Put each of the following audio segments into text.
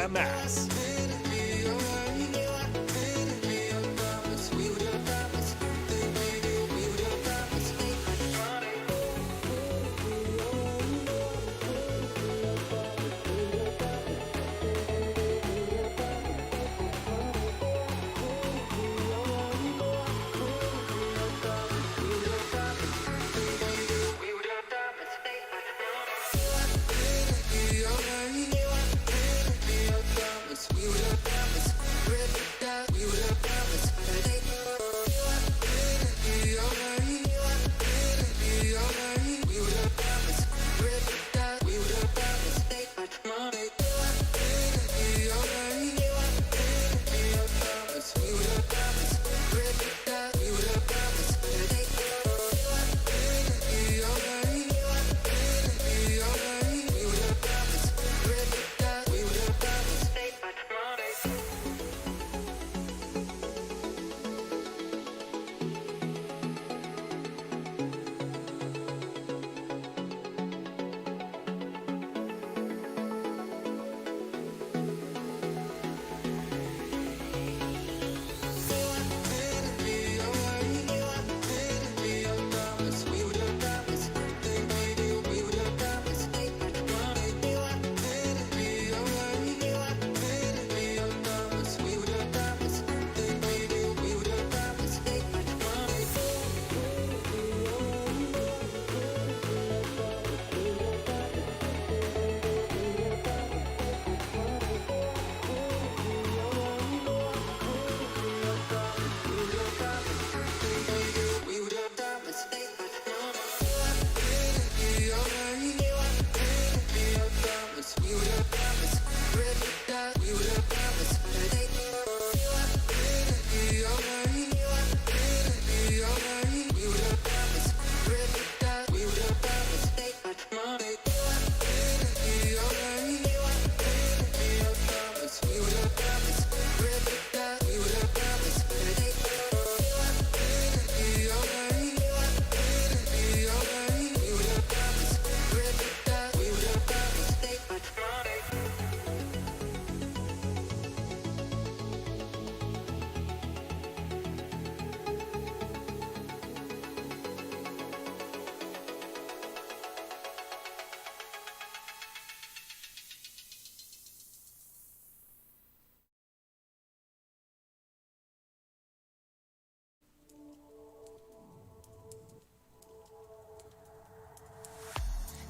GMS.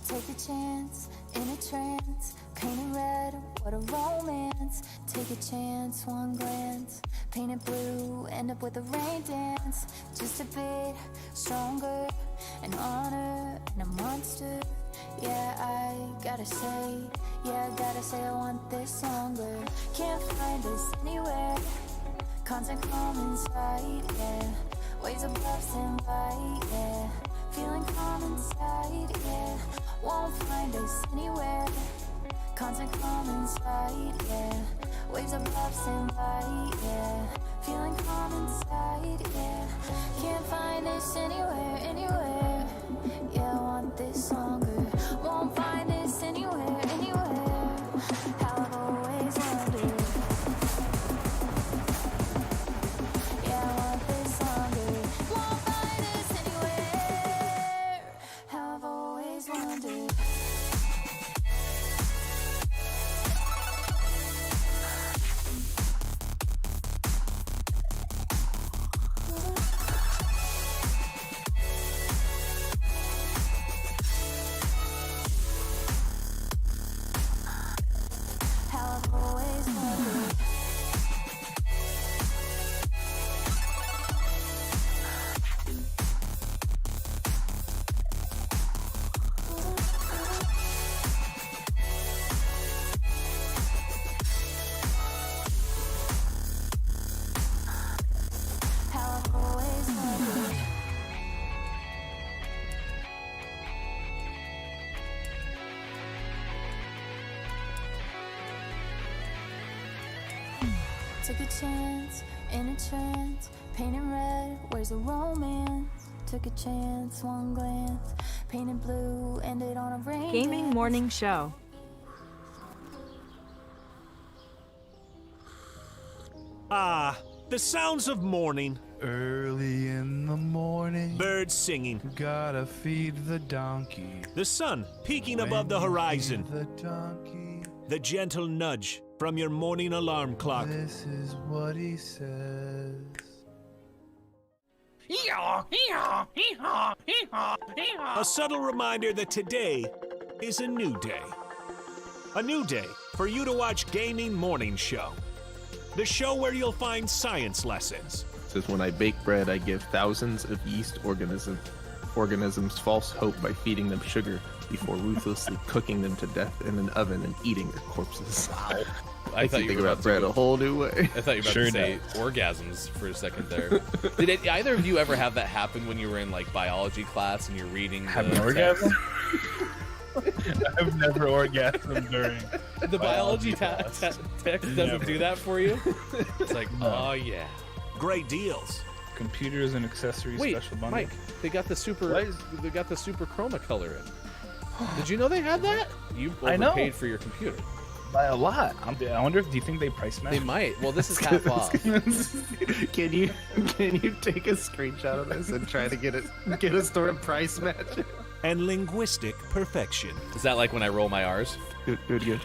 Take a chance in a trance, painted red, what a romance. Take a chance, one glance, painted blue, end up with a rain dance. Just a bit stronger, an honor and a monster. Yeah, I gotta say I want this longer. Can't find this anywhere, content calm inside, yeah. Waves above stand by, yeah. Feeling calm inside, yeah. Won't find us anywhere, content calm inside, yeah. Waves above stand by, yeah. Feeling calm inside, yeah. Can't find us anywhere, anywhere. Yeah, I want this longer. Won't find this anywhere, anywhere. How I've always wondered. Yeah, I want this longer. Won't find us anywhere. How I've always wondered. Took a chance in a trance, painted red, where's the romance? Took a chance, one glance, painted blue, ended on a rain. Gaming Morning Show. Ah, the sounds of morning. Early in the morning, Birds singing. gotta feed the donkey. The sun peeking above the When you horizon. feed the donkey, The gentle nudge from your morning alarm clock. this is what he says. A subtle reminder that today is a new day. A new day for you to watch Gaming Morning Show. The show where you'll find science lessons. Says when I bake bread, I give thousands of yeast organisms false hope by feeding them sugar before ruthlessly cooking them to death in an oven and eating their corpses. Wow. I thought you think were about bread a whole new way. I thought you were about Sure to say orgasms for a second there. Did either of you ever have that happen when you were in like biology class and you're reading? Have the an orgasm? text? I've never orgasmed during The biology text doesn't Never. do that for you. It's like, oh yeah. Great deals. computers and accessories Wait, special bundle. Mike, they got the super chroma color in. Did you know they had that? You I know. overpaid for your computer. By a lot. I wonder if, do you think they price match? They might. Well, this is half off. Can you take a screenshot of this and try to get a store price match? And linguistic perfection. Is that like when I roll my R's? Good.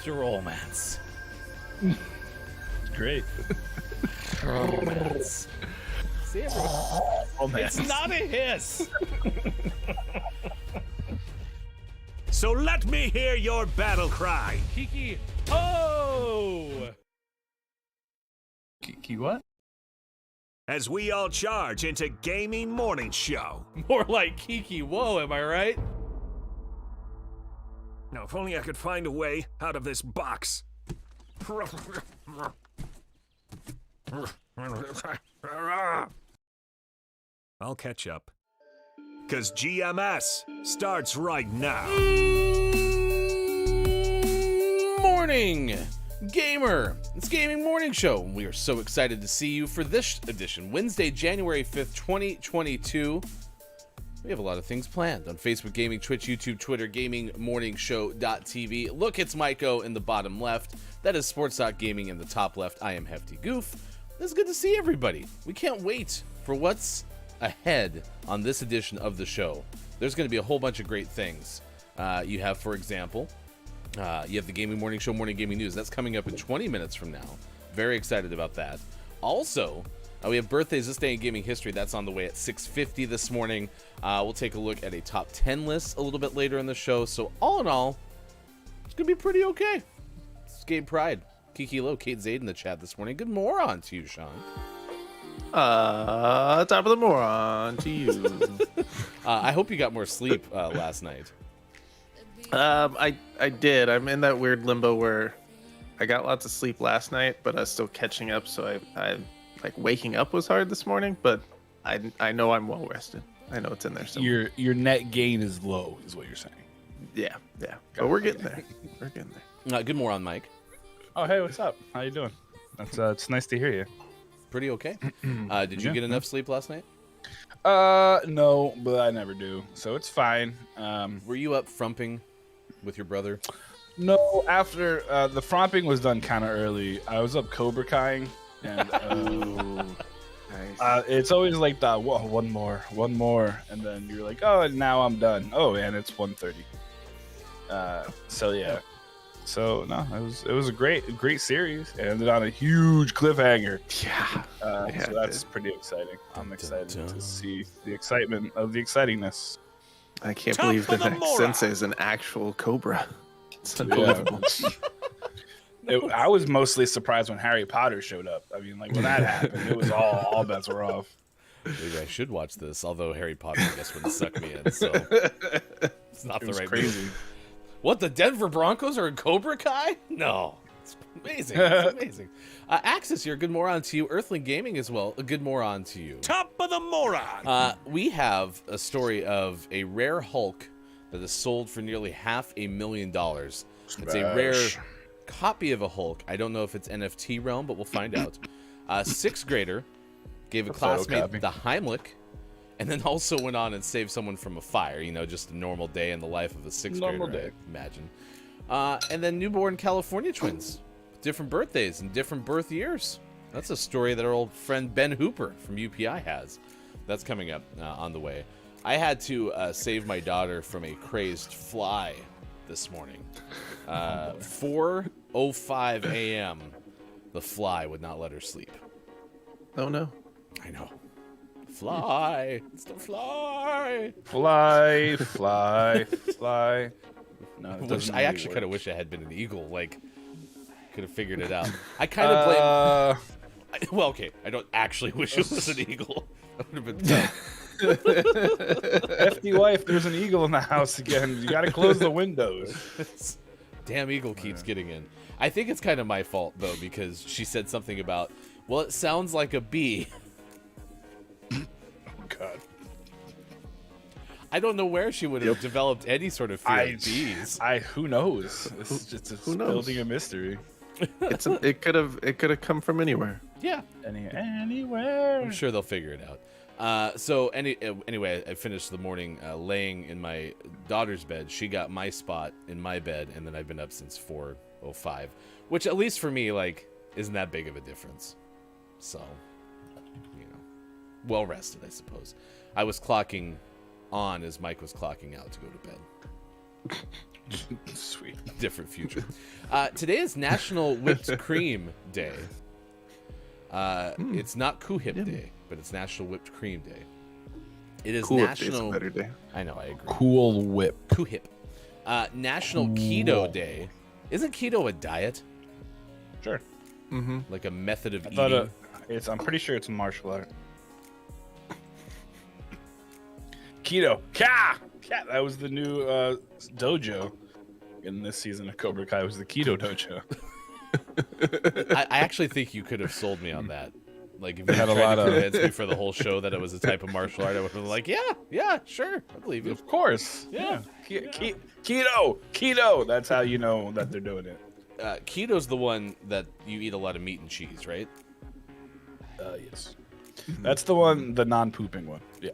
Romance. Great. Romance. See, everyone- It's it's not a hiss. So let me hear your battle cry. Kiki. Oh! Kiki what? As we all charge into Gaming Morning Show. More like Kiki. Whoa, am I right? Now, if only I could find a way out of this box. I'll catch up. 'Cause GMS starts right now. Morning, gamer. It's Gaming Morning Show. We are so excited to see you for this edition, Wednesday, January 5th, 2022. We have a lot of things planned on Facebook Gaming, Twitch, YouTube, Twitter, GamingMorningShow.tv. Look, it's Maiko in the bottom left. That is Sports.Gaming in the top left. I am Hefty Goof. It's good to see everybody. We can't wait for what's ahead on this edition of the show. There's going to be a whole bunch of great things. You have, for example, you have the Gaming Morning Show Morning Gaming News. That's coming up in 20 minutes from now. Very excited about that. Also, we have birthdays this day in gaming history. That's on the way at 6:50 this morning. We'll take a look at a top 10 list a little bit later in the show. So all in all, it's going to be pretty okay. It's Game Pride. Kiki Low, Kate Zaid in the chat this morning. Good moron to you, Sean. Top of the moron to you. I hope you got more sleep last night. I did. I'm in that weird limbo where I got lots of sleep last night, but I was still catching up. So I like waking up was hard this morning, but I know I'm well rested. I know it's in there somewhere. Your net gain is low, is what you're saying. Yeah. But we're getting there. Good moron, Mike. Oh, hey, what's up? How you doing? That's it's nice to hear you. Pretty okay. Did you get enough sleep last night? No, but I never do, so it's fine. Were you up frumping with your brother? No, after the fromping was done kind of early, I was up Cobra Kaiing, and Nice. it's always like that. Whoa, one more, and then you're like, oh, and now I'm done. Oh, and it's 1:30. So yeah. So no, it was a great series. It ended on a huge cliffhanger. Yeah. So that's pretty exciting. I'm excited to see the excitement of the excitingness. I can't Top believe of the the next moron. sensei is an actual cobra. It's unbelievable. I was mostly surprised when Harry Potter showed up. I mean, like when that happened, it was all bets were off. Maybe I should watch this, although Harry Potter, I guess, wouldn't suck me in, so it's not It the was right crazy. move. What, the Denver Broncos are in Cobra Kai? No. It's amazing. It's amazing. Axis here, good moron to you. Earthling Gaming as well, a good moron to you. Top of the moron. We have a story of a rare Hulk that is sold for nearly $500,000. It's a rare copy of a Hulk. I don't know if it's NFT realm, but we'll find out. Sixth grader gave a classmate photocopy. the Heimlich, and then also went on and saved someone from a fire. You know, just a normal day in the life of a sixth Normal grader, day. I imagine. And then newborn California twins, different birthdays and different birth years. That's a story that our old friend Ben Hooper from UPI has. That's coming up on the way. I had to save my daughter from a crazed fly this morning. 4:05 a.m. The fly would not let her sleep. Oh no. I know. Fly. It's the fly. Fly, fly, fly. No, it doesn't I really actually work. kind of wish I had been an eagle. Like, could have figured it out. I kind of blame. Well, okay. I don't actually wish it was an eagle. That would have been tough. Hefty wife, there's an eagle in the house again. You got to close the windows. Damn eagle keeps getting in. I think it's kind of my fault, though, because she said something about, well, it sounds like a bee. Oh, God. I don't know where she would have developed any sort of fear of bees. Who knows? It's just who knows? building a mystery. It could have come from anywhere. Yeah. Anywhere. I'm sure they'll figure it out. Anyway, I finished the morning laying in my daughter's bed. She got my spot in my bed, and then I've been up since 4:05, which at least for me, like, isn't that big of a difference. So, you know, well rested, I suppose. I was clocking on as Mike was clocking out to go to bed. Sweet. Different future. Today is National Whipped Cream Day. It's not Cool Hip Day, but it's National Whipped Cream Day. It is Cool Whip National. Day's a better day. I know, I agree. Cool Whip. Cool Hip. National Keto Day. Isn't keto a diet? Sure. Like a method of I thought eating? I'm pretty sure it's a martial art. Keto. Ka! That was the new dojo in this season of Cobra Kai. Was the Keto dojo. I actually think you could have sold me on that. Like, if you Had had a lot to of- convince me for the whole show that it was a type of martial art, I would have been like, yeah, sure, I believe you. Of course. Yeah. Keto. That's how you know that they're doing it. Keto's the one that you eat a lot of meat and cheese, right? Yes. That's the one, the non-pooping one. Yeah.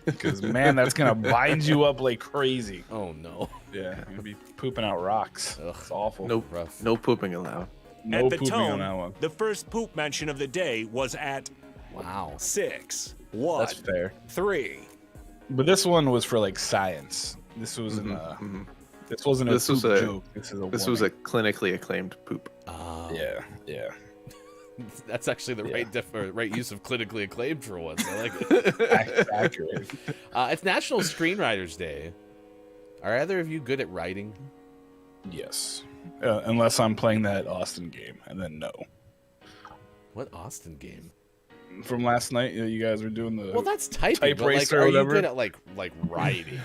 Because, man, that's going to bind you up like crazy. Oh, no. Yeah. You're going to be pooping out rocks. Ugh. It's awful. No, Rough. no pooping allowed. No At the pooping on tone, that one. the first poop mention of the day was at Wow. 6, 1, That's fair. 3. But this one was for, like, science. This wasn't This wasn't This a was poop a- joke. This was a clinically acclaimed poop. Yeah. That's actually the right use of clinically acclaimed for once. I like it. Accurate. It's National Screenwriters Day. Are either of you good at writing? Yes. Unless I'm playing that Austin game, and then no. What Austin game? From last night, you guys were doing the. Well, that's typing. Type but like, racer or are you whatever? good at like writing?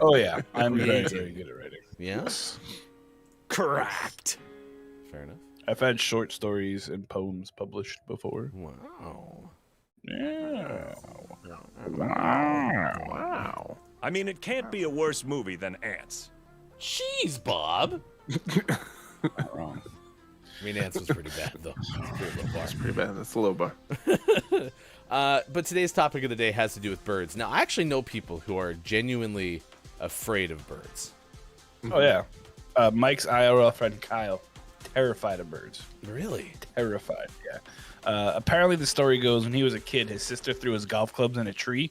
Oh yeah, I'm very, Creating. very good at writing. Yeah. Correct. Fair enough. I've had short stories and poems published before. Wow. Yeah. Wow. I mean, it can't be a worse movie than Ants. Jeez, Bob. Not wrong. I mean, Ants was pretty bad though. Pretty low bar. Pretty bad. That's a low bar. But today's topic of the day has to do with birds. Now, I actually know people who are genuinely afraid of birds. Oh yeah. Mike's IRL friend Kyle, terrified of birds. Really? Terrified. Yeah. Apparently, the story goes when he was a kid, his sister threw his golf clubs in a tree,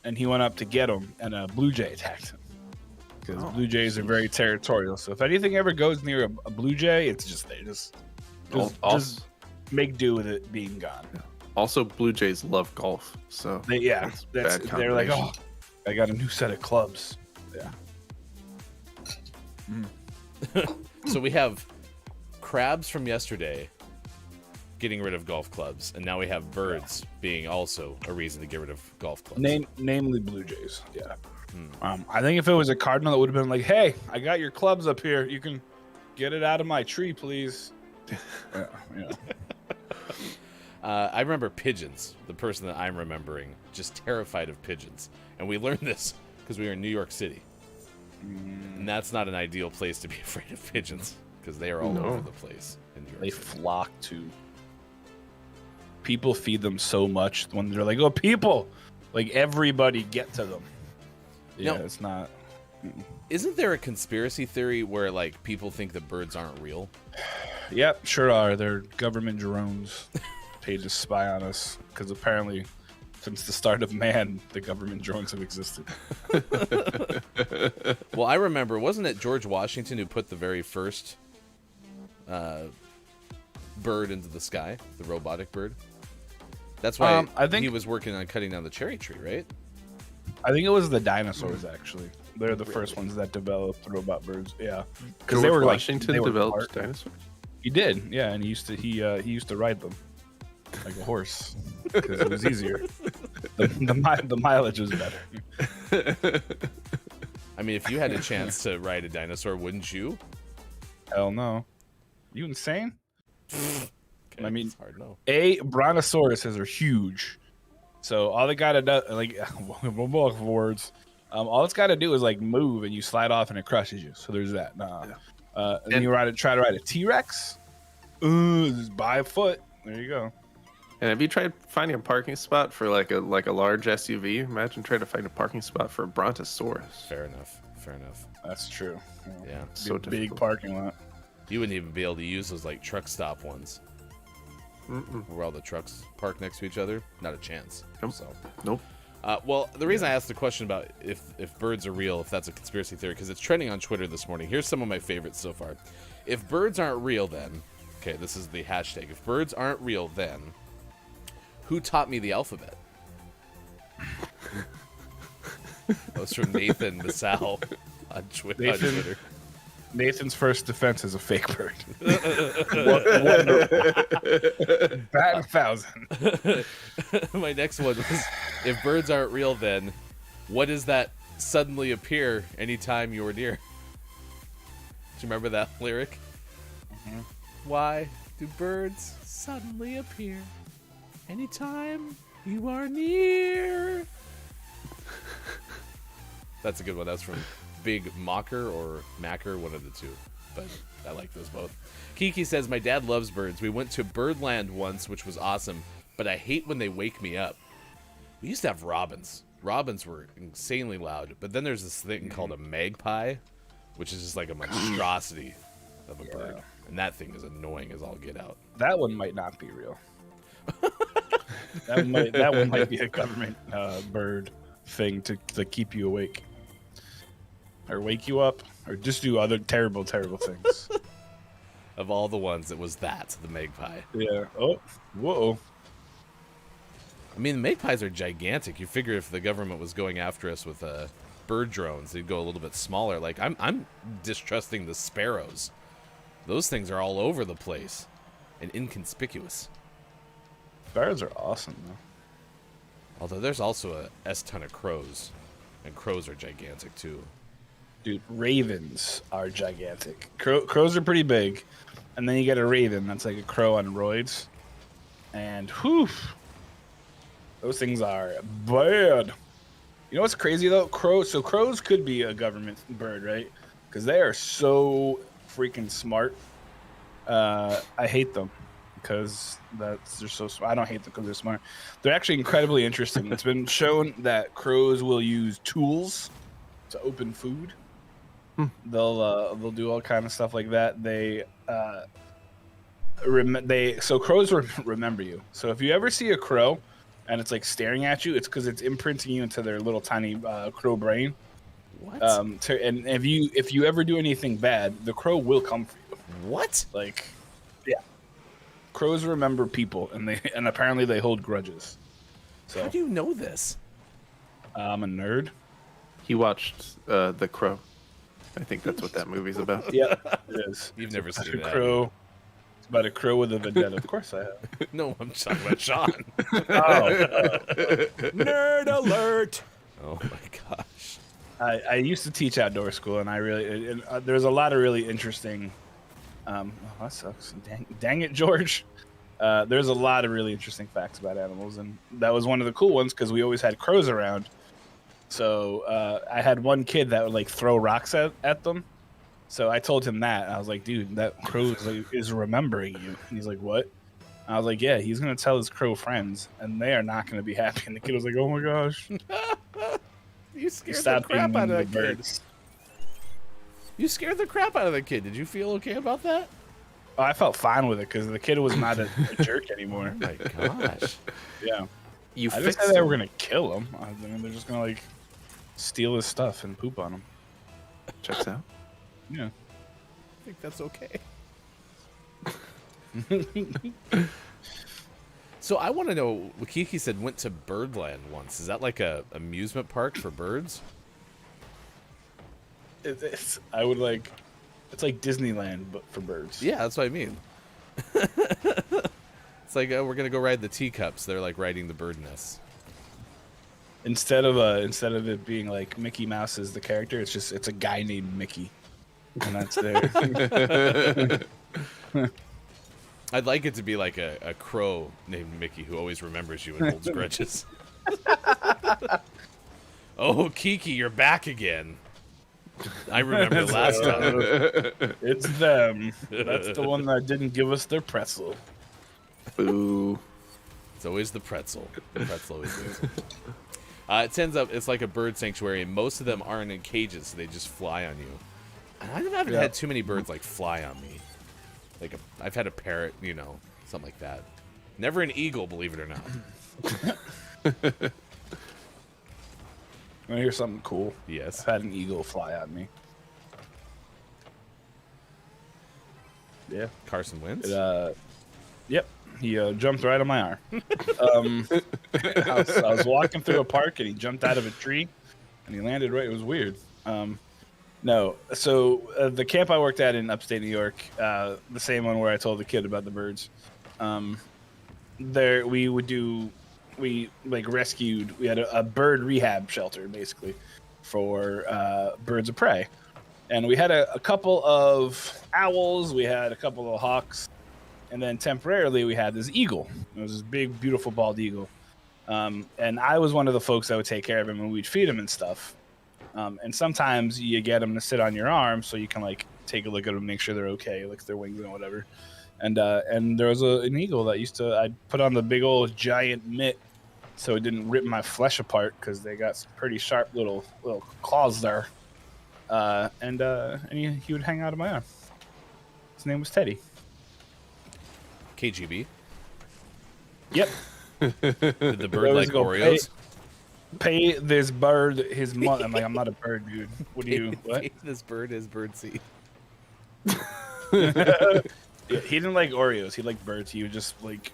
and he went up to get them, and a blue jay attacked him. Because blue jays are very territorial. So if anything ever goes near a blue jay, it's just they just make do with it being gone. Also, Blue Jays love golf, so That's bad they're like, combination. oh, I got a new set of clubs. Yeah. So we have crabs from yesterday getting rid of golf clubs, and now we have birds being also a reason to get rid of golf clubs. Namely blue jays. Yeah. I think if it was a cardinal, it would have been like, hey, I got your clubs up here. You can get it out of my tree, please. Yeah. I remember pigeons. The person that I'm remembering just terrified of pigeons, and we learned this because we were in New York City, and that's not an ideal place to be afraid of pigeons because they are all over the place in New York They City. flock to. People feed them so much when they're like, oh, people, like everybody get to them. Yeah, No. it's not. Isn't there a conspiracy theory where like people think that birds aren't real? Yep, sure are. They're government drones paid to spy on us because apparently, since the start of man, the government drones have existed. Well, I remember, wasn't it George Washington who put the very first bird into the sky, the robotic bird? That's why I think he was working on cutting down the cherry tree, right? I think it was the dinosaurs actually. They're the first ones that developed robot birds. Yeah, because George they were Washington like, developed dinosaurs. He did, yeah, and he used to ride them like a horse because it was easier. The mileage was better. I mean, if you had a chance to ride a dinosaur, wouldn't you? Hell no. You insane? Okay, I mean, it's hard no. brontosauruses are huge. So all they gotta do, like, words. All it's gotta do is like move, and you slide off, and it crushes you. So there's that. And then you try to ride a T-Rex. Just by a foot. There you go. And have you tried finding a parking spot for like a large SUV? Imagine trying to find a parking spot for a brontosaurus. Fair enough. That's true. Yeah. So Big difficult. parking lot. You wouldn't even be able to use those like truck stop ones. Where all the trucks park next to each other. Not a chance. Nope. So. Nope. Well, the reason I asked the question about if birds are real, if that's a conspiracy theory, because it's trending on Twitter this morning. Here's some of my favorites so far. If birds aren't real, then... Okay, this is the hashtag. If birds aren't real, then... Who taught me the alphabet? That was from Nathan Masal on Twitter. Nathan's first defense is a fake bird. Bat 1,000. My next one was, if birds aren't real, then what does that suddenly appear anytime you're near? Do you remember that lyric? Why do birds suddenly appear anytime you are near? That's a good one. That's from Big Mocker or Macker, one of the two. But I like those both. Kiki says, my dad loves birds. We went to Birdland once, which was awesome, but I hate when they wake me up. We used to have robins. Robins were insanely loud, but then there's this thing called a magpie, which is just like a monstrosity of a bird. And that thing is annoying as all get out. That one might not be real. that one might be a government bird thing to keep you awake. Or wake you up, or just do other terrible, terrible things. Of all the ones, it was that, the magpie. Yeah. Oh, whoa. I mean, the magpies are gigantic. You figure if the government was going after us with bird drones, they'd go a little bit smaller. Like, I'm distrusting the sparrows. Those things are all over the place and inconspicuous. Birds are awesome, though. Although there's also a S-ton of crows, and crows are gigantic, too. Dude, ravens are gigantic. Crows are pretty big, and then you get a raven that's like a crow on roids, and whew, those things are bad. You know what's crazy though? Crows could be a government bird, right? Because they are so freaking smart. I hate them because they're so smart. I don't hate them because they're smart. They're actually incredibly interesting. It's been shown that crows will use tools to open food. They'll do all kind of stuff like that. So crows remember you. So if you ever see a crow and it's like staring at you, it's because it's imprinting you into their little tiny crow brain. What? And if you ever do anything bad, the crow will come for you. What? Like, yeah, crows remember people, and apparently they hold grudges. So How do you know this? I'm a nerd. He watched The Crow. I think that's what that movie's about. Yeah, it is. You've never It's seen about a that. crow. It's about a crow with a vendetta. Of course I have. No, I'm talking about Sean. Nerd alert! Oh my gosh. I used to teach outdoor school, and there's a lot of really interesting. That sucks. Dang it, George. There's a lot of really interesting facts about animals, and that was one of the cool ones because we always had crows around. So I had one kid that would like throw rocks at them. So I told him that. I was like, dude, that crow is remembering you. And he's like, what? I was like, yeah, he's going to tell his crow friends, and they are not going to be happy. And the kid was like, oh my gosh. You scared the crap out of that kid. You scared the crap out of the kid. Did you feel okay about that? Oh, I felt fine with it because the kid was not a jerk anymore. Oh my gosh. Yeah. You I just fixed said they him. were gonna kill him. I mean, they're just gonna like steal his stuff and poop on him. Checks out. Yeah. I think that's okay. So I want to know, Kiki said went to Birdland once. Is that like a amusement park for birds? It's it's like Disneyland but for birds. Yeah, that's what I mean. It's like we're gonna go ride the teacups. They're like riding the bird nests. Instead of it being like Mickey Mouse is the character, it's a guy named Mickey, and that's there. I'd like it to be like a crow named Mickey who always remembers you and holds grudges. Oh, Kiki, you're back again. I remember last time. It's them. That's the one that didn't give us their pretzel. Boo. It's always the pretzel. The pretzel always wins. It ends up it's like a bird sanctuary, and most of them aren't in cages, so they just fly on you. And I haven't had too many birds like fly on me. Like I've had a parrot, you know, something like that. Never an eagle, believe it or not. Want to hear something cool? Yes. I've had an eagle fly at me. Yeah. Carson wins. Yep. He jumped right on my arm. I was walking through a park and he jumped out of a tree and he landed right. It was weird. No. So the camp I worked at in upstate New York, the same one where I told the kid about the birds. There we rescued. We had a bird rehab shelter basically for birds of prey, and we had a couple of owls. We had a couple of hawks. And then temporarily we had this eagle. It was this big, beautiful bald eagle. And I was one of the folks that would take care of him and we'd feed him and stuff. And sometimes you get them to sit on your arm so you can like take a look at them, make sure they're okay, like their wings and whatever. And there was an eagle that I'd put on the big old giant mitt so it didn't rip my flesh apart because they got some pretty sharp little claws there. And he would hang out of my arm. His name was Teddy. KGB. Yep. Did the bird like go Oreos? Pay this bird his money. I'm like, I'm not a bird, dude. What do you? What? Pay this bird his bird seed. Yeah, he didn't like Oreos. He liked birds. He would just like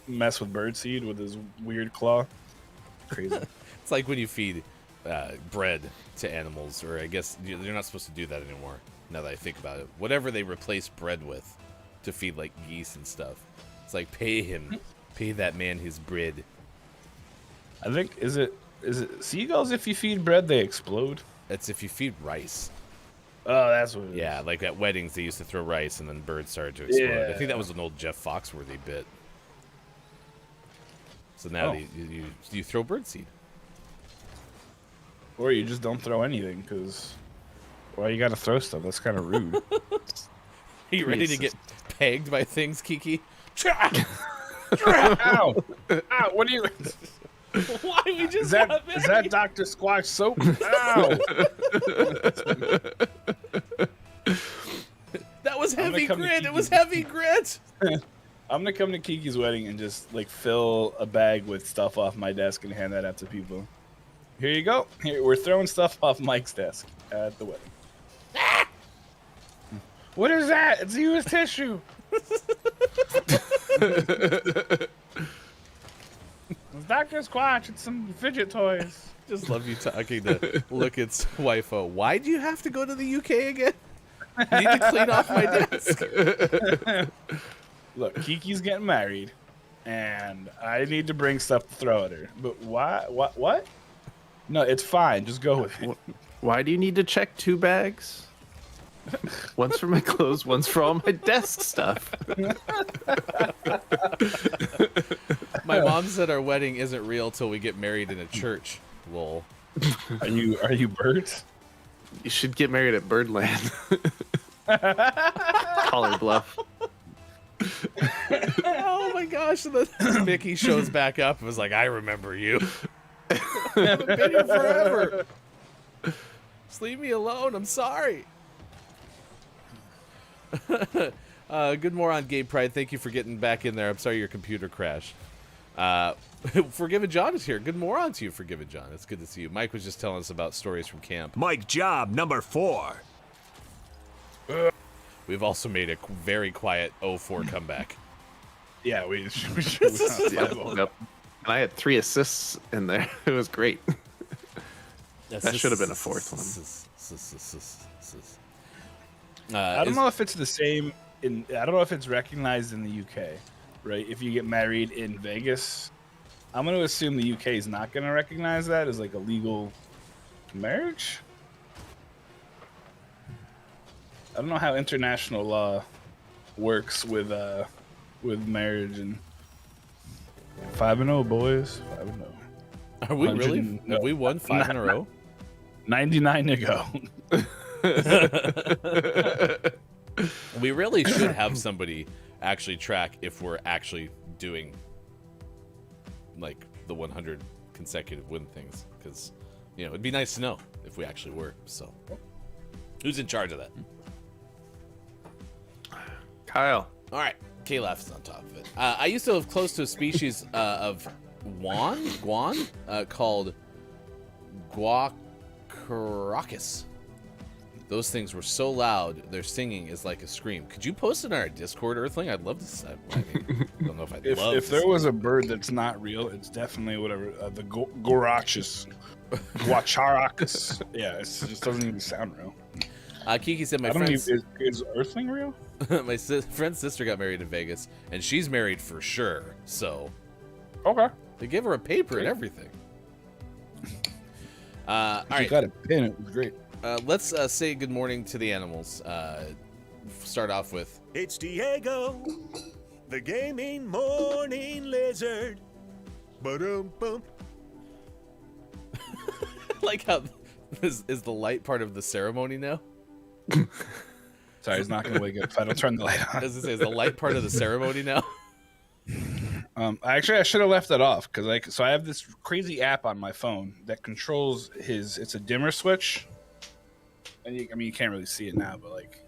mess with bird seed with his weird claw. Crazy. It's like when you feed bread to animals, or I guess you're not supposed to do that anymore. Now that I think about it, whatever they replace bread with to feed like geese and stuff, it's like pay that man his bread. I think is it seagulls? If you feed bread, they explode. That's if you feed rice. Oh, that's what it is. Yeah, like at weddings they used to throw rice and then birds started to explode. Yeah. I think that was an old Jeff Foxworthy bit. So now you throw birdseed. Or you just don't throw anything because, well, you got to throw stuff. That's kind of rude. Are you ready to get pegged by things, Kiki? Ow! Ow! What are you? Why we just Is that Dr. Squash soap? Ow! That was heavy grit. It was heavy grit. I'm gonna come to Kiki's wedding and just like fill a bag with stuff off my desk and hand that out to people. Here you go. Here, we're throwing stuff off Mike's desk at the wedding. What is that? It's used tissue. It's Dr. Squatch. It's some fidget toys. Just love you talking to Lookit's wife. Why do you have to go to the UK again? I need to clean off my desk. Look, Kiki's getting married, and I need to bring stuff to throw at her. But why? What? No, it's fine. Just go with it. Why do you need to check 2 bags? One's for my clothes, one's for all my desk stuff. My mom said our wedding isn't real till we get married in a church. Lol. Are you birds? You should get married at Birdland. Collar Bluff. Oh my gosh! And then Mickey shows back up and was like, "I remember you. I haven't been here forever. Just leave me alone. I'm sorry." Good moron, Gabe Pride. Thank you for getting back in there. I'm sorry your computer crashed. Forgiven John is here. Good moron to you, Forgiven John. It's good to see you. Mike was just telling us about stories from camp. Mike Job, number 4. We've also made a very quiet 0-4 comeback. Yeah, we should. Yep. And I had 3 assists in there. It was great. That should have been a 4th one. I don't know if it's the same. I don't know if it's recognized in the UK, right? If you get married in Vegas, I'm going to assume the UK is not going to recognize that as like a legal marriage. I don't know how international law works with marriage and 5-0, boys. 5-0. Are we really? Have we won 5 in a row? 99 to go. We really should have somebody actually track if we're actually doing like the 100 consecutive win things, because it'd be nice to know if we actually were. So, who's in charge of that? Kyle. All right, K-Laugh is on top of it. I used to live close to a species of guan called guacaracus. Those things were so loud, their singing is like a scream. Could you post it on our Discord, Earthling? I'd love to see. I don't know if I'd love If to there see was it. a bird that's not real, it's definitely whatever the guarachus, guacharacus. Yeah, it just doesn't even sound real. Kiki said my I don't friend's, even, is Earthling real? my friend's sister got married in Vegas, and she's married for sure. So Okay. they give her a paper and everything. All You right, got a pin. It was great. let's say good morning to the animals. Start off with It's Diego, the gaming morning lizard. Ba-dum-bum. like how is the light part of the ceremony now? Sorry, he's not gonna wake up if I don't turn the light on. As I say, is the light part of the ceremony now? I should have left that off because I have this crazy app on my phone that controls his. It's a dimmer switch, and you can't really see it now, but like,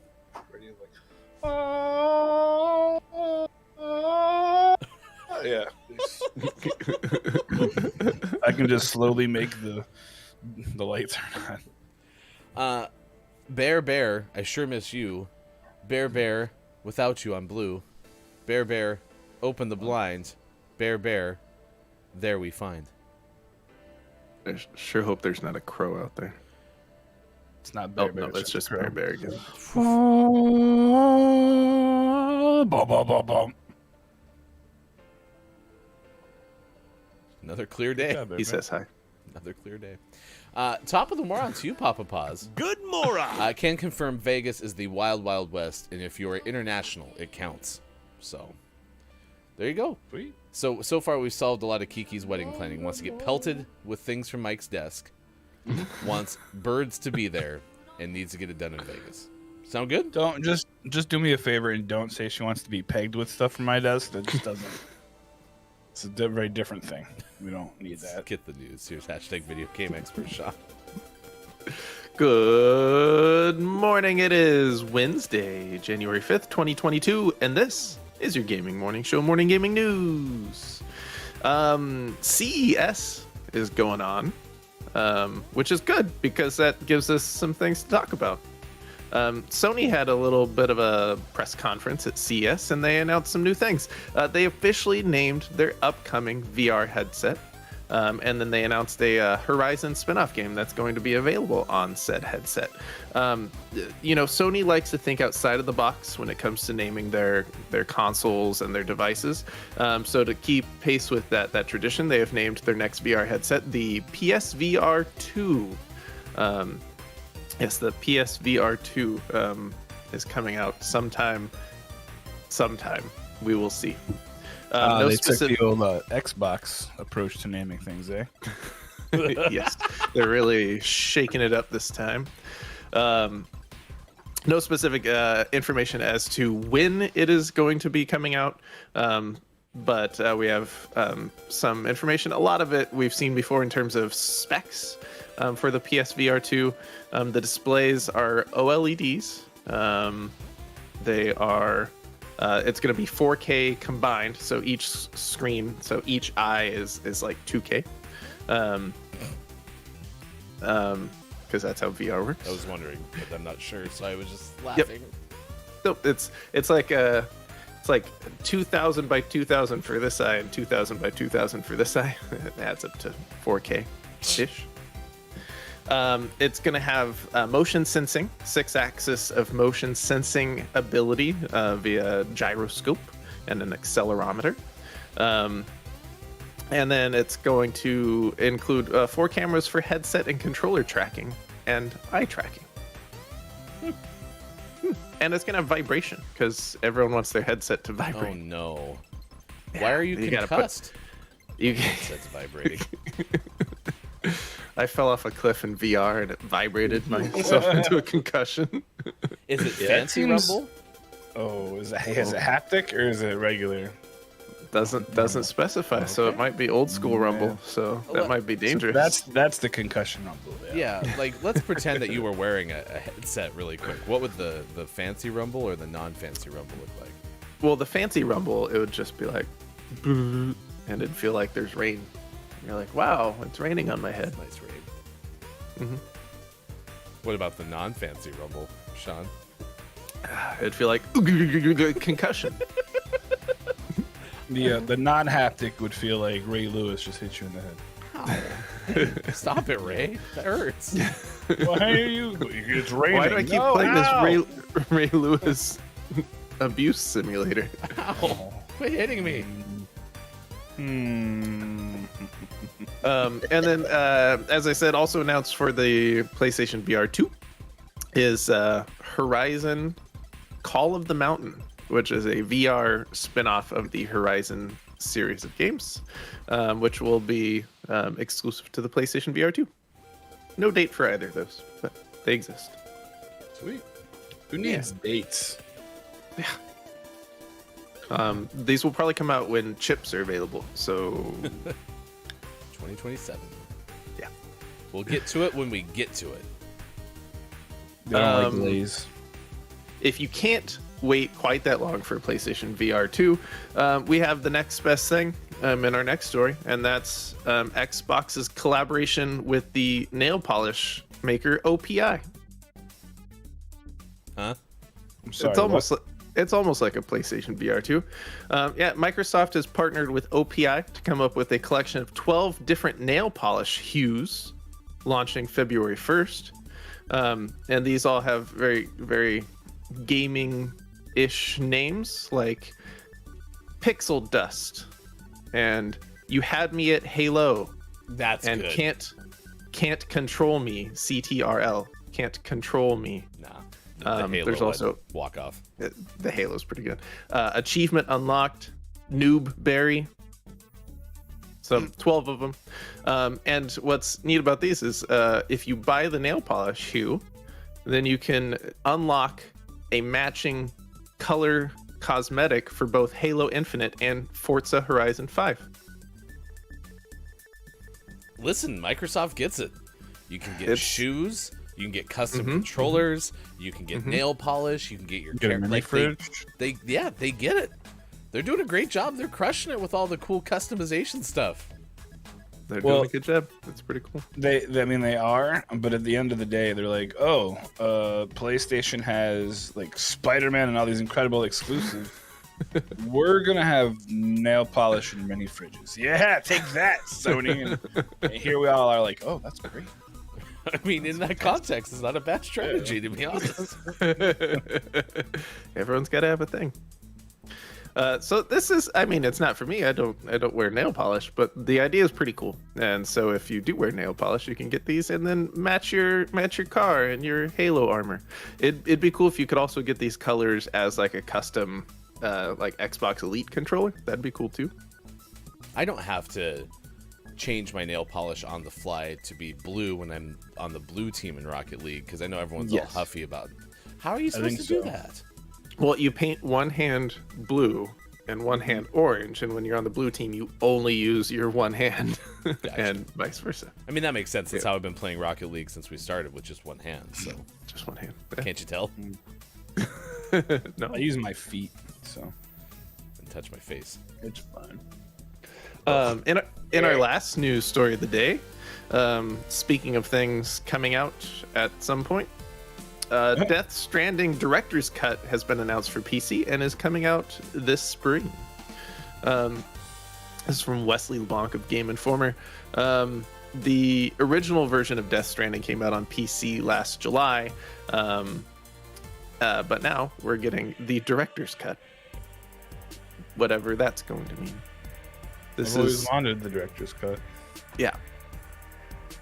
yeah. I can just slowly make the light turn on. Bear, I sure miss you. Bear, without you I'm blue. Bear, open the blinds. Bear, there we find. I sure hope there's not a crow out there. It's not Bear. No, that's just Bear again. Another clear day. He says hi. Another clear day. Top of the moron to you, Papa Paz. Good moron. Can confirm Vegas is the wild, wild west, and if you are international, it counts. So, there you go. Sweet. So far we've solved a lot of Kiki's wedding planning. Wants to get pelted with things from Mike's desk. Wants birds to be there, and needs to get it done in Vegas. Sound good? Don't just do me a favor and don't say she wants to be pegged with stuff from my desk. That just doesn't. It's a very different thing. We don't need that. Get the news. Here's hashtag video game expert shop. Good morning. It is Wednesday, January 5th, 2022, and this is your gaming morning show, Morning Gaming News. CES is going on, which is good because that gives us some things to talk about. Sony had a little bit of a press conference at CES, and they announced some new things. They officially named their upcoming VR headset, and then they announced a Horizon spin-off game that's going to be available on said headset. Sony likes to think outside of the box when it comes to naming their consoles and their devices. So to keep pace with that tradition, they have named their next VR headset the PSVR 2. Yes, the PSVR 2 is coming out sometime. We will see. They took the old Xbox approach to naming things, eh? Yes, they're really shaking it up this time. No specific information as to when it is going to be coming out, but we have some information. A lot of it we've seen before in terms of specs for the PSVR 2. The displays are OLEDs. They are. It's going to be 4K combined, so each screen, so each eye is like 2K. Because that's how VR works. I was wondering, but I'm not sure, so I was just laughing. Nope, it's like 2,000 by 2,000 for this eye and 2,000 by 2,000 for this eye. It adds up to 4K ish. It's going to have motion sensing, 6-axis of motion sensing ability via gyroscope and an accelerometer. And then it's going to include 4 cameras for headset and controller tracking and eye tracking. And it's going to have vibration because everyone wants their headset to vibrate. Oh, no. Yeah, Why are you concussed? You Headset's vibrating. I fell off a cliff in VR and it vibrated myself into a concussion. Is it fancy rumble? Oh, is it haptic or is it regular? Doesn't specify, so it might be old school rumble, so that might be dangerous. So that's the concussion rumble. Yeah, like let's pretend that you were wearing a headset really quick. What would the fancy rumble or the non-fancy rumble look like? Well, the fancy rumble, it would just be like, and it'd feel like there's rain. And you're like, wow, it's raining on my head. Nice rain. Mm-hmm. What about the non-fancy rumble, Sean? It'd feel like concussion. The non-haptic would feel like Ray Lewis just hit you in the head. Ow. Stop it, Ray. That hurts. Why are you? It's raining. Why do I keep playing this Ray Lewis abuse simulator? Ow. Quit hitting me. And then, as I said, also announced for the PlayStation VR 2 is Horizon Call of the Mountain, which is a VR spin-off of the Horizon series of games, which will be exclusive to the PlayStation VR 2. No date for either of those, but they exist. Sweet. Who needs dates? Yeah. These will probably come out when chips are available, so 2027. Yeah. We'll get to it when we get to it. They don't like delays. If you can't wait quite that long for PlayStation VR 2, we have the next best thing in our next story, and that's Xbox's collaboration with the nail polish maker OPI. Huh? I'm sorry, It's almost like a PlayStation VR 2. Microsoft has partnered with OPI to come up with a collection of 12 different nail polish hues, launching February 1st. And these all have very, very gaming-ish names, like Pixel Dust, and You Had Me at Halo. That's and good. Can't Control Me, CTRL. Can't Control Me. Nah. The Halo there's also walk off. The Halo's pretty good. Achievement Unlocked, Noob Berry. So 12 of them. And what's neat about these is if you buy the nail polish hue, then you can unlock a matching color cosmetic for both Halo Infinite and Forza Horizon 5. Listen, Microsoft gets it. You can get shoes. You can get custom controllers. You can get nail polish. You can get your mini fridge. They get it. They're doing a great job. They're crushing it with all the cool customization stuff. They're doing a good job. That's pretty cool. They are, but at the end of the day, they're like, PlayStation has like Spider-Man and all these incredible exclusives. We're gonna have nail polish and mini fridges. Yeah, take that, Sony. And here we all are like, oh, that's great. I mean, in that context, it's not a bad strategy, to be honest. Everyone's got to have a thing. So this is, I mean, it's not for me. I don't wear nail polish, but the idea is pretty cool. And so if you do wear nail polish, you can get these and then match your car and your Halo armor. It'd be cool if you could also get these colors as like a custom, like Xbox Elite controller. That'd be cool too. I don't have to change my nail polish on the fly to be blue when I'm on the blue team in Rocket League, because I know everyone's all huffy about it. How are you supposed to do that? Well, you paint one hand blue and one hand orange, and when you're on the blue team, you only use your one hand, and vice versa. I mean, that makes sense. That's how I've been playing Rocket League since we started, with just one hand. So just one hand. Can't you tell? No. I use my feet, so And touch my face. it's fine. In our last news story of the day, speaking of things coming out at some point, Death Stranding Director's Cut has been announced for PC and is coming out this spring. This is from Wesley LeBlanc of Game Informer. The original version of Death Stranding came out on PC last July, but now we're getting the Director's Cut, whatever that's going to mean. I've always wanted the director's cut. Yeah.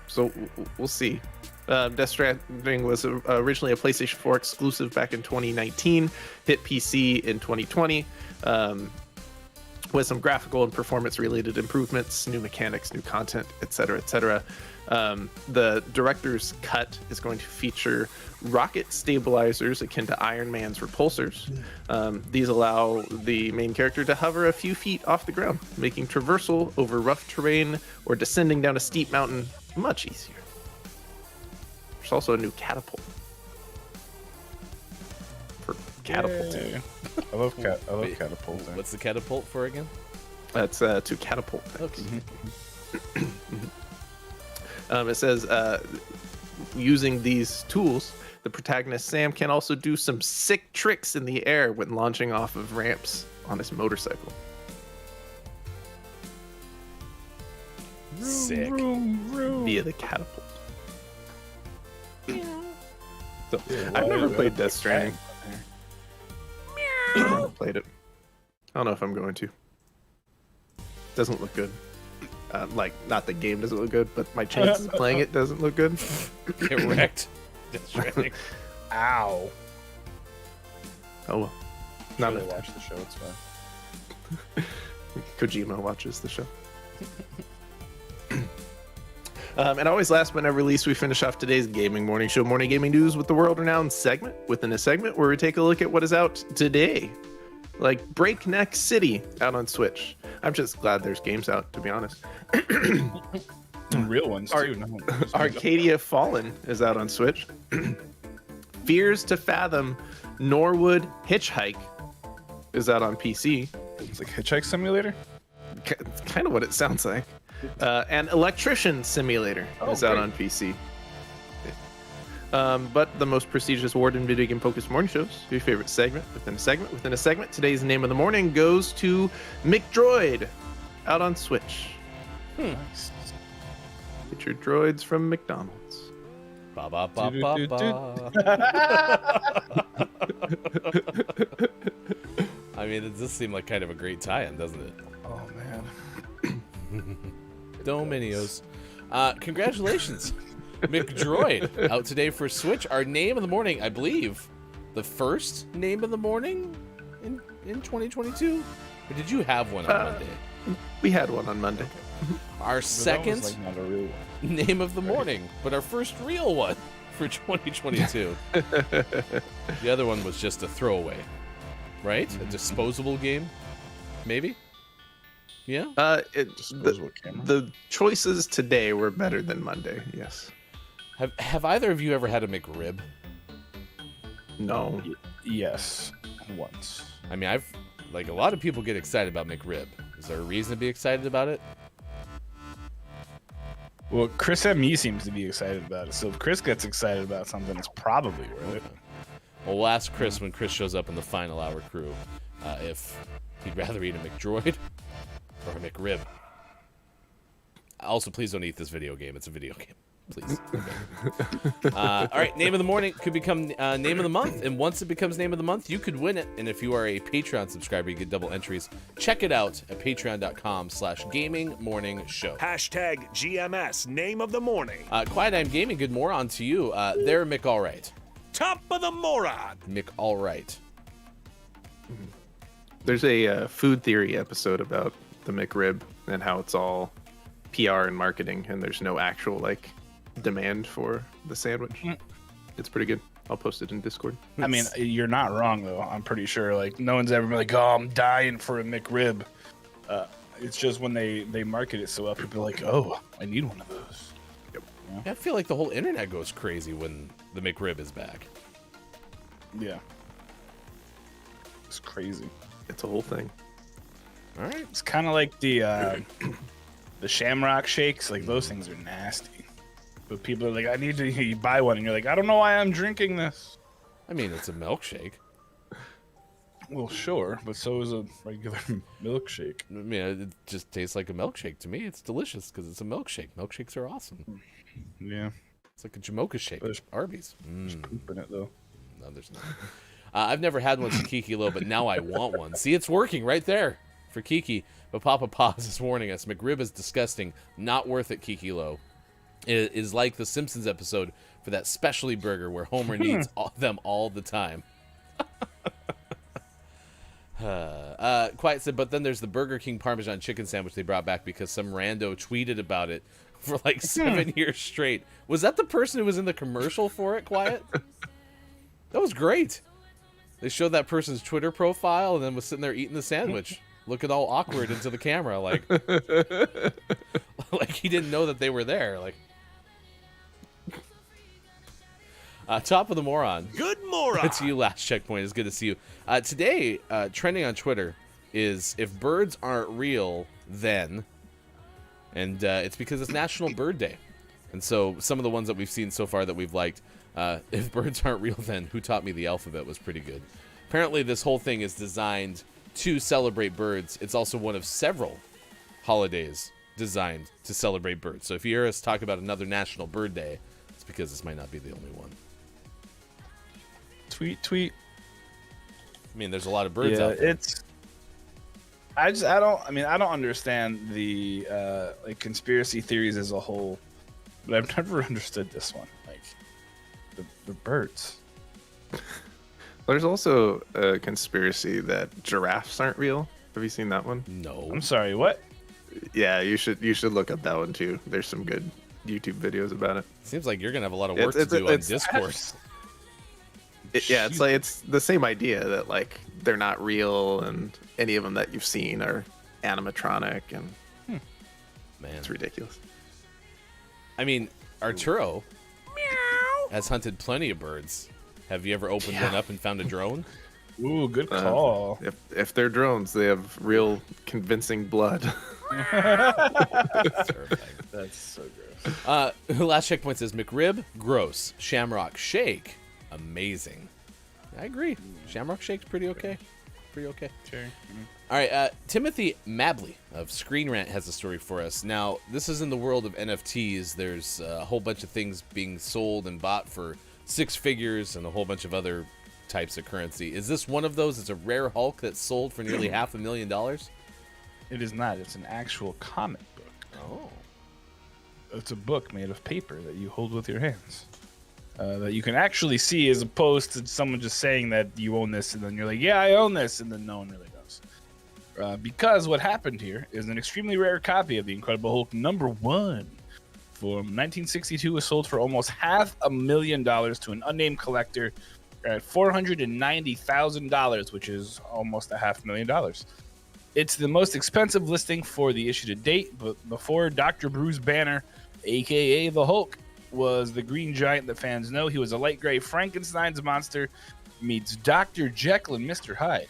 So we'll see. Death Stranding was originally a PlayStation 4 exclusive back in 2019, hit PC in 2020, with some graphical and performance related improvements, new mechanics, new content, etc., etc. The director's cut is going to feature rocket stabilizers akin to Iron Man's repulsors. These allow the main character to hover a few feet off the ground, making traversal over rough terrain or descending down a steep mountain much easier. There's also a new catapult for catapulting. Yay. I love catapulting. What's the catapult for again? That's to catapult things. Okay. It says using these tools, the protagonist Sam can also do some sick tricks in the air when launching off of ramps on his motorcycle. Sick. Via the catapult. So, I've never played Death Stranding. Played it. I don't know if I'm going to. Doesn't look good. Like, not the game doesn't look good, but my chances of playing it doesn't look good. Get wrecked. Death Stranding. Ow. Oh well. Not Really enough. watch the show. It's fine. Kojima watches the show. And always last but never least, we finish off today's Gaming Morning Show Morning Gaming News with the world-renowned segment within a segment where we take a look at what is out today. Like Breakneck City out on Switch. I'm just glad there's games out, to be honest. Real ones too. No, Arcadia Fallen is out on Switch. Fears to Fathom Norwood Hitchhike is out on PC. It's like Hitchhike Simulator. It's kind of what it sounds like. And Electrician Simulator is out great. on PC. But the most prestigious award in video game focused morning shows, your favorite segment within a segment within a segment. Today's name of the morning goes to McDroid out on Switch. Nice. Get your droids from McDonald's. Ba ba ba ba ba. I mean, it does seem like kind of a great tie-in, doesn't it? Oh man. Dominios. Congratulations, McDroid, out today for Switch. Our name of the morning, I believe, the first name of the morning in 2022? Or did you have one on Monday? We had one on Monday. Our second Like not a real one. name of the morning, but our first real one for 2022. The other one was just a throwaway, right? A disposable game, maybe? Yeah? Disposable camera. The choices today were better than Monday, yes. Have either of you ever had a McRib? No. Yes, once. I mean, a lot of people get excited about McRib. Is there a reason to be excited about it? Well, Chris and me seems to be excited about it. So if Chris gets excited about something, it's probably worth it. Well, we'll ask Chris when Chris shows up in the final hour crew if he'd rather eat a McDroid or a McRib. Also, please don't eat this video game. It's a video game. Please. All right, name of the morning could become name of the month, and once it becomes name of the month, you could win it. And if you are a Patreon subscriber, you get double entries. Check it out at patreon.com/GamingMorningShow. Hashtag GMS name of the morning. Quiet I'm Gaming, good more on to you. There, Mick Allright. Top of the moron. Mick Allright. There's a food theory episode about the McRib and how it's all PR and marketing, and there's no actual demand for the sandwich. It's pretty good. I'll post it in Discord. I mean, you're not wrong though. I'm pretty sure no one's ever been like, "Oh, I'm dying for a McRib." It's just when they market it so well, people are like, "Oh, I need one of those." Yep. I feel like the whole internet goes crazy when the McRib is back. Yeah. It's crazy. It's a whole thing. All right. It's kind of like the Shamrock shakes. Like those things are nasty. But people are like, I need to you buy one, and you're like, I don't know why I'm drinking this. I mean, it's a milkshake. Well, sure, but so is a regular milkshake. I mean, it just tastes like a milkshake to me. It's delicious because it's a milkshake. Milkshakes are awesome. Yeah. It's like a Jamocha shake. There's- Arby's. There's poop in it though. No, there's not. I've never had one from Kiki Low, but now I want one. See, it's working right there for Kiki. But Papa Paws is warning us. McRib is disgusting. Not worth it, Kiki Low. It is like the Simpsons episode for that specialty burger where Homer needs them all the time. Quiet said, but then there's the Burger King Parmesan chicken sandwich they brought back because some rando tweeted about it for like 7 years straight. Was that the person who was in the commercial for it, Quiet? That was great. They showed that person's Twitter profile and then was sitting there eating the sandwich, looking all awkward into the camera, like like he didn't know that they were there. Like, top of the moron. Good moron. It's you, Last Checkpoint. It's good to see you. Today, trending on Twitter is if birds aren't real, then. And it's because it's National Bird Day. And so some of the ones that we've seen so far that we've liked, if birds aren't real, then Who Taught Me the Alphabet was pretty good. Apparently, this whole thing is designed to celebrate birds. It's also one of several holidays designed to celebrate birds. So if you hear us talk about another National Bird Day, it's because this might not be the only one. Tweet. I mean, there's a lot of birds out there. I don't understand the like conspiracy theories as a whole, but I've never understood this one. Like the birds. There's also a conspiracy that giraffes aren't real. Have you seen that one? No. I'm sorry, what? Yeah, you should look up that one too. There's some good YouTube videos about it. Seems like you're going to have a lot of work to do on Discord. It's the same idea that like they're not real and any of them that you've seen are animatronic and Man, it's ridiculous. I mean, Arturo has hunted plenty of birds. Have you ever opened one up and found a drone? Ooh, good call. If they're drones, they have real convincing blood. That's so gross. Last Checkpoint says McRib, gross. Shamrock Shake, amazing. I agree. Shamrock Shake's pretty okay. Pretty okay. Sure. All right, Timothy Mabley of Screen Rant has a story for us. Now, this is in the world of NFTs. There's a whole bunch of things being sold and bought for 6 figures and a whole bunch of other types of currency. Is this one of those? It's a rare Hulk that's sold for nearly $500,000? It is not. It's an actual comic book. Oh. It's a book made of paper that you hold with your hands. That you can actually see, as opposed to someone just saying that you own this and then you're like, yeah, I own this, and then no one really does. Because what happened here is an extremely rare copy of the Incredible Hulk #1 from 1962 was sold for almost $500,000 to an unnamed collector at $490,000, which is almost $500,000. It's the most expensive listing for the issue to date, but before Dr. Bruce Banner, aka the Hulk, was the green giant that fans know, he was a light gray Frankenstein's monster meets Dr. Jekyll and Mr. Hyde.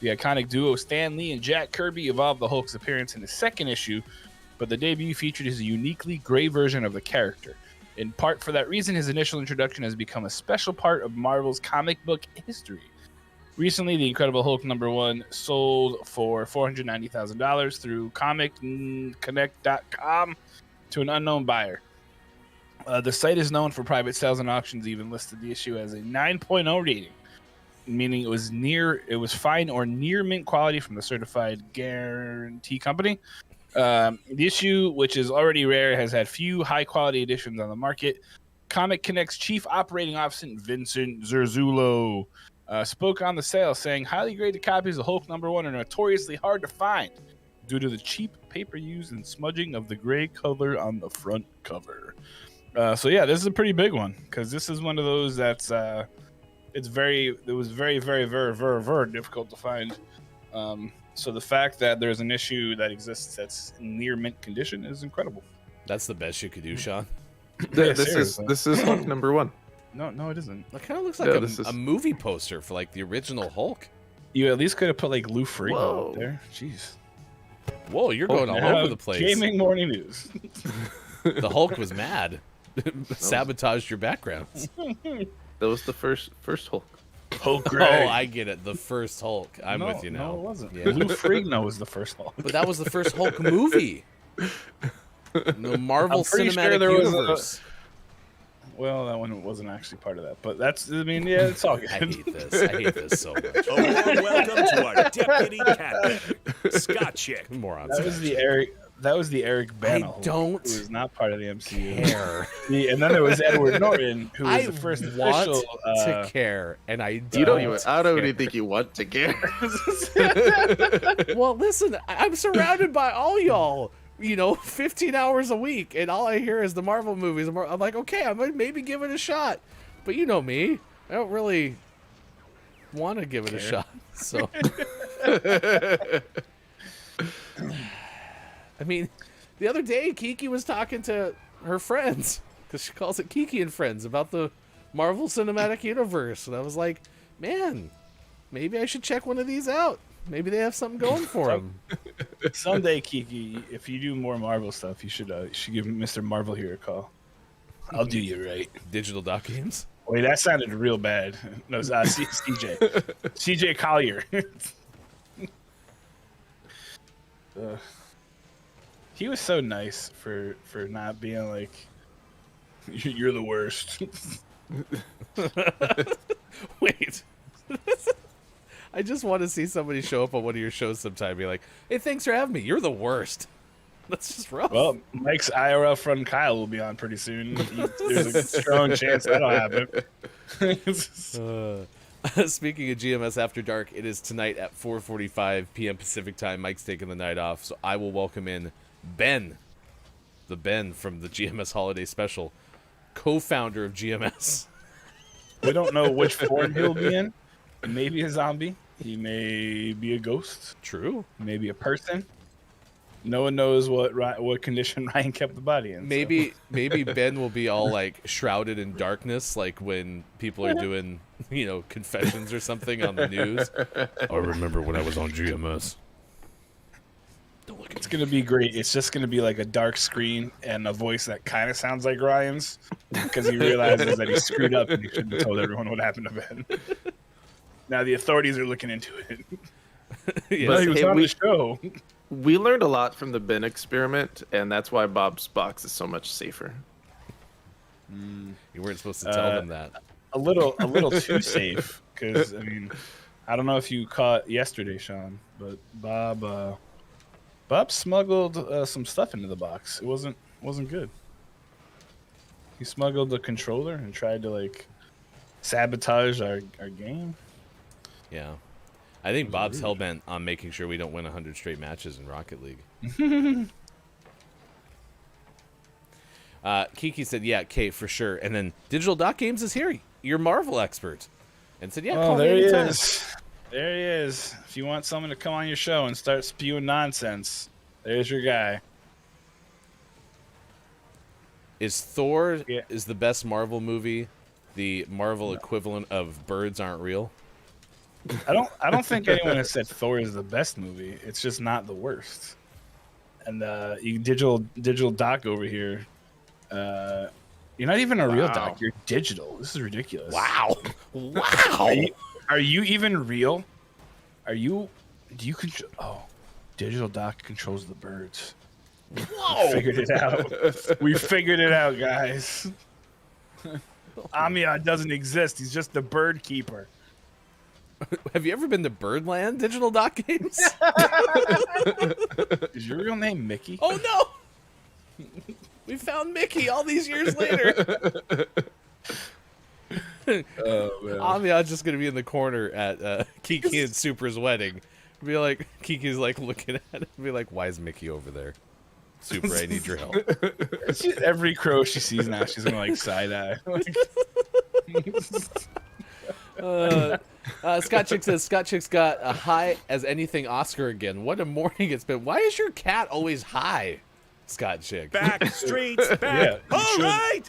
The iconic duo Stan Lee and Jack Kirby evolved the Hulk's appearance in the second issue, but the debut featured his uniquely gray version of the character. In part for that reason, his initial introduction has become a special part of Marvel's comic book history. Recently, the Incredible Hulk #1 sold for $490,000 through ComicConnect.com to an unknown buyer. The site is known for private sales and auctions, even listed the issue as a 9.0 rating, meaning it was fine or near mint quality from the certified guarantee company. The issue, which is already rare, has had few high-quality editions on the market. Comic Connect's chief operating officer, Vincent Zerzullo, spoke on the sale, saying highly graded copies of Hulk #1 are notoriously hard to find due to the cheap paper used and smudging of the gray color on the front cover. So yeah, this is a pretty big one because this is one of those that's it was very, very, very, very difficult to find. So the fact that there's an issue that exists that's near mint condition is incredible. That's the best you could do, Sean. This is Hulk #1. No, it isn't. That kind of looks like a movie poster for like the original Hulk. You at least could have put like Lou Ferrigno Whoa. up there. Jeez. Whoa, you're going all over the place. Gaming Morning News. The Hulk was mad. Sabotaged your backgrounds. That was the first Hulk. Hulk Oh, Greg. I get it. The first Hulk. I'm with you now. No, it wasn't. Yeah. Lou Ferrigno was the first Hulk. But that was the first Hulk movie. The Marvel I'm pretty sure Cinematic there was Universe. Well, that one wasn't actually part of that, but yeah, it's all good. I hate this. I hate this so much. A warm welcome to our deputy cat, Scott Chick. Morons. That was the Eric Bana Hulk, don't who was not part of the MCU. Care. And then there was Edward Norton, who was I the first want official. to care, and I You don't. don't even. I don't even think you want to care. Well, listen, I'm surrounded by all y'all. 15 hours a week, and all I hear is the Marvel movies. I'm like, okay, I might maybe give it a shot, but you know me, I don't really want to give it a shot. So, I mean, the other day, Kiki was talking to her friends, because she calls it Kiki and Friends, about the Marvel Cinematic Universe, and I was like, man, maybe I should check one of these out. Maybe they have something going for them. Someday, Kiki, if you do more Marvel stuff, you should give Mr. Marvel here a call. I'll do you right. Digital Doc Games. Wait, that sounded real bad. No, it's CJ. CJ Collier. He was so nice for not being like, you're the worst. Wait. I just want to see somebody show up on one of your shows sometime and be like, hey, thanks for having me. You're the worst. That's just rough. Well, Mike's IRL friend Kyle will be on pretty soon. There's a strong chance that'll happen. Speaking of GMS After Dark, it is tonight at 4:45 p.m. Pacific time. Mike's taking the night off, so I will welcome in Ben, the Ben from the GMS Holiday Special, co-founder of GMS. We don't know which form he'll be in. He may be a zombie. He may be a ghost. True. Maybe a person. No one knows what condition Ryan kept the body in. Maybe Ben will be all like shrouded in darkness, like when people are doing, confessions or something on the news. I remember when I was on GMS. It's gonna be great. It's just gonna be like a dark screen and a voice that kind of sounds like Ryan's, because he realizes that he screwed up and he shouldn't have told everyone what happened to Ben. Now the authorities are looking into it. Yes. But he was Hey, on the show. We learned a lot from the Ben experiment, and that's why Bob's box is so much safer. You weren't supposed to tell them that. A little too safe, because I don't know if you caught yesterday, Sean, but Bob smuggled some stuff into the box. It wasn't good. He smuggled the controller and tried to sabotage our game. Yeah. I think Bob's hellbent on making sure we don't win 100 straight matches in Rocket League. Kiki said, yeah, Kay, for sure. And then Digital Doc Games is here. You're Marvel expert. And said, yeah, call me there he anytime. is. There he is. If you want someone to come on your show and start spewing nonsense, there's your guy. Is Thor is the best Marvel movie the Marvel equivalent of Birds Aren't Real? I don't think anyone has said Thor is the best movie. It's just not the worst. And you digital doc over here. You're not even a real doc. You're digital. This is ridiculous. Wow. Wow. Are you even real? Do you control? Oh, digital doc controls the birds. Whoa. We figured it out. We figured it out, guys. Amiya doesn't exist. He's just the bird keeper. Have you ever been to Birdland, Digital Doc Games? Is your real name Mickey? Oh, no. We found Mickey all these years later. Oh, man. Amiya's just going to be in the corner at Kiki and Super's wedding. Be like, Kiki's looking at it and be like, why is Mickey over there? Super, I need your help. Every crow she sees now, she's gonna side eye. Scott Chick says Scott Chick's got a high as anything Oscar again. What a morning it's been. Why is your cat always high, Scott Chick? Back streets, back. Yeah, All right.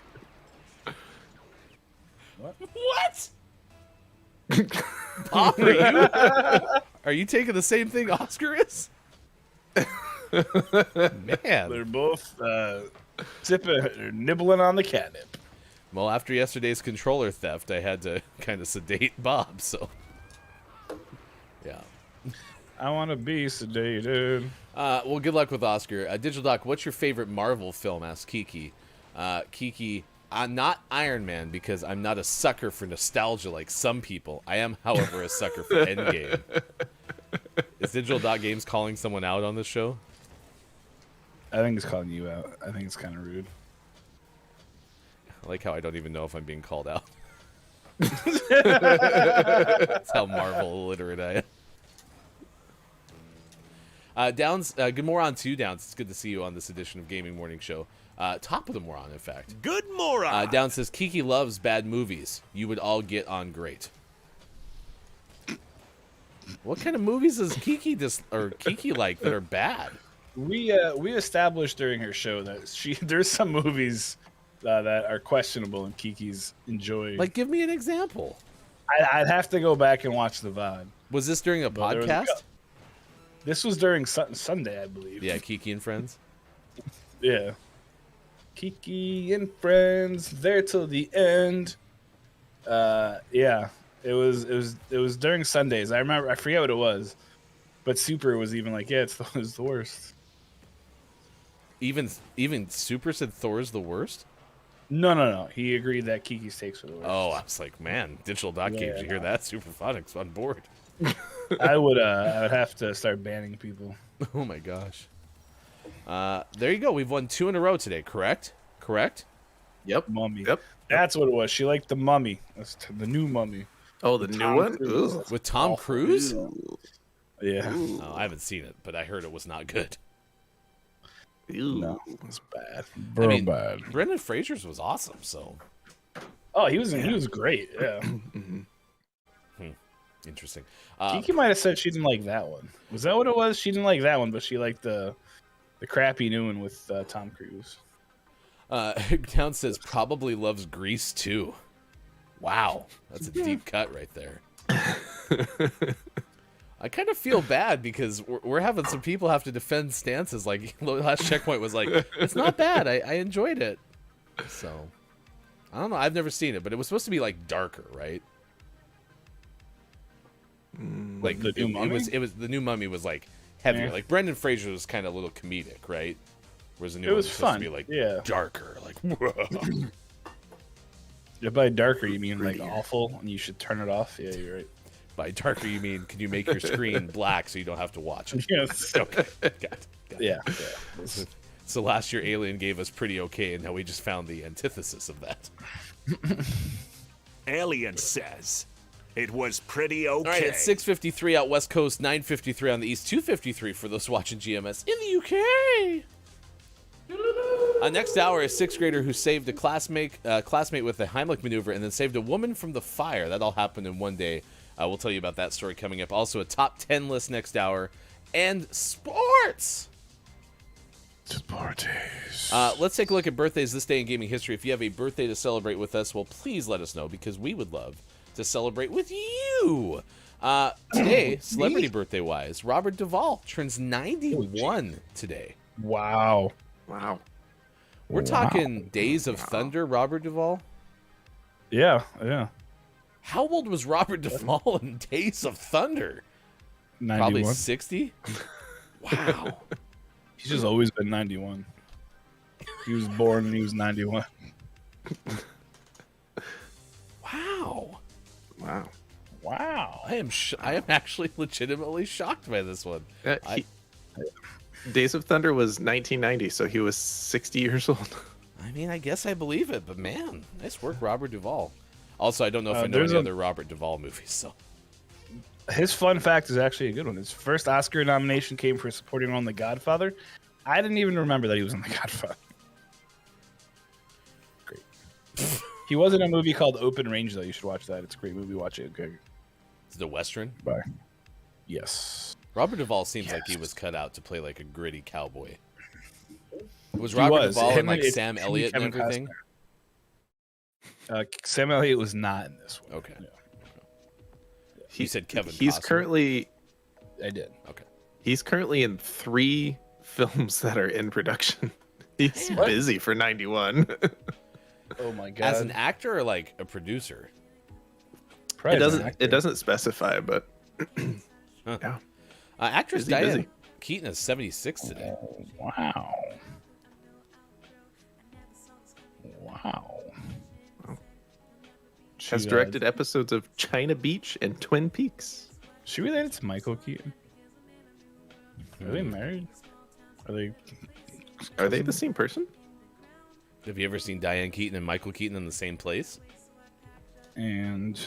What? Bob, are you taking the same thing Oscar is? Man. They're both nibbling on the catnip. Well, after yesterday's controller theft, I had to kind of sedate Bob, so. Yeah. I want to be sedated. Well, good luck with Oscar. Digital Doc, what's your favorite Marvel film? Asked Kiki. Kiki, I'm not Iron Man because I'm not a sucker for nostalgia like some people. I am, however, a sucker for Endgame. Is Digital Doc Games calling someone out on this show? I think it's calling you out. I think it's kind of rude. I like how I don't even know if I'm being called out. That's how Marvel illiterate I am. Downs, good moron to you, Downs. It's good to see you on this edition of Gaming Morning Show. Top of the moron, in fact. Good moron. Downs says, Kiki loves bad movies. You would all get on great. What kind of movies does Kiki like that are bad? We established during her show that there's some movies that are questionable and Kiki's enjoying. Like, give me an example. I'd have to go back and watch the VOD. Was this during a podcast? This was during Sunday, I believe. Yeah, Kiki and Friends. Yeah. Kiki and Friends, there till the end. Yeah. It was during Sundays. I remember, I forget what it was. But Super was even like, yeah, it's the worst. Even Super said Thor's the worst? No. He agreed that Kiki's takes were the worst. Oh, I was like, man, Digital Dot Games, you hear that? Superphonics on board. I would have to start banning people. Oh my gosh. There you go. We've won 2 in a row today, correct? Yep. Mummy. Yep. That's what it was. She liked the Mummy. That's the new Mummy. Oh, the new one? Ooh. With Tom Cruise? Yeah. Oh, I haven't seen it, but I heard it was not good. No, it's bad. Bad. Brendan Fraser's was awesome, so. Oh, he was great. Yeah. Interesting. Kiki might have said she didn't like that one. Was that what it was? She didn't like that one, but she liked the crappy new one with Tom Cruise. Down says probably loves Grease too. Wow, that's a deep cut right there. I kind of feel bad because we're having some people have to defend stances. Like last checkpoint was like, it's not bad. I enjoyed it. So I don't know. I've never seen it, but it was supposed to be like darker, right? Like the new Mummy? It was the new Mummy was like heavier. Yeah. Like Brendan Fraser was kind of a little comedic, right? Whereas the new It one was was supposed fun. to be like darker, like. Yeah, by darker you mean like awful, and you should turn it off. Yeah, you're right. By darker, you mean can you make your screen black so you don't have to watch it? Yes. Okay. Got it. Yeah. So last year, Alien gave us pretty okay, and now we just found the antithesis of that. Alien says it was pretty okay. All right, it's 6:53 out West Coast, 9:53 on the East, 2:53 for those watching GMS in the UK. Next hour, a 6th grader who saved a classmate with a Heimlich maneuver and then saved a woman from the fire. That all happened in one day. We'll tell you about that story coming up. Also, a top 10 list next hour. And sports! Let's take a look at birthdays this day in gaming history. If you have a birthday to celebrate with us, well, please let us know because we would love to celebrate with you. Today, celebrity birthday-wise, Robert Duvall turns 91 today. Wow. We're talking Days of Thunder, Robert Duvall. Yeah. How old was Robert Duvall in Days of Thunder? 91. Probably 60? Wow. He's just always been 91. He was born and he was 91. Wow. Wow. I am actually legitimately shocked by this one. Days of Thunder was 1990, so he was 60 years old. I mean, I guess I believe it, but man, nice work, Robert Duvall. Also, I don't know if I know there's any other Robert Duvall movies, so. His fun fact is actually a good one. His first Oscar nomination came for supporting role in The Godfather. I didn't even remember that he was in The Godfather. Great. He was in a movie called Open Range, though. You should watch that. It's a great movie. Watch it. Okay. Is it a Western? Bye. Yes. Robert Duvall seems like he was cut out to play like a gritty cowboy. Was He Robert was. Duvall Him and like and- Sam him and Elliott and Kevin everything? Sam Elliott was not in this one. Okay. Yeah. You said Kevin He's Costner. currently I did. Okay. He's currently in 3 films that are in production. He's busy for 91. Oh my god. As an actor or like a producer? Probably It as an actor. doesn't specify, but Huh. yeah. Actress Busy, Diane busy. Keaton is 76 today. Oh, wow. Wow. Has directed episodes of China Beach and Twin Peaks. She related to Michael Keaton? Are they married? Are they? Are they the same person? Have you ever seen Diane Keaton and Michael Keaton in the same place? And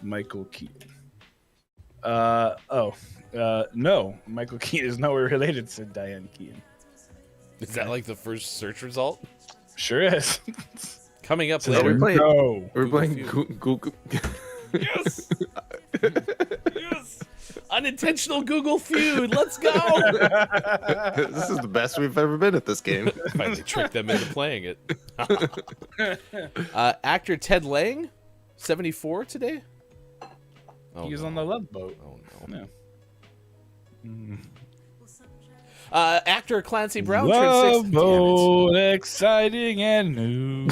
Michael Keaton. No. Michael Keaton is nowhere related to Diane Keaton. Is that like the first search result? Sure is. Coming up So later. we're playing- No. We're Google playing Feud. Google. Yes. Yes. Unintentional Google feud. Let's go. This is the best we've ever been at this game. Finally tricked them into playing it. Actor Ted Lange, 74 today. Oh, He was no. on the Love Boat. Oh no. Yeah. Actor Clancy Brown turned Love 60. Boat, exciting and new.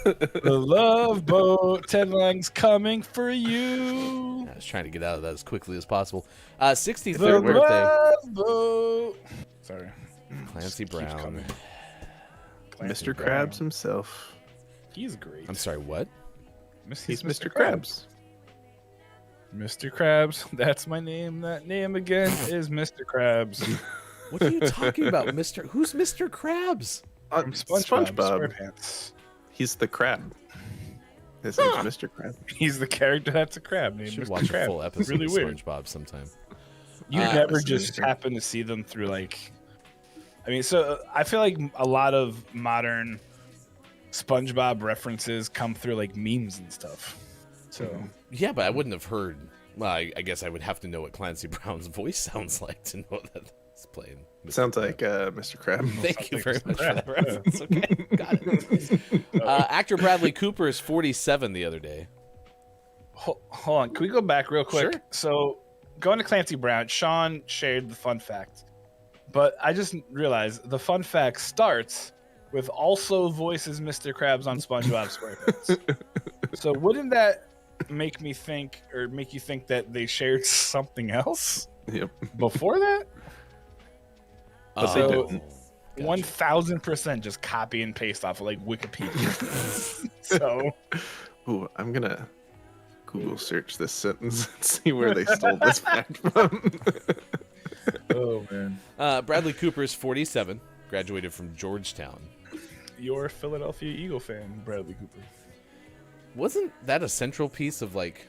The Love Boat, Ted Lange's coming for you. I was trying to get out of that as quickly as possible. The 63rd birthday, Love Boat. Sorry. Clancy Keeps Brown. coming. Clancy Mr. Brown. Krabs himself. He's great. I'm sorry, what? He's Mr. Krabs. Mr. Krabs. That's my name. That name again is Mr. Krabs. What are you talking about, Mr.? Who's Mr. Krabs? From SpongeBob. SpongeBob. SquarePants. He's the crab. His name's Mr. Krabs. He's the character that's a crab named Should Mr. watch Krabs. a full episode Really of weird. SpongeBob sometime. You Uh, never that's just amazing. happen to see them through like. I mean, so I feel like a lot of modern SpongeBob references come through like memes and stuff. So Yeah, but I wouldn't have heard. Well, I guess I would have to know what Clancy Brown's voice sounds like to know that he's playing. Mr. Sounds Krabs. like Mr. Krab. Thank you very Mr. much for Krabs, that yeah. reference. Okay, got it. Actor Bradley Cooper is 47 the other day. hold on, can we go back real quick? Sure. So going to Clancy Brown, Sean shared the fun fact, but I just realized the fun fact starts with also voices Mr. Krabs on SpongeBob SquarePants. So wouldn't that make me think, or make you think that they shared something else Yep. before that? But they So- didn't. 1000% just copy and paste off of like Wikipedia. So Ooh, I'm gonna Google search this sentence and see where they stole this fact from. oh man, Bradley Cooper is 47, graduated from Georgetown. you're a Philadelphia Eagle fan, Bradley Cooper. Wasn't that a central piece of like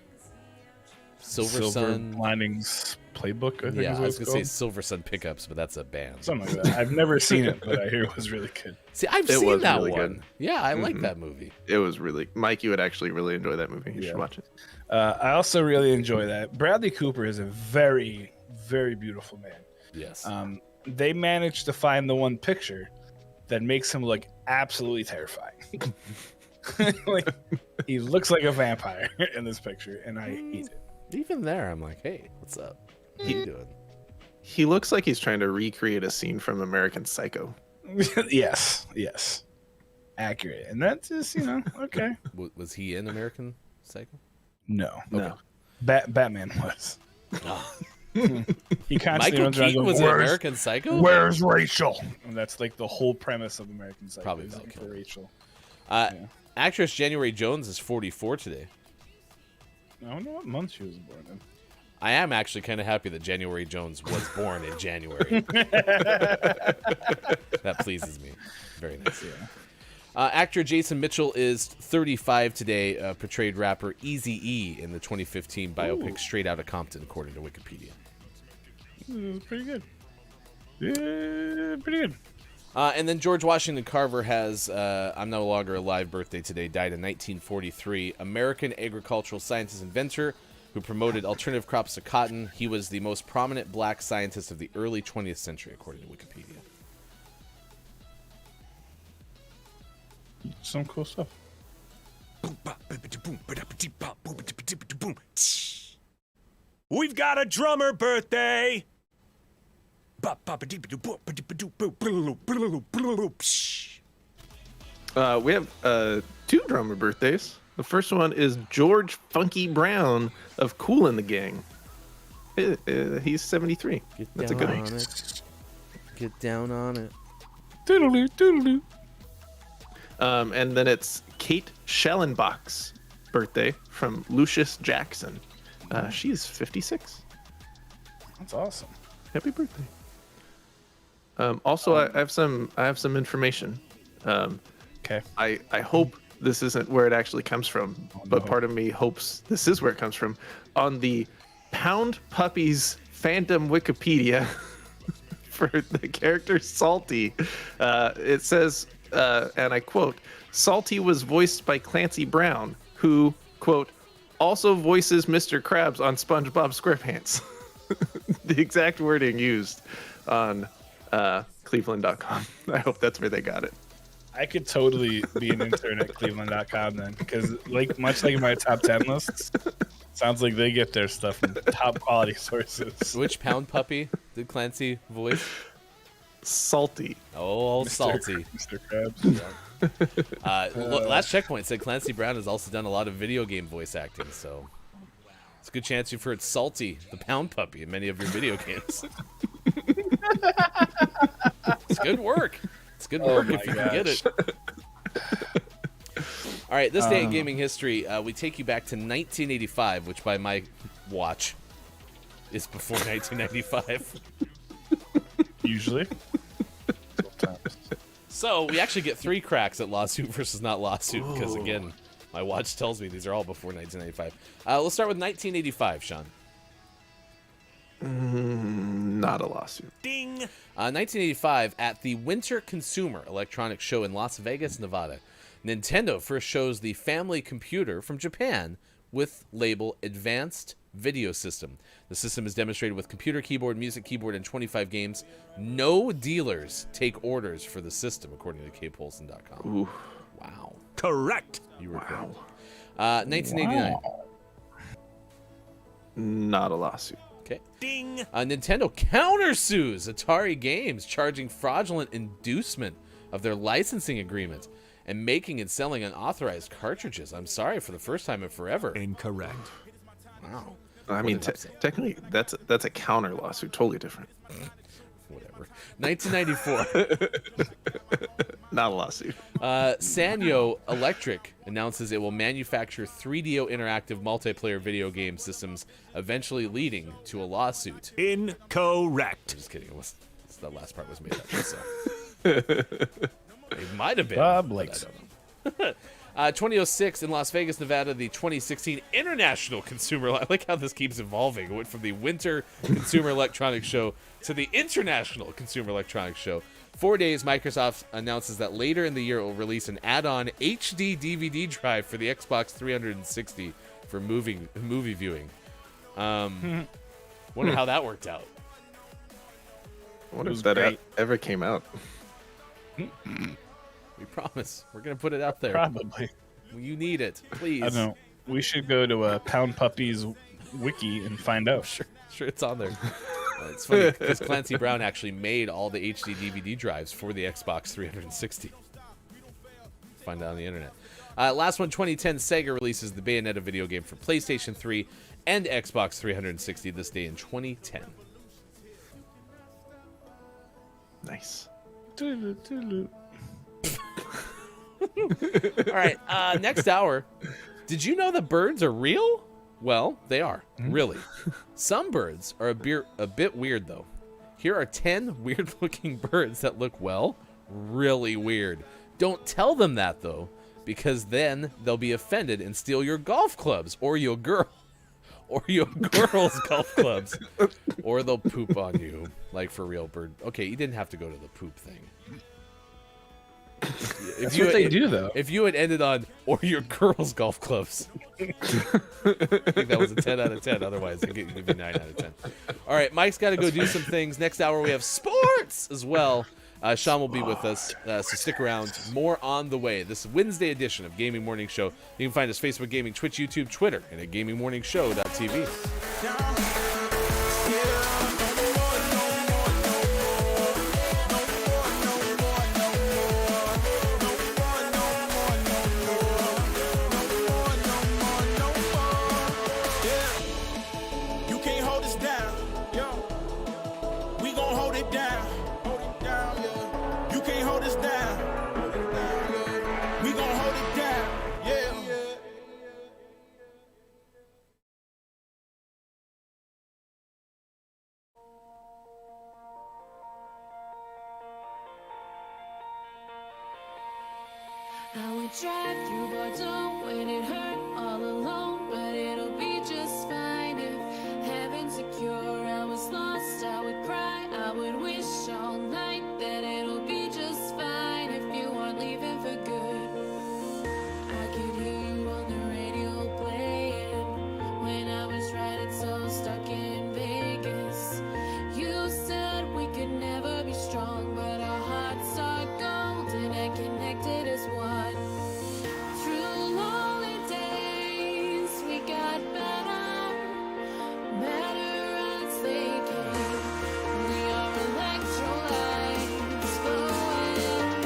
Silver Sun? Linings playbook. I think Yeah, is I what was it's gonna say called. Silver Sun Pickups, but that's a band. Something like that. I've never seen it, but I hear it was really good. See, I've It seen was that really one. good. Yeah, I like Mhm. that movie. It was really Mike. You would actually really enjoy that movie. You Yeah. should watch it. I also really enjoy that. Bradley Cooper is a very, very beautiful man. Yes. They managed to find the one picture that makes him look absolutely terrifying. Like, he looks like a vampire in this picture, and I hate it. Even there, I'm like, hey, what's up? What are you doing? He looks like he's trying to recreate a scene from American Psycho. Yes, yes, accurate, and that's just okay. Was he in American Psycho? No, No. Batman was. Ah. He constantly Michael runs around Keaton going, was in "Where's- American Psycho? Where's Rachel? And that's like the whole premise of American Psycho. Probably is Val looking for Kilmer. Rachel. Actress January Jones is 44 today. I don't know what month she was born in. I am actually kind of happy that January Jones was born in January. That pleases me. Very nice. Actor Jason Mitchell is 35 today, portrayed rapper Eazy-E in the 2015 biopic Ooh. Straight Outta Compton, according to Wikipedia. It was pretty good. Yeah, pretty good. And then George Washington Carver has, I'm no longer alive, birthday today, died in 1943. American agricultural scientist inventor who promoted alternative crops to cotton. He was the most prominent black scientist of the early 20th century, according to Wikipedia. Some cool stuff. We've got a drummer birthday. We have 2 drummer birthdays. The first one is George Funky Brown of Kool and the Gang. He's 73. That's a good one. Get down on it. Doodle-doo, doodle-doo. And then it's Kate Schellenbach's birthday from Lucius Jackson. She's 56. That's awesome. Happy birthday. Also, I have some information. Okay. I hope this isn't where it actually comes from, but part of me hopes this is where it comes from. On the Pound Puppies fandom Wikipedia for the character Salty, it says, and I quote, Salty was voiced by Clancy Brown, who, quote, also voices Mr. Krabs on SpongeBob SquarePants. The exact wording used on Cleveland.com. I hope that's where they got it. I could totally be an intern at Cleveland.com then, because much like my top 10 lists, sounds like they get their stuff from top quality sources. Which Pound Puppy did Clancy voice? Salty. Oh, Salty. Mr. Krabs. Last checkpoint said Clancy Brown has also done a lot of video game voice acting, so it's a good chance you've heard Salty, the Pound Puppy, in many of your video games. It's good work. It's good work if you can get it. All right, this day in gaming history, we take you back to 1985, which by my watch is before 1995. Usually. Sometimes. So we actually get 3 cracks at lawsuit versus not lawsuit, because again, my watch tells me these are all before 1995. Let's start with 1985, Sean. Not a lawsuit. Ding. 1985, at the Winter Consumer Electronics Show in Las Vegas, Nevada, Nintendo first shows the family computer from Japan with label Advanced Video System. The system is demonstrated with computer keyboard, music keyboard, and 25 games. No dealers take orders for the system, according to kpolson.com. Ooh. Wow. Correct. You were correct. 1989. Wow. Not a lawsuit. Okay. Ding. Nintendo countersues Atari Games, charging fraudulent inducement of their licensing agreement and making and selling unauthorized cartridges. I'm sorry, for the first time in forever. Incorrect. Wow. I mean, technically, that's a counter lawsuit. Totally different. Whatever. 1994. Not a lawsuit. Sanyo Electric announces it will manufacture 3DO interactive multiplayer video game systems, eventually leading to a lawsuit. Incorrect. Just kidding. The last part was made up. So. It might have been. Bob likes it. 2006 in Las Vegas, Nevada, the 2016 International Consumer. I like how this keeps evolving. It went from the Winter Consumer Electronics Show to the International Consumer Electronics Show. 4 days, Microsoft announces that later in the year it will release an add-on HD DVD drive for the Xbox 360 for movie viewing. Wonder how that worked out. I wonder if that ever came out. We promise. We're going to put it out there. Probably. You need it, please. I don't know. We should go to Pound Puppy's wiki and find out. Sure it's on there. It's funny because Clancy Brown actually made all the HD DVD drives for the Xbox 360. Find it on the internet. Last one, 2010, Sega releases the Bayonetta video game for PlayStation 3 and Xbox 360 this day in 2010. Nice. All right, next hour. Did you know that birds are real? Well, they are, really. Some birds are a bit weird, though. Here are 10 weird-looking birds that look, well, really weird. Don't tell them that, though, because then they'll be offended and steal your golf clubs or your girl's golf clubs, or they'll poop on you, like for real bird. Okay, you didn't have to go to the poop thing. That's what they do, though. If you had ended on or your girl's golf clubs, I think that was a 10 out of 10. Otherwise, it'd give you 9 out of 10. All right, Mike's got to go do some things. Next hour, we have sports as well. Sean will be with us, so stick around. More on the way. This Wednesday edition of Gaming Morning Show. You can find us Facebook Gaming, Twitch, YouTube, Twitter, and at GamingMorningShow.tv. down. Yeah, no more, no more, no more. No more, no more, no more. No more, no more, no more. No more, no more, no more. Yeah. You can't hold us down, yo. We gon' hold it down. Hold it down, yeah. You can't hold us down. Hold it down, yeah. We gon' hold it down, yeah. I would drive through Bordeaux when it hurt all alone, but it'll be just fine if heaven's secure. I was lost, I would cry, I would wish all night that it'll be just fine if you aren't leaving for good. I could hear you on the radio playing when I was riding so stuck in Vegas. You said we could never be strong, but our hearts are golden and connected as one. Through lonely days, we got better, better as they came. We are electrolytes flowing,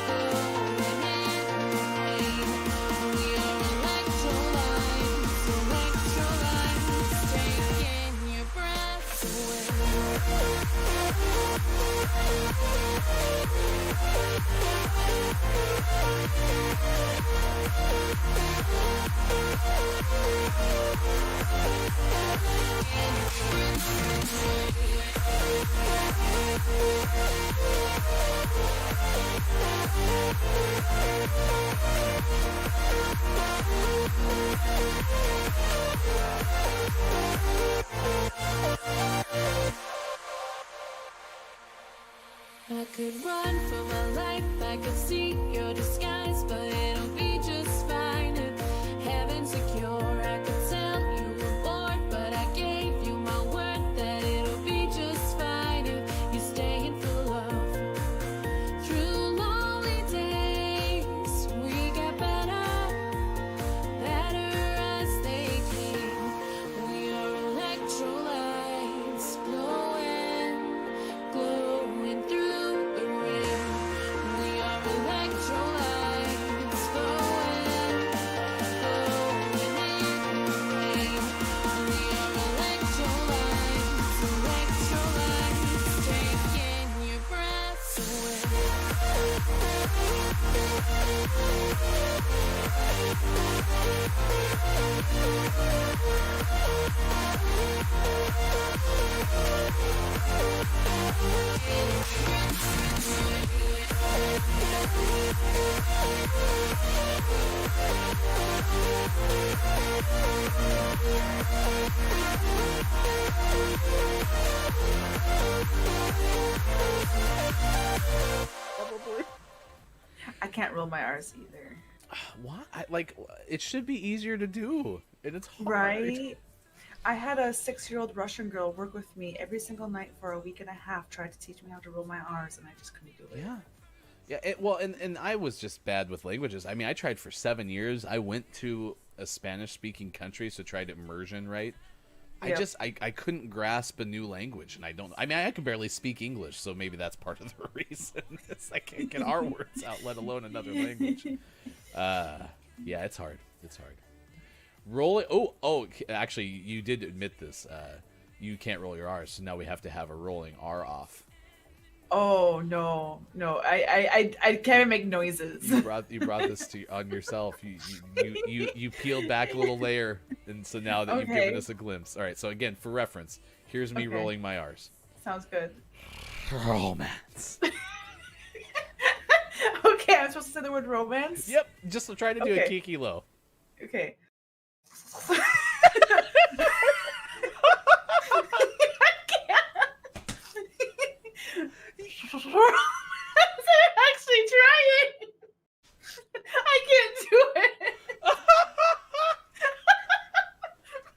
flowing in the rain. We are electrolytes, electrolytes, taking your breath away. I could run for my life, I could see your disguise, but it'll be just fine if heaven's secure. I could tell you were bored, but I gave you my word that it'll be just fine if you stay in for love. Through lonely days, we got better, better as they came. We are electrolytes glowing, glowing through the rain. We are electrolytes glowing, glowing in the rain. We are electrolytes, electrolytes, taking your breath away. I can't roll my R's either. What? It should be easier to do, and it's hard. Right? I had a 6-year-old Russian girl work with me every single night for a week and a half, tried to teach me how to roll my R's, and I just couldn't do it. Yeah. And I was just bad with languages. I mean, I tried for 7 years. I went to a Spanish-speaking country, so tried immersion, right? Yep. I couldn't grasp a new language, and I can barely speak English, so maybe that's part of the reason. I can't get our words out, let alone another language. Yeah, it's hard. It's hard. Rolling. Oh, actually, you did admit this. You can't roll your R's, so now we have to have a rolling R off. Oh no, I can't even make noises. You brought this on yourself. You peeled back a little layer, and so now that you've given us a glimpse. All right. So again, for reference, here's me rolling my R's. Sounds good. Romance. Okay, I'm supposed to say the word romance. Yep. Just try to do a kiki low. Okay. I'm actually trying. I can't do it.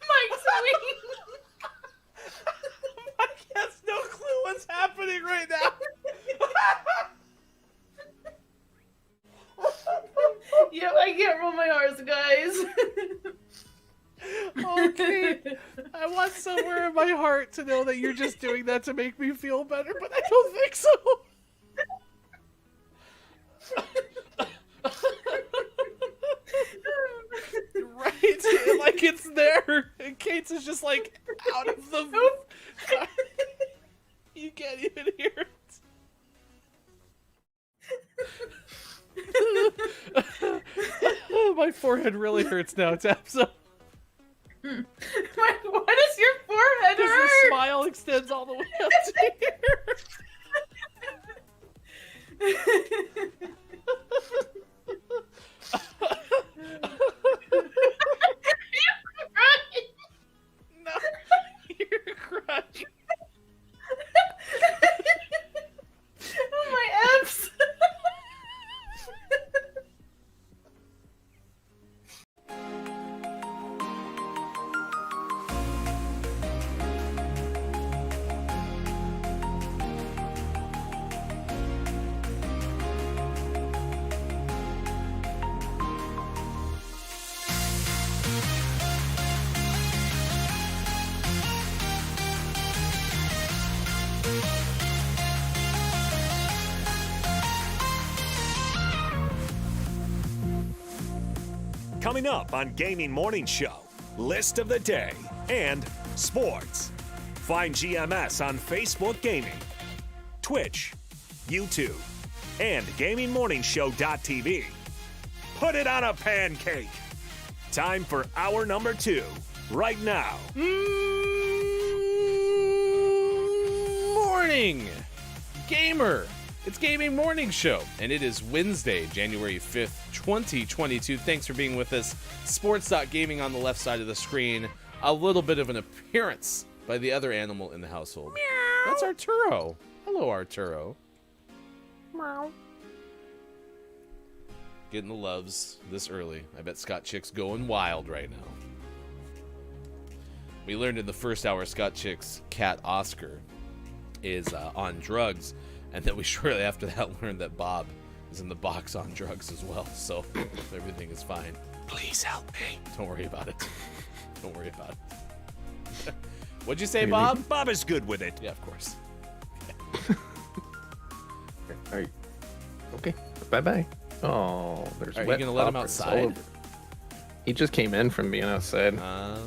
Mike's weak. Mike has no clue what's happening right now. Yep, I can't roll my R's, guys. Katie. I want somewhere in my heart to know that you're just doing that to make me feel better, but I don't think so. Right? Like it's there. And Kate's is just like out of the... You can't even hear it. My forehead really hurts now, Tapso. Why does your forehead Because hurt? the smile extends all the way up to here. No, you're crying. Oh, my abs. Coming up on Gaming Morning Show, list of the day and sports. Find GMS on Facebook Gaming, Twitch, YouTube, and GamingMorningShow.tv. Put it on a pancake. Time for hour number 2, right now. Morning, gamer. It's Gaming Morning Show, and it is Wednesday, January 5th, 2022. Thanks for being with us. Sports.gaming on the left side of the screen. A little bit of an appearance by the other animal in the household. Meow. That's Arturo. Hello, Arturo. Meow. Getting the loves this early. I bet Scott Chick's going wild right now. We learned in the first hour Scott Chick's cat Oscar is on drugs, and then we shortly after that learned that Bob is in the box on drugs as well, so everything is fine. Please help me. Don't worry about it. Don't worry about it. What'd you say, Bob? Bob is good with it. Yeah, of course. All right. Okay. Bye-bye. Oh, there's Are you wet gonna let him paw prints all outside? over. He just came in from being outside. Oh.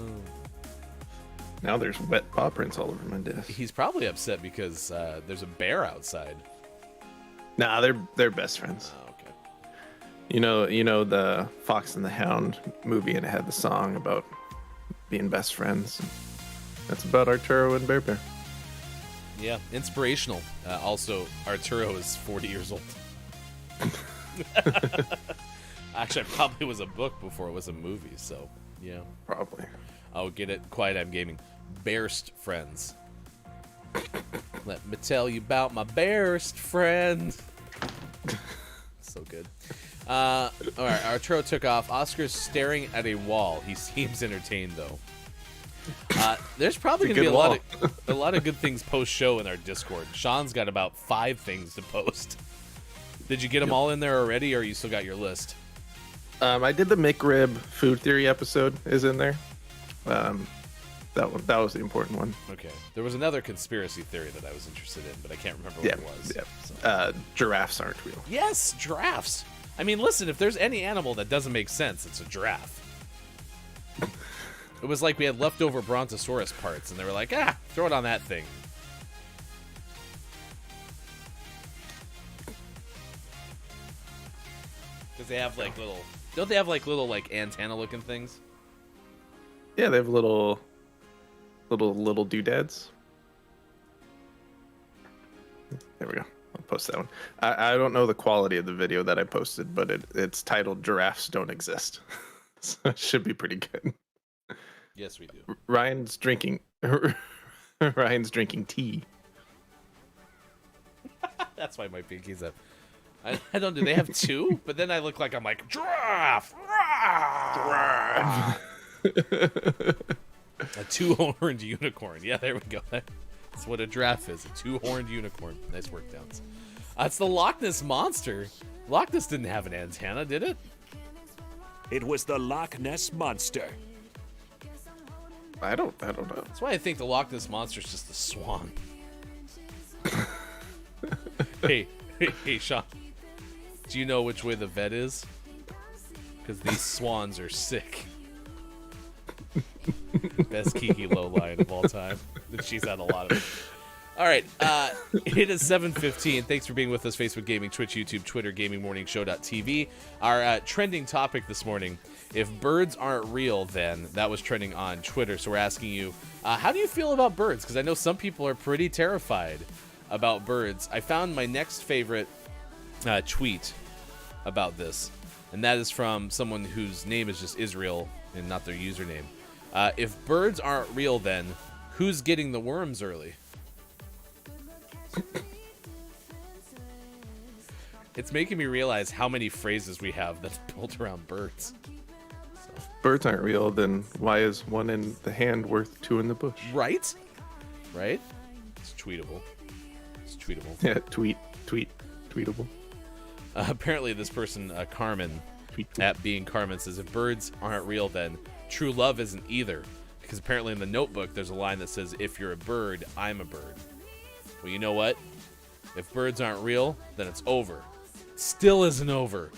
Now there's wet paw prints all over my desk. He's probably upset because there's a bear outside. Nah, they're best friends. Oh, okay. You know the Fox and the Hound movie, and it had the song about being best friends. That's about Arturo and Bear Bear. Yeah, inspirational. Also, Arturo is 40 years old. Actually, it probably was a book before it was a movie, so yeah. Probably. Oh, get it? Quiet, I'm gaming. Bearst friends. Let me tell you about my bearst friend. So good. All right, Arturo took off. Oscar's staring at a wall. He seems entertained, though. There's probably going to be a lot of good things post-show in our Discord. Sean's got about 5 things to post. Did you get them all in there already, or you still got your list? I did the McRib food theory episode is in there. That was the important one. Okay. There was another conspiracy theory that I was interested in, but I can't remember what it was. Yeah. So. Giraffes aren't real. Yes, giraffes. I mean, listen, if there's any animal that doesn't make sense, it's a giraffe. It was like we had leftover Brontosaurus parts, and they were like, throw it on that thing. Because they have like little... Don't they have like little like antenna-looking things? Yeah, they have little doodads. There we go. I'll post that one. I don't know the quality of the video that I posted, but it's titled "Giraffes Don't Exist," so it should be pretty good. Yes, we do. Ryan's drinking tea. That's why my pinky's up. I don't. Do they have 2? But then I look like I'm like giraffe. A 2-horned unicorn. Yeah, there we go. That's what a giraffe is. A 2-horned unicorn. Nice work, Downs. It's the Loch Ness Monster. Loch Ness didn't have an antenna, did it? It was the Loch Ness Monster. I don't know. That's why I think the Loch Ness Monster is just a swan. hey, Sean. Do you know which way the vet is? Because these swans are sick. Best Kiki lowline of all time. She's had a lot of it. All right, it is 7:15. Thanks for being with us, Facebook Gaming, Twitch, YouTube, Twitter, GamingMorningShow.tv. Our trending topic this morning, if birds aren't real, then that was trending on Twitter. So we're asking you, how do you feel about birds? Because I know some people are pretty terrified about birds. I found my next favorite tweet about this, and that is from someone whose name is just Israel and not their username. If birds aren't real, then who's getting the worms early? It's making me realize how many phrases we have that's built around birds. If birds aren't real, then why is one in the hand worth two in the bush? Right? Right? It's tweetable. It's tweetable. Yeah, tweetable. Apparently, this person, Carmen, at Being Carmen, says, if birds aren't real, then true love isn't either. Because apparently in the notebook, there's a line that says, if you're a bird, I'm a bird. Well, you know what? If birds aren't real, then it's over. Still isn't over.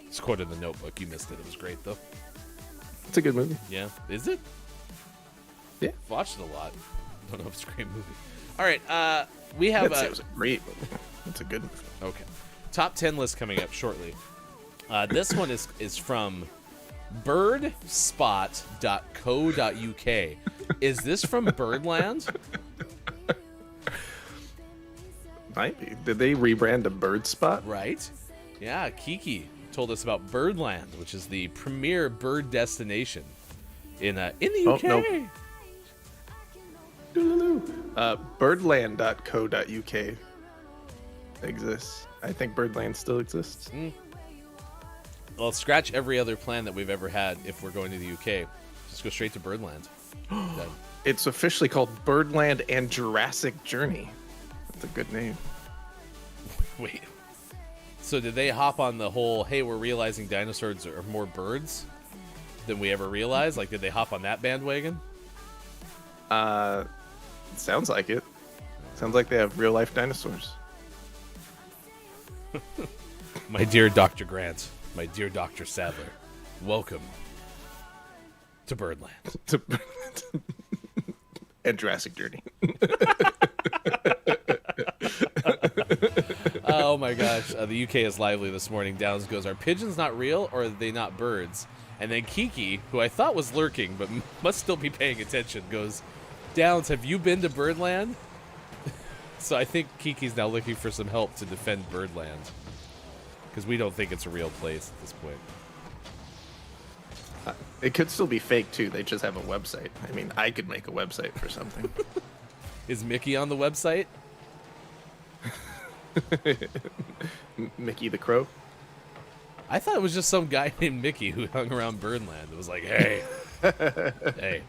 It's quoted in the notebook. You missed it. It was great, though. It's a good movie. Yeah. Is it? Yeah. I've watched it a lot. Don't know if it's a great movie. All right. We have I'd say it was a great movie. It's a good movie. Okay. Top 10 list coming up shortly. This one is from birdspot.co.uk. Is this from Birdland? Might be. Did they rebrand to Bird Spot? Right. Yeah, Kiki told us about Birdland, which is the premier bird destination in the UK. Oh, no. Birdland.co.uk exists. I think Birdland still exists. Well, scratch every other plan that we've ever had if we're going to the UK. Just go straight to Birdland. It's officially called Birdland and Jurassic Journey. That's a good name. Wait. So did they hop on the whole, hey, we're realizing dinosaurs are more birds than we ever realized? Like, did they hop on that bandwagon? Sounds like it. Sounds like they have real life dinosaurs. My dear Dr. Grant, my dear Dr. Sadler, welcome to Birdland. And Jurassic Journey. Oh my gosh, the UK is lively this morning. Downs goes, are pigeons not real or are they not birds? And then Kiki, who I thought was lurking but must still be paying attention, goes, Downs, have you been to Birdland? So I think Kiki's now looking for some help to defend Birdland, because we don't think it's a real place at this point. It could still be fake too. They just have a website. I mean, I could make a website for something. Is Mickey on the website? Mickey the Crow? I thought it was just some guy named Mickey who hung around Birdland. It was like, hey, hey.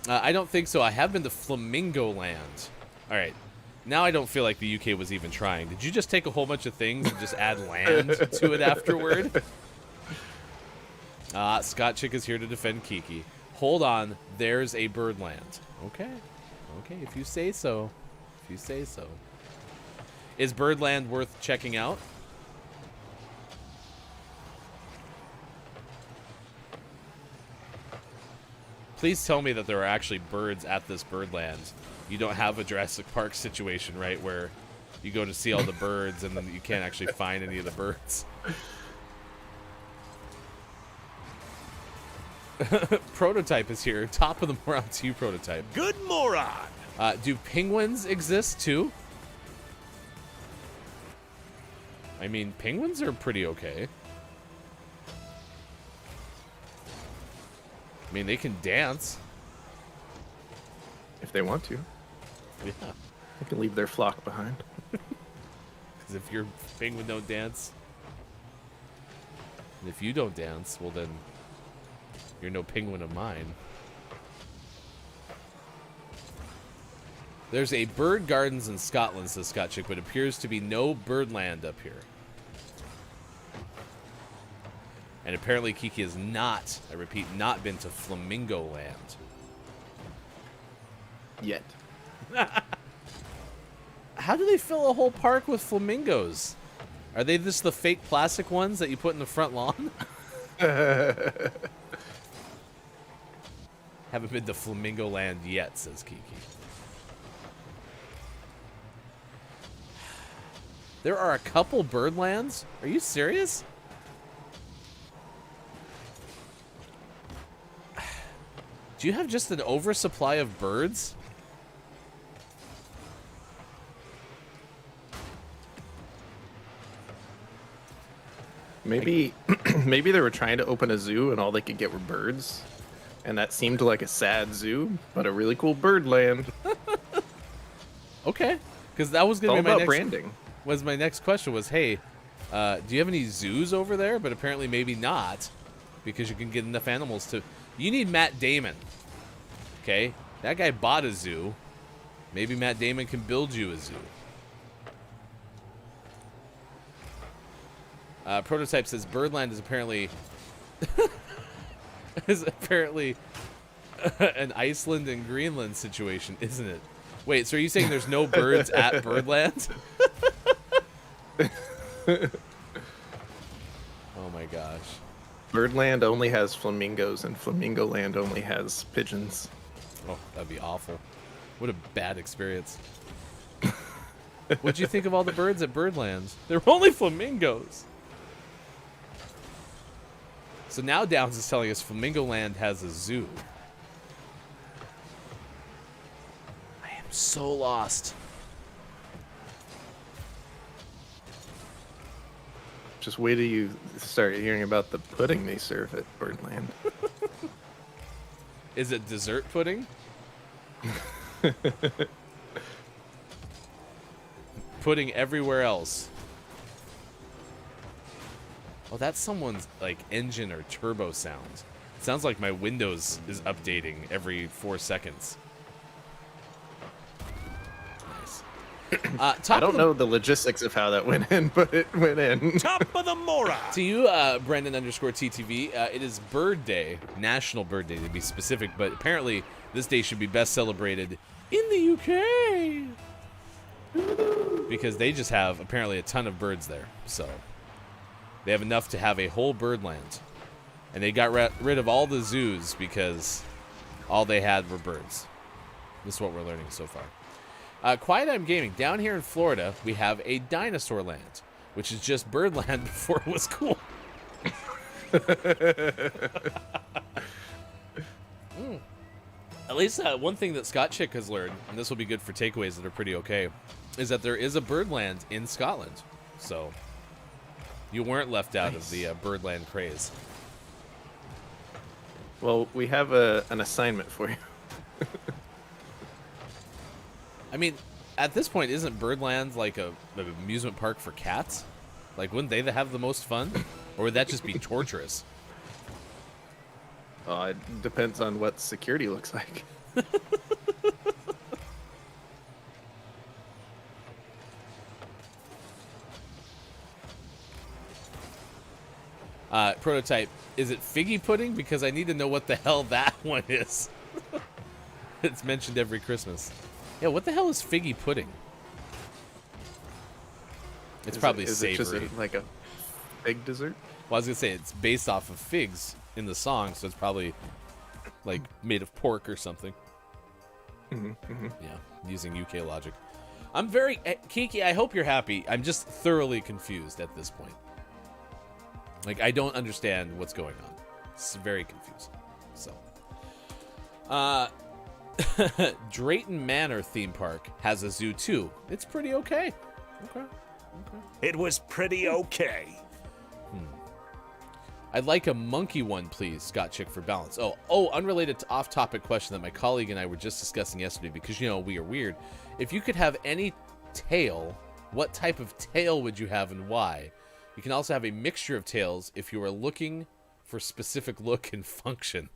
I don't think so. I have been to Flamingo Land. All right. Now I don't feel like the UK was even trying. Did you just take a whole bunch of things and just add land to it afterward? Scott Chick is here to defend Kiki. Hold on. There's a Birdland. Okay. Okay, if you say so. If you say so. Is Birdland worth checking out? Please tell me that there are actually birds at this Birdland. You don't have a Jurassic Park situation, right, where you go to see all the birds and then you can't actually find any of the birds. Prototype is here. Top of the morale to you, Prototype. Good moron. Do penguins exist too? I mean, penguins are pretty okay. I mean, they can dance. If they want to. Yeah. They can leave their flock behind. Because if your penguin don't dance, and if you don't dance, well then, you're no penguin of mine. There's a bird gardens in Scotland, says Scott Chick, but appears to be no Birdland up here. And apparently Kiki has not, I repeat, not been to Flamingo Land. Yet. How do they fill a whole park with flamingos? Are they just the fake plastic ones that you put in the front lawn? Haven't been to Flamingo Land yet, says Kiki. There are a couple Birdlands? Are you serious? Do you have just an oversupply of birds? Maybe maybe they were trying to open a zoo and all they could get were birds. And that seemed like a sad zoo, but a really cool birdland. Okay. Because that was It's going all to be my about next branding. was my next question was, hey, do you have any zoos over there? But apparently maybe not, because you can get enough animals to... You need Matt Damon. Okay? That guy bought a zoo. Maybe Matt Damon can build you a zoo. Prototype says Birdland is apparently... an Iceland and Greenland situation, isn't it? Wait, so are you saying there's no birds at Birdland? Oh my gosh. Birdland only has flamingos and Flamingo Land only has pigeons. Oh, that'd be awful. What a bad experience. What'd you think of all the birds at Birdland? There were only flamingos. So now Downs is telling us Flamingo Land has a zoo. I am so lost. Just wait till you start hearing about the pudding they serve at Birdland. Is it dessert pudding? Pudding everywhere else. Oh, that's someone's like engine or turbo sound. It sounds like my Windows is updating every 4 seconds. Nice. I don't know the logistics of how that went in, but it went in. Top of the Mora. To you, Brendan _TTV, it is Bird Day, National Bird Day to be specific, but apparently this day should be best celebrated in the UK because they just have apparently a ton of birds there. So they have enough to have a whole birdland, and they got rid of all the zoos because all they had were birds. This is what we're learning so far. Quiet I'm Gaming. Down here in Florida, we have a dinosaur land, which is just Birdland before it was cool. At least one thing that Scott Chick has learned, and this will be good for takeaways that are pretty okay, is that there is a Birdland in Scotland. So you weren't left out of the Birdland craze. Well, we have an assignment for you. I mean, at this point, isn't Birdland like an amusement park for cats? Like, wouldn't they have the most fun? Or would that just be torturous? It depends on what security looks like. Prototype, is it figgy pudding? Because I need to know what the hell that one is. It's mentioned every Christmas. Yeah, what the hell is figgy pudding? It's probably savory. Is it just like a fig dessert? Well, I was going to say, it's based off of figs in the song, so it's probably like made of pork or something. Yeah, using UK logic. I'm very... Kiki, I hope you're happy. I'm just thoroughly confused at this point. Like, I don't understand what's going on. It's very confusing. So... Drayton Manor theme park has a zoo too. It's pretty okay. Okay. It was pretty okay. I'd like a monkey one, please, Scott Chick, for balance. Oh, unrelated to off-topic question that my colleague and I were just discussing yesterday because, you know, we are weird. If you could have any tail, what type of tail would you have and why? You can also have a mixture of tails if you are looking for specific look and function.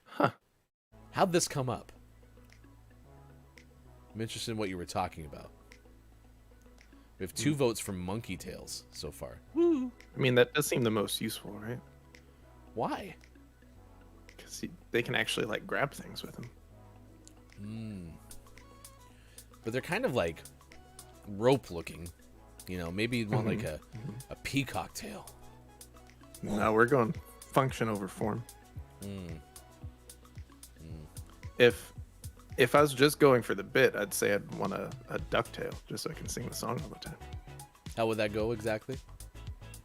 Huh. How'd this come up? I'm interested in what you were talking about. We have 2 votes from monkey tails so far. I mean, that does seem the most useful, right? Why? Because they can actually like grab things with them. But they're kind of like rope looking. You know, maybe you'd want like a peacock tail. No, we're going function over form. If I was just going for the bit, I'd say I'd want a ducktail just so I can sing the song all the time. How would that go exactly?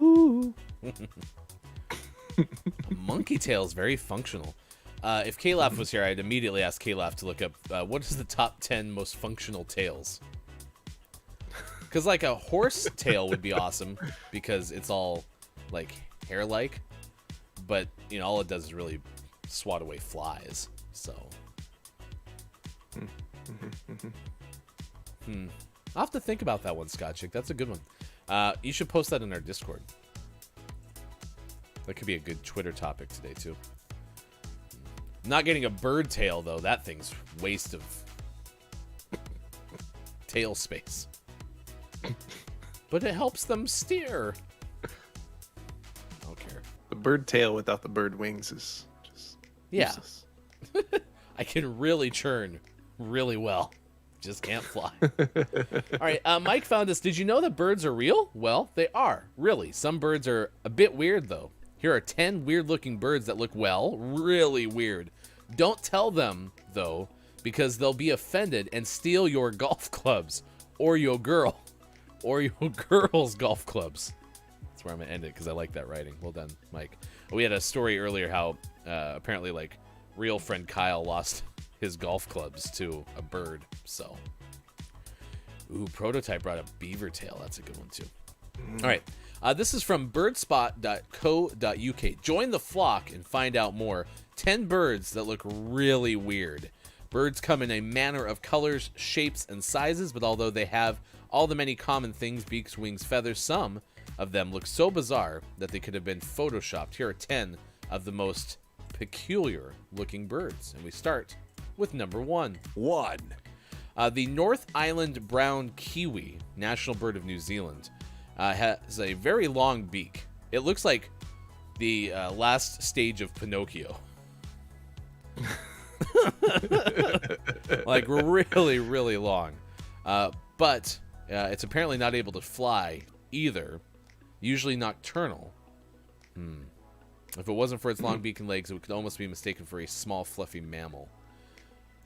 Ooh. A monkey tail is very functional. If Kalaf was here, I'd immediately ask Kalaf to look up what is the top 10 most functional tails. Because like a horse tail would be awesome because it's all like hair-like, but you know all it does is really swat away flies. So, I'll have to think about that one, Scott Chick. That's a good one. You should post that in our Discord. That could be a good Twitter topic today too. Not getting a bird tail though. That thing's waste of tail space. But it helps them steer. I don't care. The bird tail without the bird wings is just useless. I can really churn really well. Just can't fly. All right, Mike found us. Did you know that birds are real? Well, they are, really. Some birds are a bit weird, though. Here are 10 weird-looking birds that look, well, really weird. Don't tell them, though, because they'll be offended and steal your golf clubs or your girl's golf clubs. That's where I'm going to end it because I like that writing. Well done, Mike. We had a story earlier how apparently, like, real friend Kyle lost his golf clubs to a bird, so. Ooh, Prototype brought a beaver tail. That's a good one, too. All right. This is from birdspot.co.uk. Join the flock and find out more. 10 birds that look really weird. Birds come in a manner of colors, shapes, and sizes, but although they have all the many common things, beaks, wings, feathers, some of them look so bizarre that they could have been photoshopped. Here are 10 of the most peculiar looking birds. And we start with number 1. The North Island brown kiwi, national bird of New Zealand, has a very long beak. It looks like the last stage of Pinocchio. Like really, really long. But it's apparently not able to fly either. Usually nocturnal. If it wasn't for its long beak and legs, it could almost be mistaken for a small, fluffy mammal.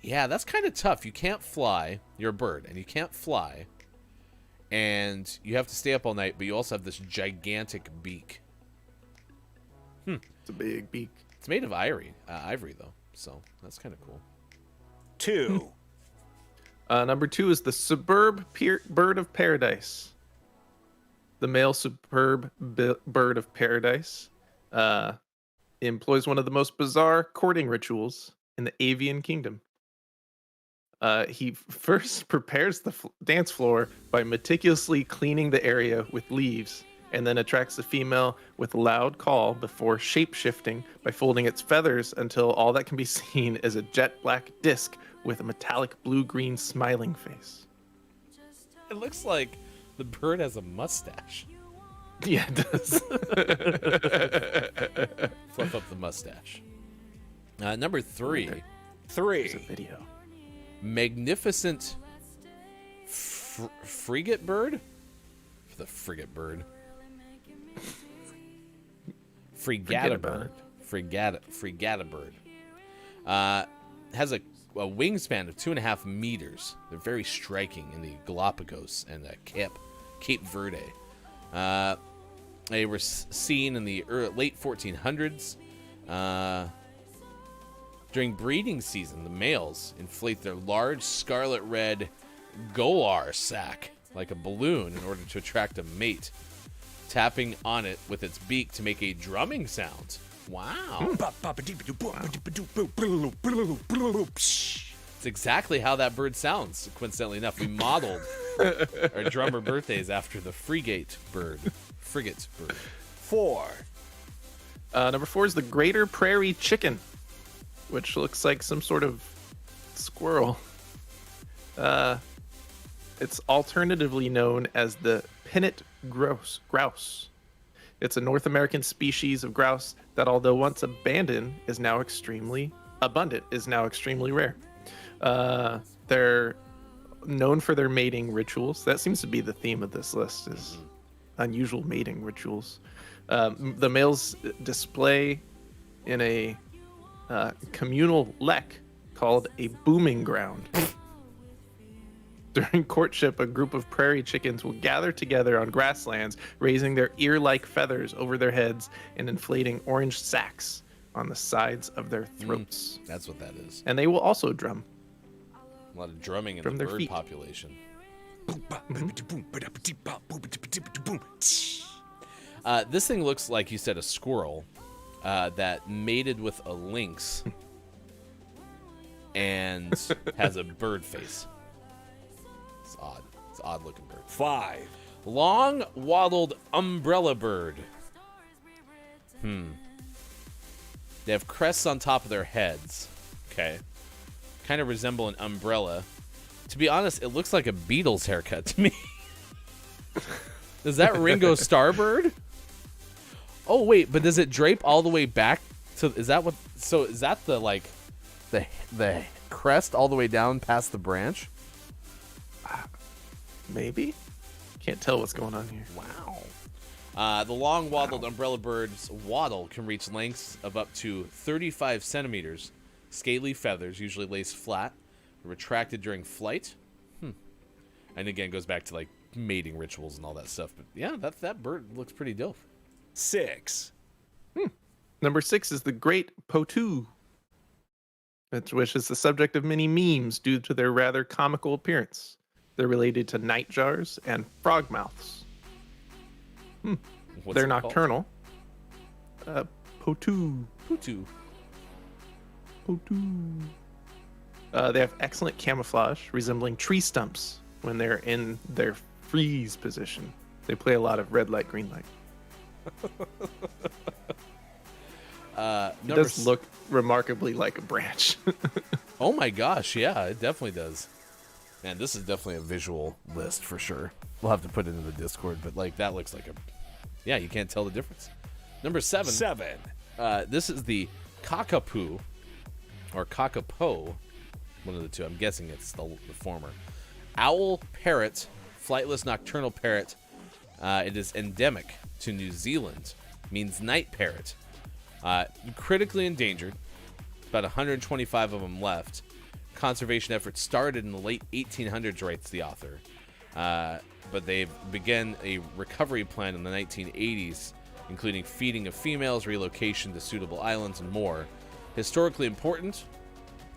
Yeah, that's kind of tough. You can't fly. You're a bird, and you can't fly. And you have to stay up all night, but you also have this gigantic beak. It's a big beak. It's made of ivory, though, so that's kind of cool. 2. Number 2 is the superb bird of paradise. The male superb bird of paradise employs one of the most bizarre courting rituals in the avian kingdom. He first prepares the dance floor by meticulously cleaning the area with leaves, and then attracts the female with a loud call before shape-shifting by folding its feathers until all that can be seen is a jet black disc with a metallic blue-green smiling face. It looks like the bird has a mustache. Yeah, it does. Fluff up the mustache. Number 3. There's a video. Magnificent frigate bird? The frigate bird. Frigata bird. Frigata bird. Has a wingspan of 2.5 meters. They're very striking in the Galapagos and Cape Verde. They were seen in the late 1400s. During breeding season, the males inflate their large scarlet red golar sac like a balloon in order to attract a mate, tapping on it with its beak to make a drumming sound. Wow. It's exactly how that bird sounds, coincidentally enough. We modeled our drummer birthdays after the frigate bird. 4. Number 4 is the greater prairie chicken, which looks like some sort of squirrel. It's alternatively known as the pinnet grouse. It's a North American species of grouse that, although once abundant, is now extremely rare. They're known for their mating rituals. That seems to be the theme of this list, is unusual mating rituals. The males display in a communal lek called a booming ground. During courtship, a group of prairie chickens will gather together on grasslands, raising their ear-like feathers over their heads and inflating orange sacs on the sides of their throats. That's what that is. And they will also drum. A lot of drumming in Drum the their bird feet. population. This thing looks like you said a squirrel that mated with a lynx and has a bird face. It's odd. It's an odd looking bird. 5, Long waddled umbrella bird. They have crests on top of their heads. Okay. Kind of resemble an umbrella. To be honest, it looks like a Beatles haircut to me. Is that Ringo Starr bird? Oh wait, but does it drape all the way back to? Is that what? So is that the like, the crest all the way down past the branch? Maybe? Can't tell what's going on here. Wow. The long waddled umbrella bird's waddle can reach lengths of up to 35 centimeters. Scaly feathers, usually laced flat, retracted during flight. And again, goes back to like mating rituals and all that stuff. But yeah, that bird looks pretty dope. 6, Number 6 is the great potu, which is the subject of many memes due to their rather comical appearance. They're related to nightjars and frogmouths. What's They're it called? nocturnal. Potu. Putu. Potu. They have excellent camouflage, resembling tree stumps when they're in their freeze position. They play a lot of red light, green light. It does look remarkably like a branch. Oh my gosh, yeah, it definitely does. Man, this is definitely a visual list for sure. We'll have to put it in the Discord, but like that looks like a, yeah, you can't tell the difference. Number 7. 7, This is the cockapoo, or kakapo, one of the two. I'm guessing it's the former. Owl parrot, flightless nocturnal parrot. It is endemic to New Zealand. Means night parrot. Critically endangered. About 125 of them left. Conservation efforts started in the late 1800s, writes the author. But they began a recovery plan in the 1980s, including feeding of females, relocation to suitable islands, and more. Historically important,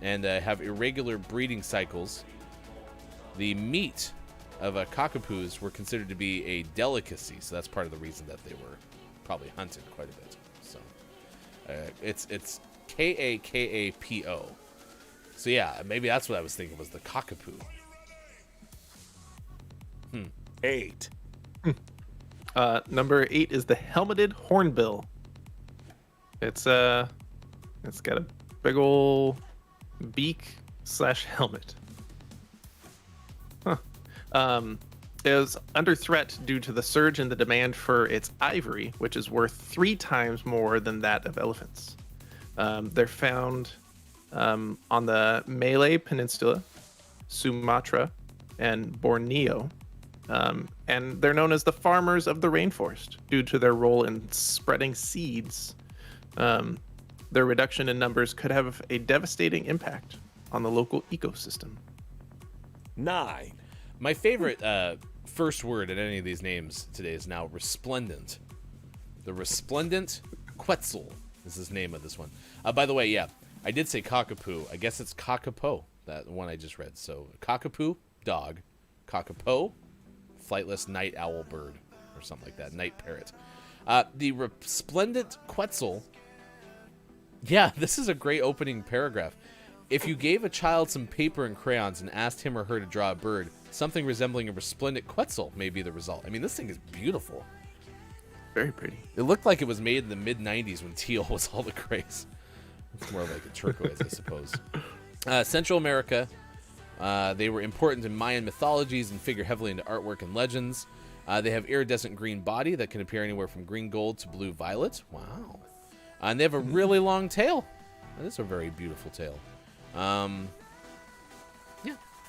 and have irregular breeding cycles. The meat of cockapoos were considered to be a delicacy, so that's part of the reason that they were probably hunted quite a bit. So it's Kakapo. So yeah, maybe that's what I was thinking was the cockapoo. 8, Number 8 is the helmeted hornbill. It's got a big ol' beak / helmet. It was under threat due to the surge in the demand for its ivory, which is worth 3 times more than that of elephants. They're found on the Malay Peninsula, Sumatra, and Borneo. And they're known as the farmers of the rainforest due to their role in spreading seeds. Their reduction in numbers could have a devastating impact on the local ecosystem. 9, My favorite first word in any of these names today is now resplendent. The resplendent Quetzal is the name of this one. By the way, yeah, I did say cockapoo. I guess it's kakapo, that one I just read. So cockapoo, dog. Kakapo, flightless night owl bird, or something like that, night parrot. The resplendent Quetzal. Yeah, this is a great opening paragraph. If you gave a child some paper and crayons and asked him or her to draw a bird, something resembling a resplendent Quetzal may be the result. I mean, this thing is beautiful. Very pretty. It looked like it was made in the mid-90s when teal was all the craze. It's more like a turquoise, I suppose. Central America, They were important in Mayan mythologies and figure heavily into artwork and legends. They have iridescent green body that can appear anywhere from green gold to blue violet. Wow. And they have a really long tail. That is a very beautiful tail. Yeah.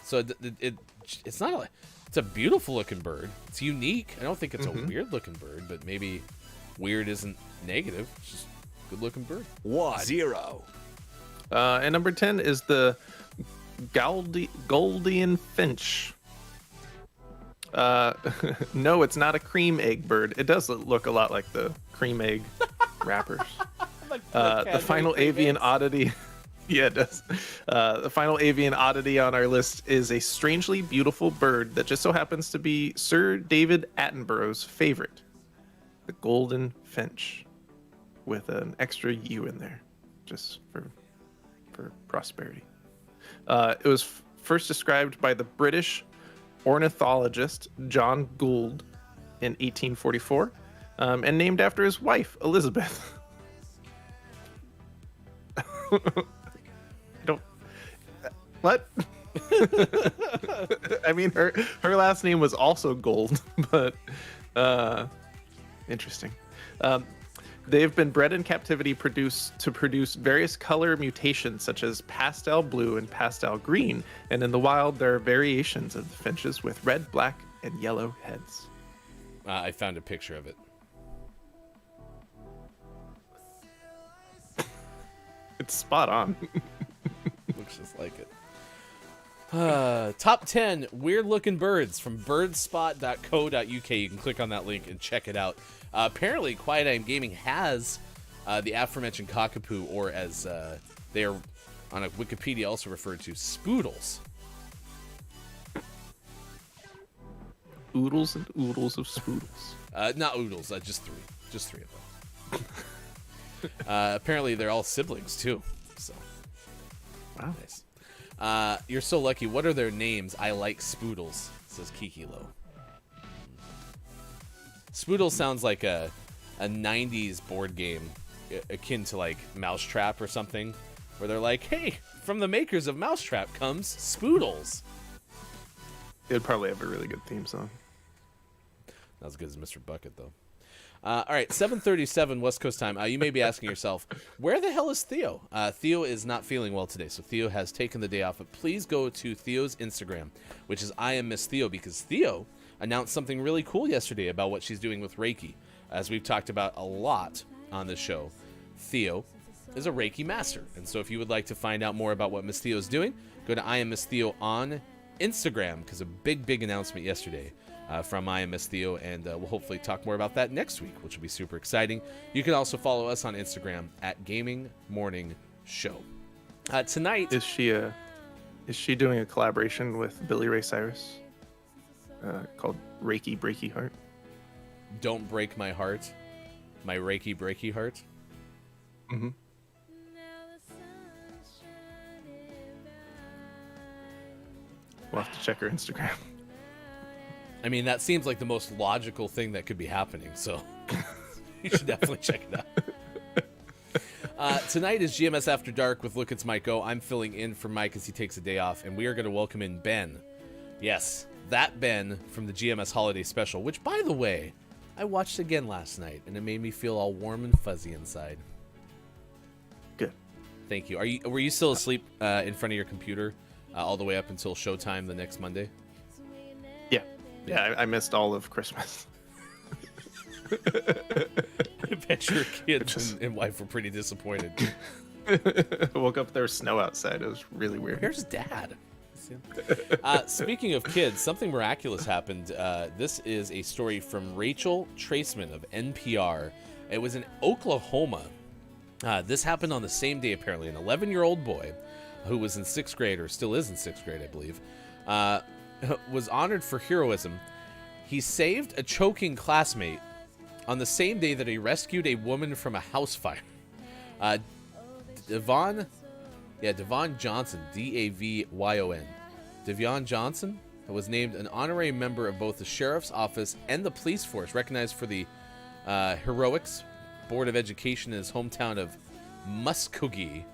So it's not it's a beautiful looking bird. It's unique. I don't think it's a weird looking bird, but maybe weird isn't negative. It's just a good looking bird. 0. And number 10 is the Goldian finch. No, it's not a cream egg bird. It does look a lot like the cream egg wrappers. The final avian oddity. Yeah, it does. The final avian oddity on our list is a strangely beautiful bird that just so happens to be Sir David Attenborough's favorite, the golden finch, with an extra U in there, just for prosperity. It was first described by the British ornithologist John Gould in 1844, and named after his wife Elizabeth. What? I mean, her last name was also Gold, but interesting. They've been bred in captivity to produce various color mutations such as pastel blue and pastel green, and in the wild there are variations of the finches with red, black, and yellow heads. I found a picture of it. It's spot on. Looks just like it. Top 10 weird looking birds from birdspot.co.uk. You can click on that link and check it out. Apparently, Quiet Eye Gaming has the aforementioned cockapoo, or as they are on a Wikipedia also referred to, spoodles. Oodles and oodles of spoodles. Not oodles, just three. Just three of them. Apparently, they're all siblings, too. So, wow. Nice. You're so lucky. What are their names? I like spoodles, says Kiki Low. Spoodle sounds like a 90s board game akin to like Mousetrap or something, where they're like, hey, from the makers of Mousetrap comes Spoodles. It would probably have a really good theme song. Not as good as Mr. Bucket, though. All right, 7:37 West Coast time. You may be asking yourself, where the hell is Theo? Theo is not feeling well today, so Theo has taken the day off. But please go to Theo's Instagram, which is I am Miss Theo, because Theo announced something really cool yesterday about what she's doing with Reiki. As we've talked about a lot on this show, Theo is a Reiki master. And so if you would like to find out more about what Miss Theo is doing, go to I am Miss Theo on Instagram, because a big announcement yesterday from I am Miss Theo, and we'll hopefully talk more about that next week, which will be super exciting. You can also follow us on Instagram at Gaming Morning Show. Tonight, is she doing a collaboration with Billy Ray Cyrus called Reiki Breaky Heart? Don't break my heart, my Reiki breaky heart. Mm-hmm. We'll have to check her Instagram. I mean, that seems like the most logical thing that could be happening, so you should definitely check it out. Tonight is GMS After Dark with Look It's Mike O. I'm filling in for Mike as he takes a day off, and we are going to welcome in Ben. Yes, that Ben from the GMS Holiday Special, which, by the way, I watched again last night, and it made me feel all warm and fuzzy inside. Good. Thank you. Were you still asleep in front of your computer all the way up until showtime the next Monday? Yeah, I missed all of Christmas. I bet your kids and wife were pretty disappointed. I woke up, there was snow outside. It was really weird. Where's Dad? Speaking of kids, something miraculous happened. This is a story from Rachel Traceman of NPR. It was in Oklahoma. This happened on the same day, apparently. An 11-year-old boy who was in 6th grade, or still is in 6th grade, I believe, was honored for heroism. He saved a choking classmate on the same day that he rescued a woman from a house fire. Devon Johnson, D-A-V-Y-O-N. Devion Johnson was named an honorary member of both the Sheriff's Office and the police force, recognized for the heroics Board of Education in his hometown of Muskogee,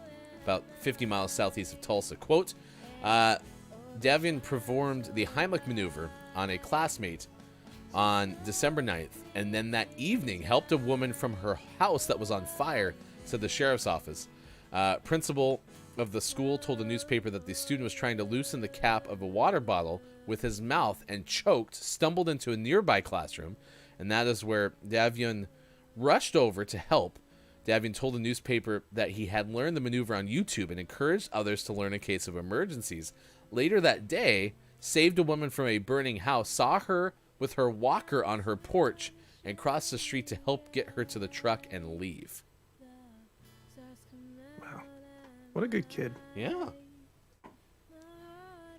about 50 miles southeast of Tulsa. Quote, Davian performed the Heimlich maneuver on a classmate on December 9th, and then that evening helped a woman from her house that was on fire, said the sheriff's office. Principal of the school told the newspaper that the student was trying to loosen the cap of a water bottle with his mouth and choked, stumbled into a nearby classroom, and that is where Davian rushed over to help. Davian told the newspaper that he had learned the maneuver on YouTube and encouraged others to learn in case of emergencies. Later that day, saved a woman from a burning house, saw her with her walker on her porch, and crossed the street to help get her to the truck and leave. Wow. What a good kid. Yeah.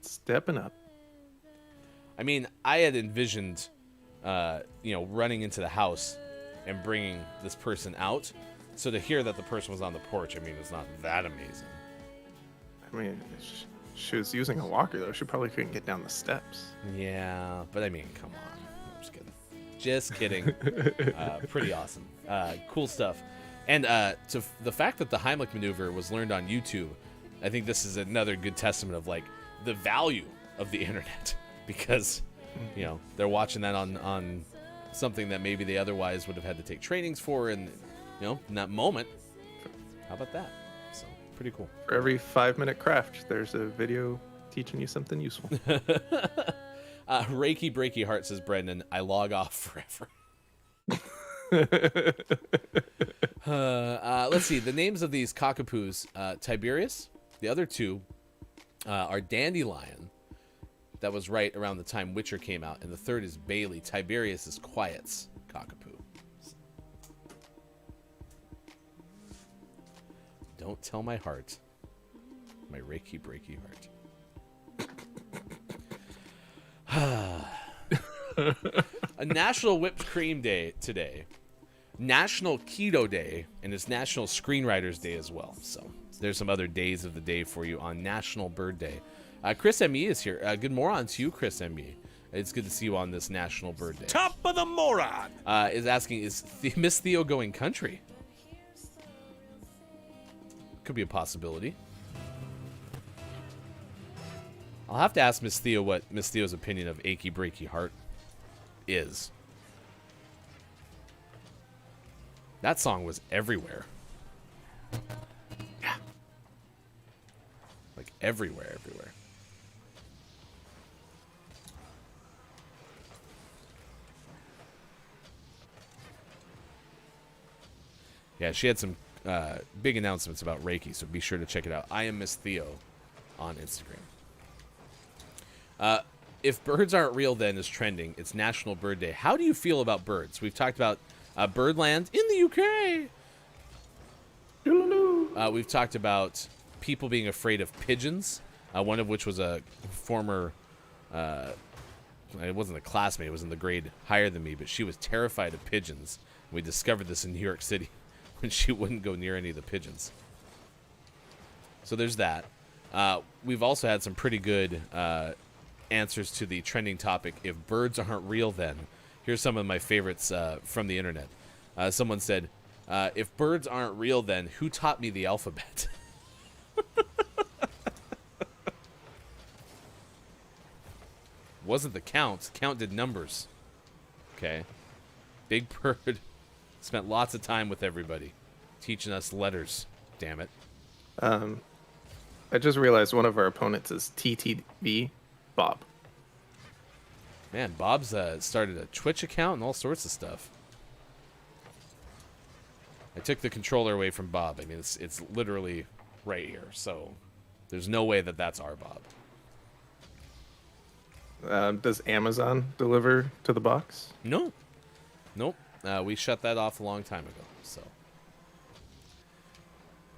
Stepping up. I mean, I had envisioned, running into the house and bringing this person out. So to hear that the person was on the porch, I mean, it's not that amazing. I mean, she was using a walker, though. She probably couldn't get down the steps. Yeah, but I mean, come on. I'm just kidding. Just kidding. Pretty awesome. Cool stuff. And to the fact that the Heimlich maneuver was learned on YouTube, I think this is another good testament of, like, the value of the internet. Because, they're watching that on something that maybe they otherwise would have had to take trainings for, and, in that moment. How about that? So, pretty cool. For every 5-minute craft, there's a video teaching you something useful. Reiki Breaky Heart says, Brendan, I log off forever. Let's see. The names of these cockapoos, Tiberius, the other two are Dandelion. That was right around the time Witcher came out. And the third is Bailey. Tiberius is Quiet's cockapoo. Don't tell my heart. My Reiki Breaky heart. A National Whipped Cream Day today. National Keto Day. And it's National Screenwriters Day as well. So there's some other days of the day for you on National Bird Day. Chris M.E. is here. Good morning to you, Chris M.E. It's good to see you on this National Bird Day. Top of the moron! Is asking, is Miss Theo going country? Could be a possibility. I'll have to ask Miss Theo what Miss Theo's opinion of Achy Breaky Heart is. That song was everywhere. Yeah. Like everywhere. Yeah, she had some big announcements about Reiki, so be sure to check it out. I am Miss Theo on Instagram. If birds aren't real, then is trending. It's National Bird Day. How do you feel about birds? We've talked about Birdland in the UK. We've talked about people being afraid of pigeons, one of which was a former, it wasn't a classmate, it was in the grade higher than me, but she was terrified of pigeons. We discovered this in New York City when she wouldn't go near any of the pigeons. So there's that. We've also had some pretty good answers to the trending topic, if birds aren't real then. Here's some of my favorites from the internet. Someone said, if birds aren't real then, who taught me the alphabet? Wasn't the count. Count did numbers. Okay. Big Bird spent lots of time with everybody, teaching us letters. Damn it. I just realized one of our opponents is TTV Bob. Man, Bob's started a Twitch account and all sorts of stuff. I took the controller away from Bob. I mean, it's literally right here, so there's no way that that's our Bob. Does Amazon deliver to the box? No. Nope. We shut that off a long time ago, so.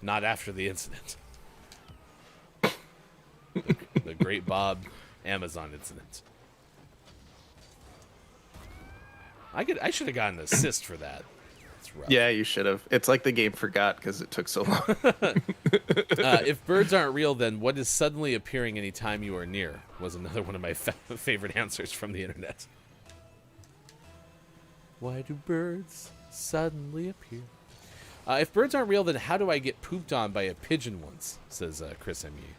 Not after the incident. The Great Bob Amazon incident. I should have gotten an assist for that. It's rough. Yeah, you should have. It's like the game forgot because it took so long. If birds aren't real, then what is suddenly appearing anytime you are near? Was another one of my favorite answers from the internet. Why do birds suddenly appear? If birds aren't real, then how do I get pooped on by a pigeon once? Says Chris M.E.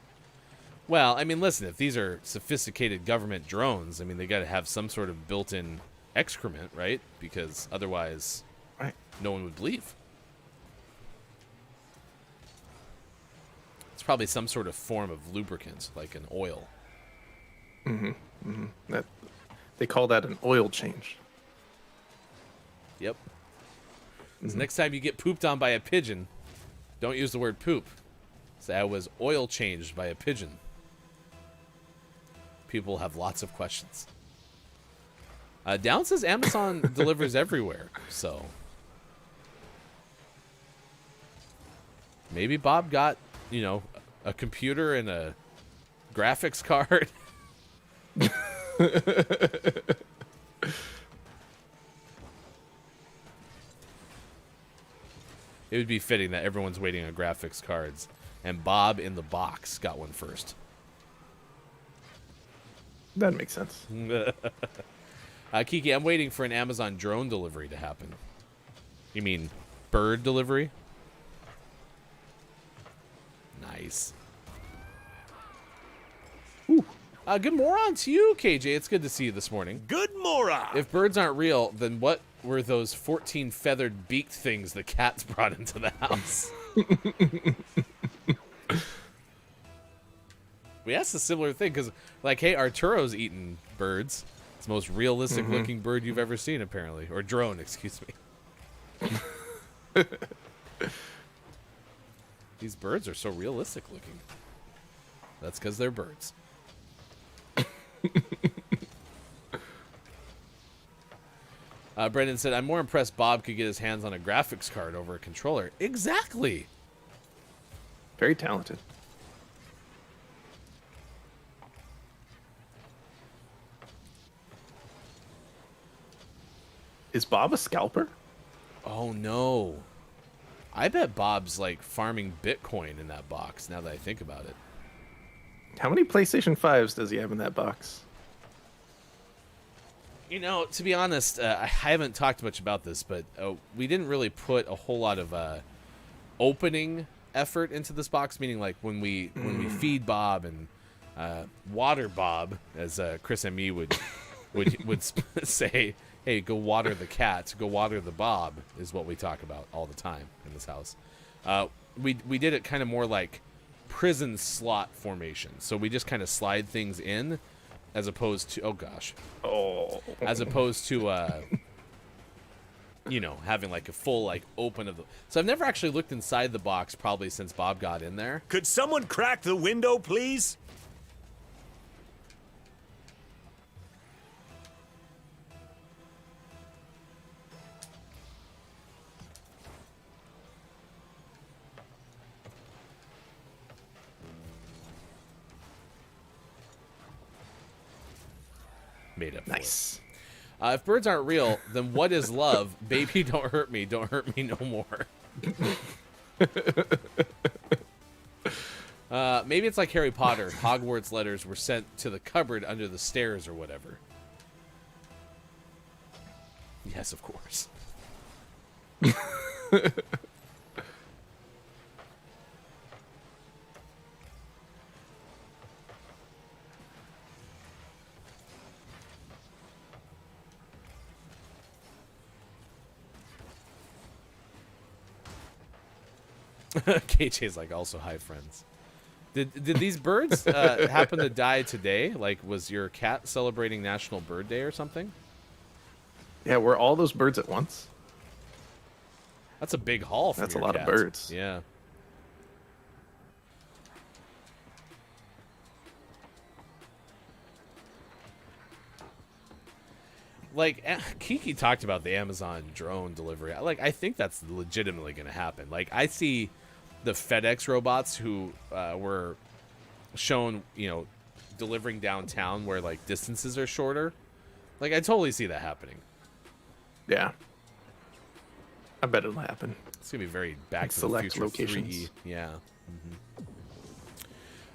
Well, I mean, listen, if these are sophisticated government drones, I mean, they got to have some sort of built-in excrement, right? Because otherwise, Right. no one would believe. It's probably some sort of form of lubricant, like an oil. That they call that an oil change. Yep. So next time you get pooped on by a pigeon, don't use the word poop. Say I was oil changed by a pigeon. People have lots of questions. Down says Amazon delivers everywhere, so maybe Bob got, you know, a computer and a graphics card. It would be fitting that everyone's waiting on graphics cards, and Bob in the box got one first. That makes sense. Kiki, I'm waiting for an Amazon drone delivery to happen. You mean bird delivery? Nice. Good moron to you, KJ. It's good to see you this morning. Good moron. If birds aren't real, then what were those 14 feathered beaked things the cats brought into the house? We asked a similar thing because, like, hey, Arturo's eaten birds. It's the most realistic looking bird you've ever seen, apparently. Or drone, excuse me. These birds are so realistic looking. That's because they're birds. Brendan said, I'm more impressed Bob could get his hands on a graphics card over a controller. Exactly. Very talented. Is Bob a scalper? Oh, no. I bet Bob's, like, farming Bitcoin in that box, now that I think about it. How many PlayStation 5s does he have in that box? You know, to be honest, I haven't talked much about this, but we didn't really put a whole lot of opening effort into this box. Meaning, like when we feed Bob and water Bob, as Chris and me would say, "Hey, go water the cat, go water the Bob," is what we talk about all the time in this house. We did it kind of more like prison slot formation. So we just kind of slide things in. As opposed to, as opposed to, you know, having like a full like open of the. So I've never actually looked inside the box probably since Bob got in there. Could someone crack the window, please? Made up. Nice. If birds aren't real, then what is love? Baby, don't hurt me no more. Maybe it's like Harry Potter. Hogwarts letters were sent to the cupboard under the stairs or whatever. Yes, of course. KJ's like, also hi friends. Did these birds happen to die today? Like, was your cat celebrating National Bird Day or something? Yeah, were all those birds at once? That's a big haul for That's a your lot cat. of birds. Yeah. Like, Kiki talked about the Amazon drone delivery. Like, I think that's legitimately going to happen. Like, I see the FedEx robots who were shown, you know, delivering downtown where, like, distances are shorter. Like, I totally see that happening. Yeah. I bet it'll happen. It's going to be very Back to the Select Future locations. 3.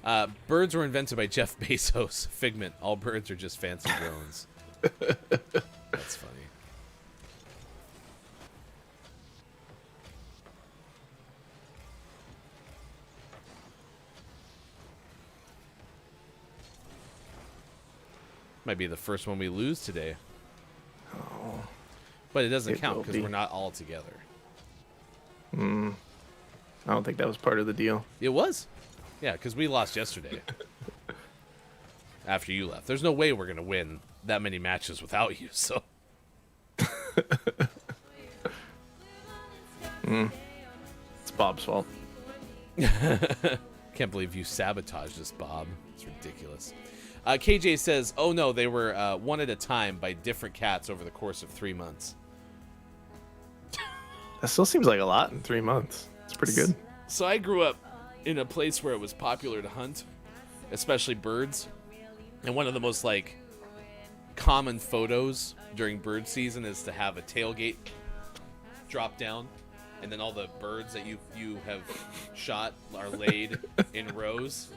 Yeah. Birds were invented by Jeff Bezos. Figment. All birds are just fancy drones. That's funny. Might be the first one we lose today. Oh, But it doesn't It count will because be. we're not all together. I don't think that was part of the deal. It was. Yeah, because we lost yesterday. After you left. There's no way we're going to win that many matches without you, so. It's Bob's fault. Can't believe you sabotaged us, Bob. It's ridiculous. KJ says, oh no, they were one at a time by different cats over the course of 3 months. That still seems like a lot in 3 months. It's pretty good. So I grew up in a place where it was popular to hunt, especially birds. And one of the most like common photos during bird season is to have a tailgate drop down, and then all the birds that you have shot are laid in rows.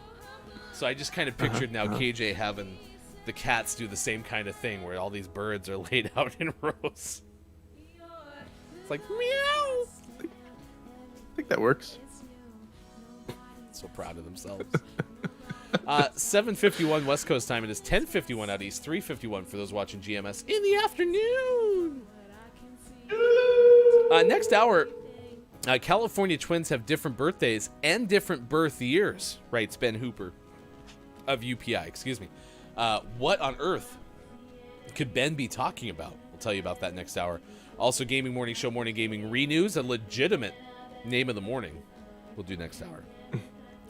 So I just kind of pictured now KJ having the cats do the same kind of thing where all these birds are laid out in rows. It's like meow. I think that works. So proud of themselves. 7:51 West Coast time. It is 10:51 out east, 3:51 for those watching GMS in the afternoon. Next hour, California twins have different birthdays and different birth years, writes Ben Hooper of UPI. Excuse me. What on earth could Ben be talking about? We'll tell you about that next hour. Also, Gaming Morning Show, Morning Gaming Renews, a legitimate name of the morning. We'll do next hour.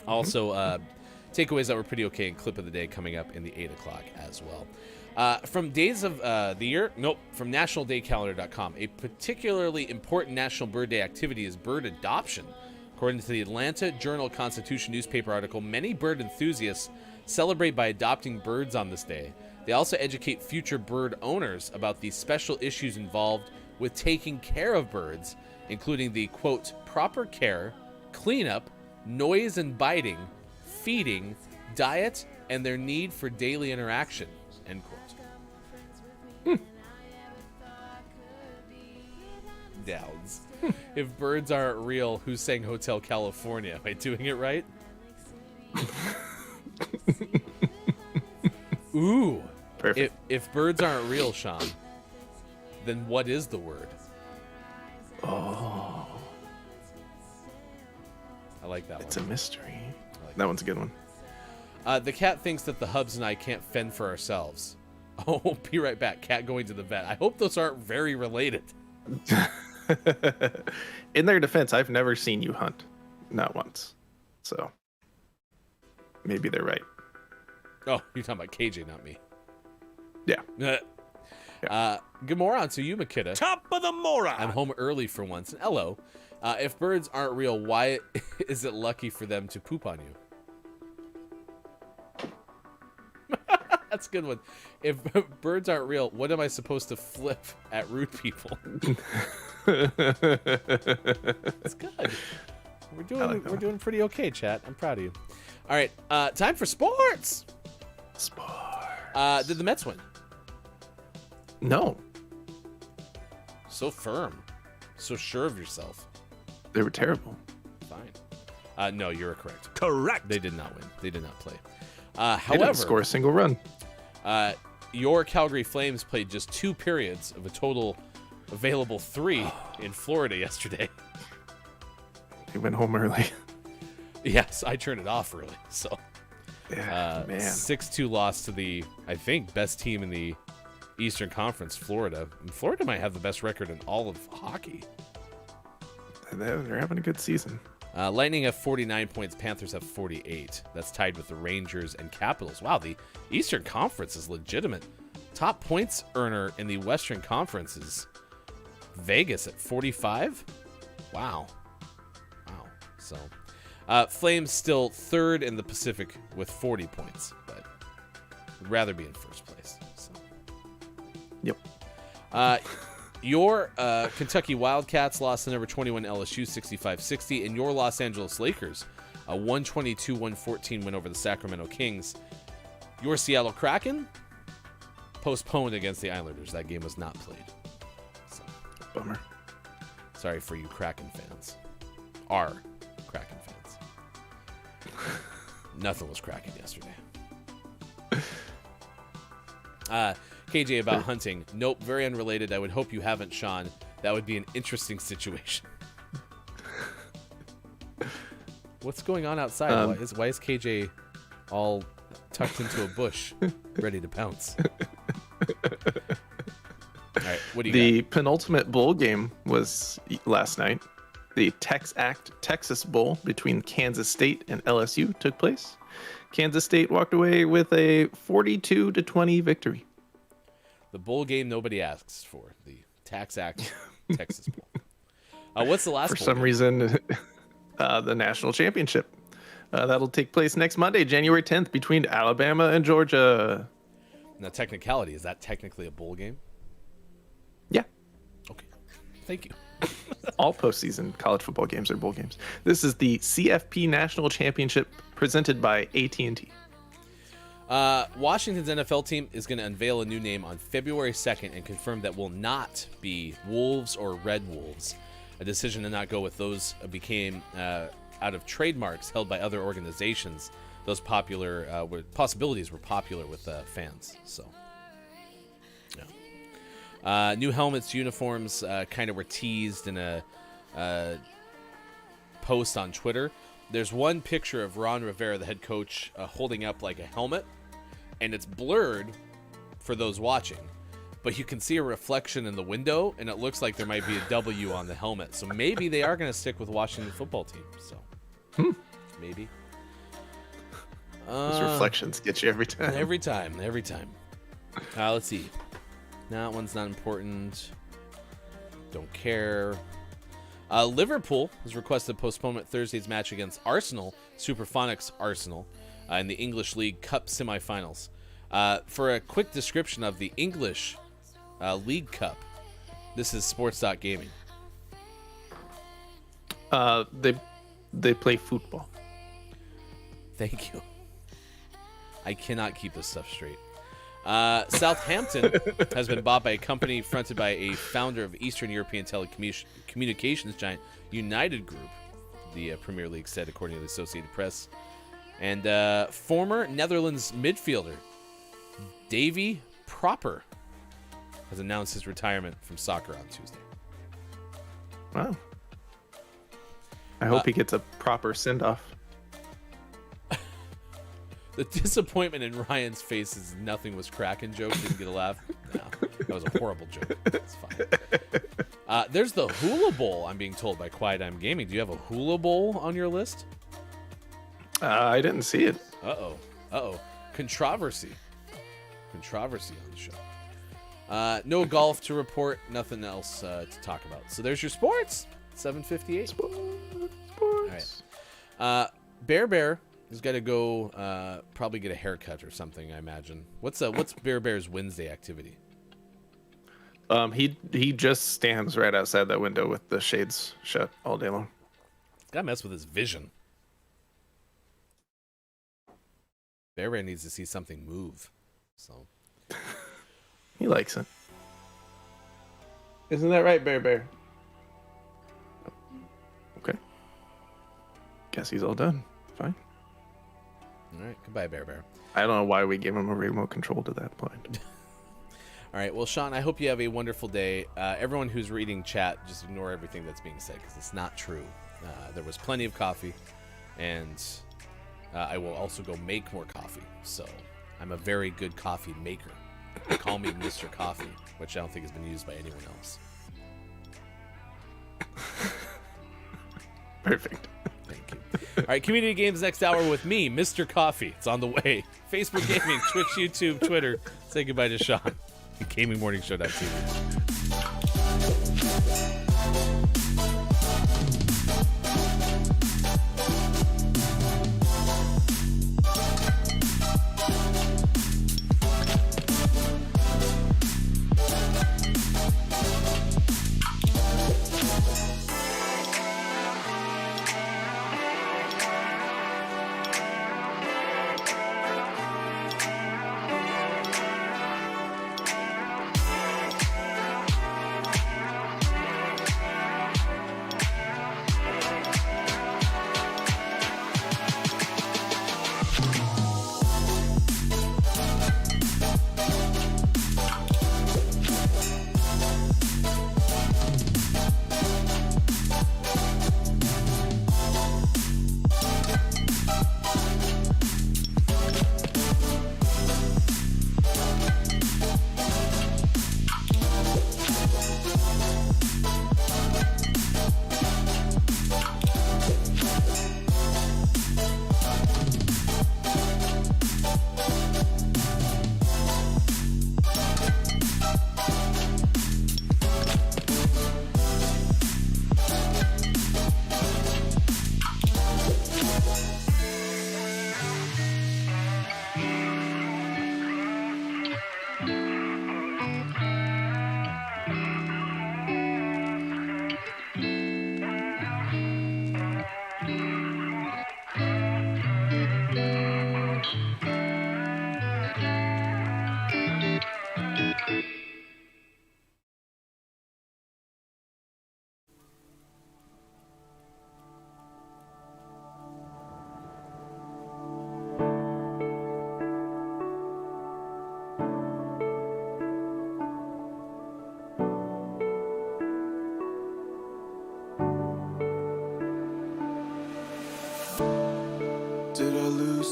Also, takeaways that were pretty okay and clip of the day coming up in the 8 o'clock as well. From days of the year, from nationaldaycalendar.com, a particularly important National Bird Day activity is bird adoption. According to the Atlanta Journal-Constitution newspaper article, many bird enthusiasts celebrate by adopting birds on this day. They also educate future bird owners about the special issues involved with taking care of birds, including the, quote, proper care, cleanup, noise and biting, feeding, diet, and their need for daily interaction, end quote. Downs. If birds aren't real, who sang Hotel California? Am I doing it right? Ooh. Perfect. If birds aren't real, Sean, then what is the word? Oh, I like that it's one. a mystery. That one's a good one. The cat thinks that the Hubs and I can't fend for ourselves. Oh, be right back. Cat going to the vet. I hope those aren't very related. In their defense, I've never seen you hunt. Not once. So maybe they're right. Oh, you're talking about KJ, not me. Yeah. Good morning to you, Makita. Top of the moron. I'm home early for once. And hello. If birds aren't real, why is it lucky for them to poop on you? That's a good one. If birds aren't real, what am I supposed to flip at rude people? It's good. We're doing pretty okay, chat. I'm proud of you. All right, time for sports. Sports. Did the Mets win? No, So firm, so sure of yourself. they were terrible. Fine. No, you're correct. Correct. They did not win. They did not play. They However, didn't score a single run. your Calgary Flames played just 2 periods of a total available 3 in Florida yesterday. They went home early. Yes, I turned it off early. So, Yeah, man. 6-2 loss to the, I think, best team in the Eastern Conference, Florida. And Florida might have the best record in all of hockey. They're having a good season. Lightning have 49 points. Panthers have 48. That's tied with the Rangers and Capitals. Wow, the Eastern Conference is legitimate. Top points earner in the Western Conference is Vegas at 45. Wow. So, Flames still third in the Pacific with 40 points, but would rather be in first place. So. Yep. Your Kentucky Wildcats lost to number 21 LSU 65-60, and your Los Angeles Lakers a 122-114 win over the Sacramento Kings. Your Seattle Kraken postponed against the Islanders. That game was not played. So, Bummer. sorry for you Kraken fans. Our Kraken fans. Nothing was cracking yesterday. KJ about hunting. Nope, very unrelated. I would hope you haven't, Sean. That would be an interesting situation. What's going on outside? Why is KJ all tucked into a bush, ready to pounce? All right, what do you The got? penultimate bowl game was last night. The Texas Bowl between Kansas State and LSU took place. Kansas State walked away with a 42-20 victory. The bowl game nobody asks for. The Tax Act Texas Bowl. What's the last For bowl some game? reason, the national championship. That'll take place next Monday, January 10th, between Alabama and Georgia. Now, technicality, is that technically a bowl game? Yeah. Okay. Thank you. All postseason college football games are bowl games. This is the CFP National Championship presented by AT&T. Washington's NFL team is going to unveil a new name on February 2nd and confirm that will not be Wolves or Red Wolves. A decision to not go with those became out of trademarks held by other organizations. Those possibilities were popular with fans. So, yeah. New helmets, uniforms, kind of were teased in a post on Twitter. There's one picture of Ron Rivera, the head coach, holding up like a helmet, and it's blurred for those watching. But you can see a reflection in the window, and it looks like there might be a W on the helmet. So maybe they are going to stick with Washington football team. So maybe. Those reflections get you every time. Every time. Let's see. That one's not important. Don't care. Liverpool has requested postponement Thursday's match against Arsenal, Superphonics Arsenal, in the English League Cup semifinals. For a quick description of the English League Cup, this is sports.gaming. They play football. Thank you. I cannot keep this stuff straight. Southampton has been bought by a company fronted by a founder of Eastern European telecommunications giant United Group, the Premier League said, according to the Associated Press. And former Netherlands midfielder Davy Proper has announced his retirement from soccer on Tuesday. Wow. I hope he gets a proper send-off. The disappointment in Ryan's face is nothing was cracking joke. Didn't get a laugh. No, that was a horrible joke. It's fine. There's the Hula Bowl, I'm being told by Quiet I'm Gaming. Do you have a Hula Bowl on your list? I didn't see it. Uh-oh. Controversy on the show. No golf to report. Nothing else to talk about. So there's your sports. 7:58. Sports. All right. Bear has got to go probably get a haircut or something, I imagine. What's Bear's Wednesday activity? He just stands right outside that window with the shades shut all day long. Gotta mess with his vision. Bear needs to see something move. So He likes it. Isn't that right, Bear? Okay. Guess he's all done. Fine. all right, goodbye, Bear. I don't know why we gave him a remote control to that point. All right, well, Sean, I hope you have a wonderful day. Everyone who's reading chat, just ignore everything that's being said because it's not true. There was plenty of coffee, and I will also go make more coffee. So I'm a very good coffee maker. Call me Mr. Coffee, which I don't think has been used by anyone else. Perfect. Thank you. All right, Community Games next hour with me, Mr. Coffee. It's on the way. Facebook Gaming, Twitch, YouTube, Twitter. Say goodbye to Sean. GamingMorningShow.tv.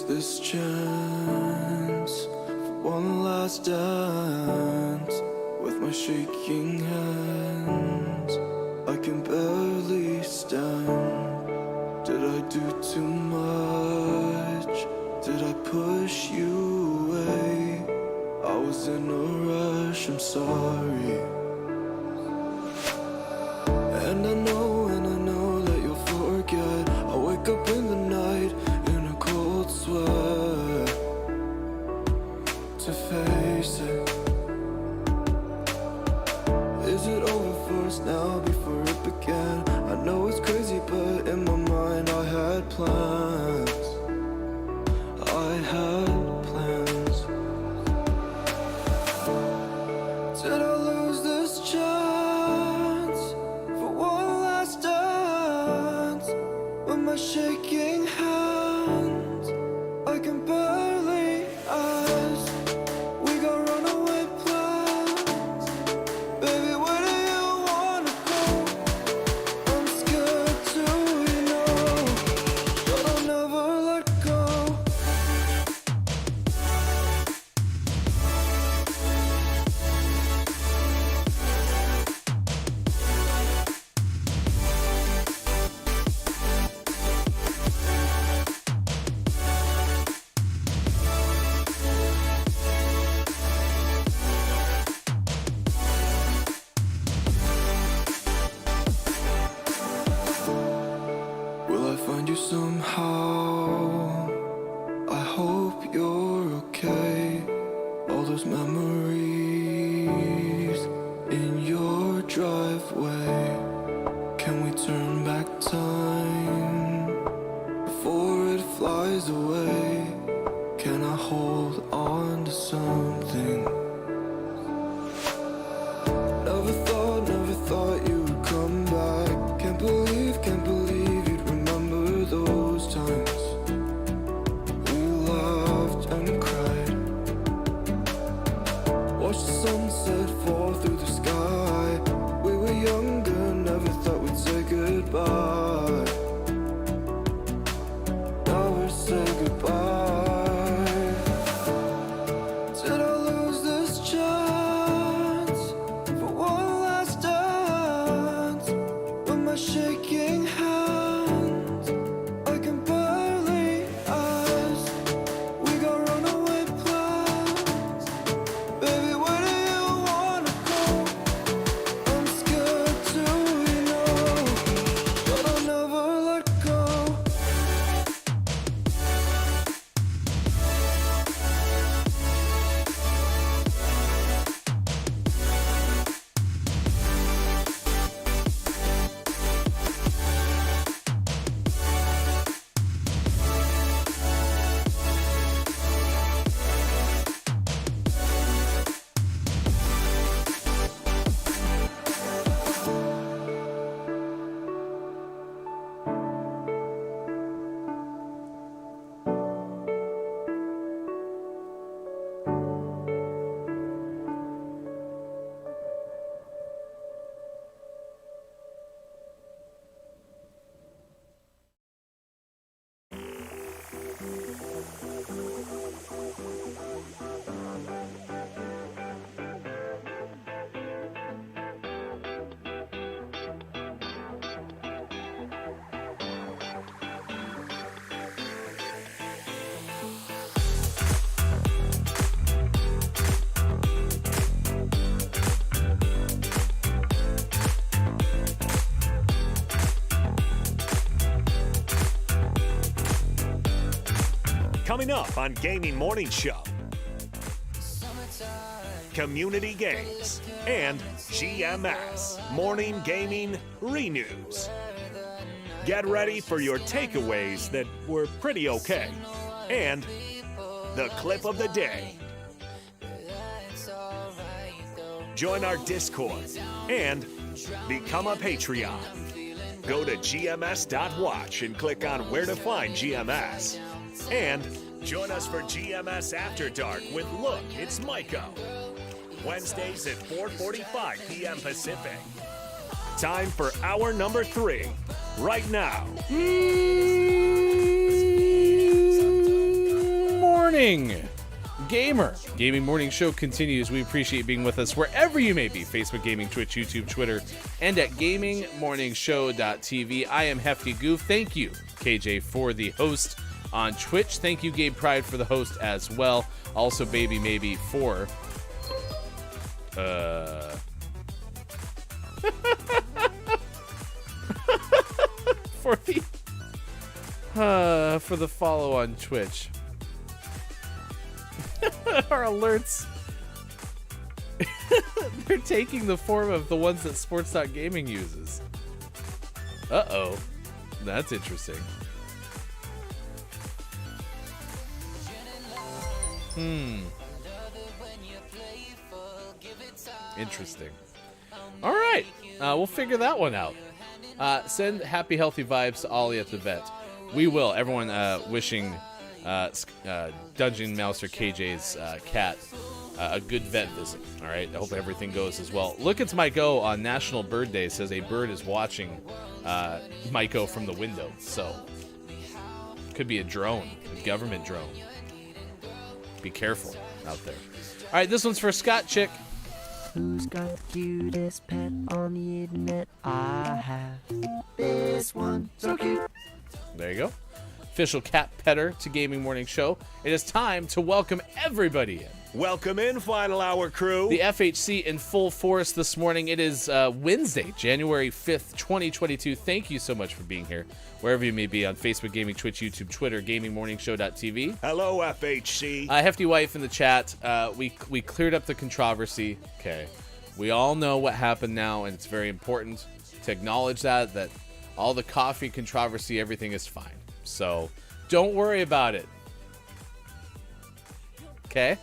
this chance for one last dance with my shaking hands. I can barely stand. Did I do too much? Did I push you away? I was in a rush, I'm sorry. And I know that you'll forget. I wake up in the night in a cold sweat to face it. Is it over for us now before it began? I know it's crazy, but in my mind I had plans. I had plans. Did I lose this chance for one last dance with my shaking hands? I can barely ask. We got runaway plans. Baby, where do you wanna go? I'm scared too, you know, but I'll never let go. Will I find you somehow? I hope you're okay. All those memories in your driveway. Can we turn back time before it flies away? Can I hold on to something? Never thought you would come back. Can't believe you'd remember those times. We laughed and cried. Watched the sunset fall through the sky. We were younger, never thought we'd say goodbye. Now we say goodbye. Did I lose this chance for one last dance with my shaking hands? I can barely ask. We got runaway plans. Baby, where do you wanna go? I'm scared too, you know, but I'll never let go. Coming up on Gaming Morning Show, community games, and GMS Morning Gaming Renews. Get ready for your takeaways that were pretty okay, and the clip of the day. Join our Discord and become a Patreon. Go to gms.watch and click on where to find GMS. And join us for GMS After Dark with Look, It's Maiko. Wednesdays at 4:45 p.m. Pacific. Time for hour number 3, right now. morning, gamer. Gaming Morning Show continues. We appreciate being with us wherever you may be. Facebook Gaming, Twitch, YouTube, Twitter, and at GamingMorningShow.tv. I am Hefty Goof. Thank you, KJ, for the host on Twitch. Thank you, Gabe Pride, for the host as well. Also, Baby Maybe for for the follow on Twitch. Our alerts, they're taking the form of the ones that Sports.Gaming uses. Uh-oh. That's interesting. Interesting. All right. We'll figure that one out. Send happy, healthy vibes to Ollie at the vet. We will. Everyone wishing Dungeon Mouser KJ's cat a good vet visit. All right. I hope everything goes as well. Look at Mike-O on National Bird Day. Says a bird is watching Mike-O from the window. So could be a drone, a government drone. Be careful out there. All right. This one's for Scott Chick. Who's got the cutest pet on the internet? I have this one, so cute. There you go. Official cat petter to Gaming Morning Show. It is time to welcome everybody in. Welcome in, Final Hour crew. The FHC in full force this morning. It is Wednesday, January 5th, 2022. Thank you so much for being here, wherever you may be, on Facebook, Gaming, Twitch, YouTube, Twitter, GamingMorningShow.tv. Hello, FHC. Hefty Wife in the chat. We cleared up the controversy. Okay. We all know what happened now, and it's very important to acknowledge that all the coffee controversy, everything is fine. So don't worry about it. Okay?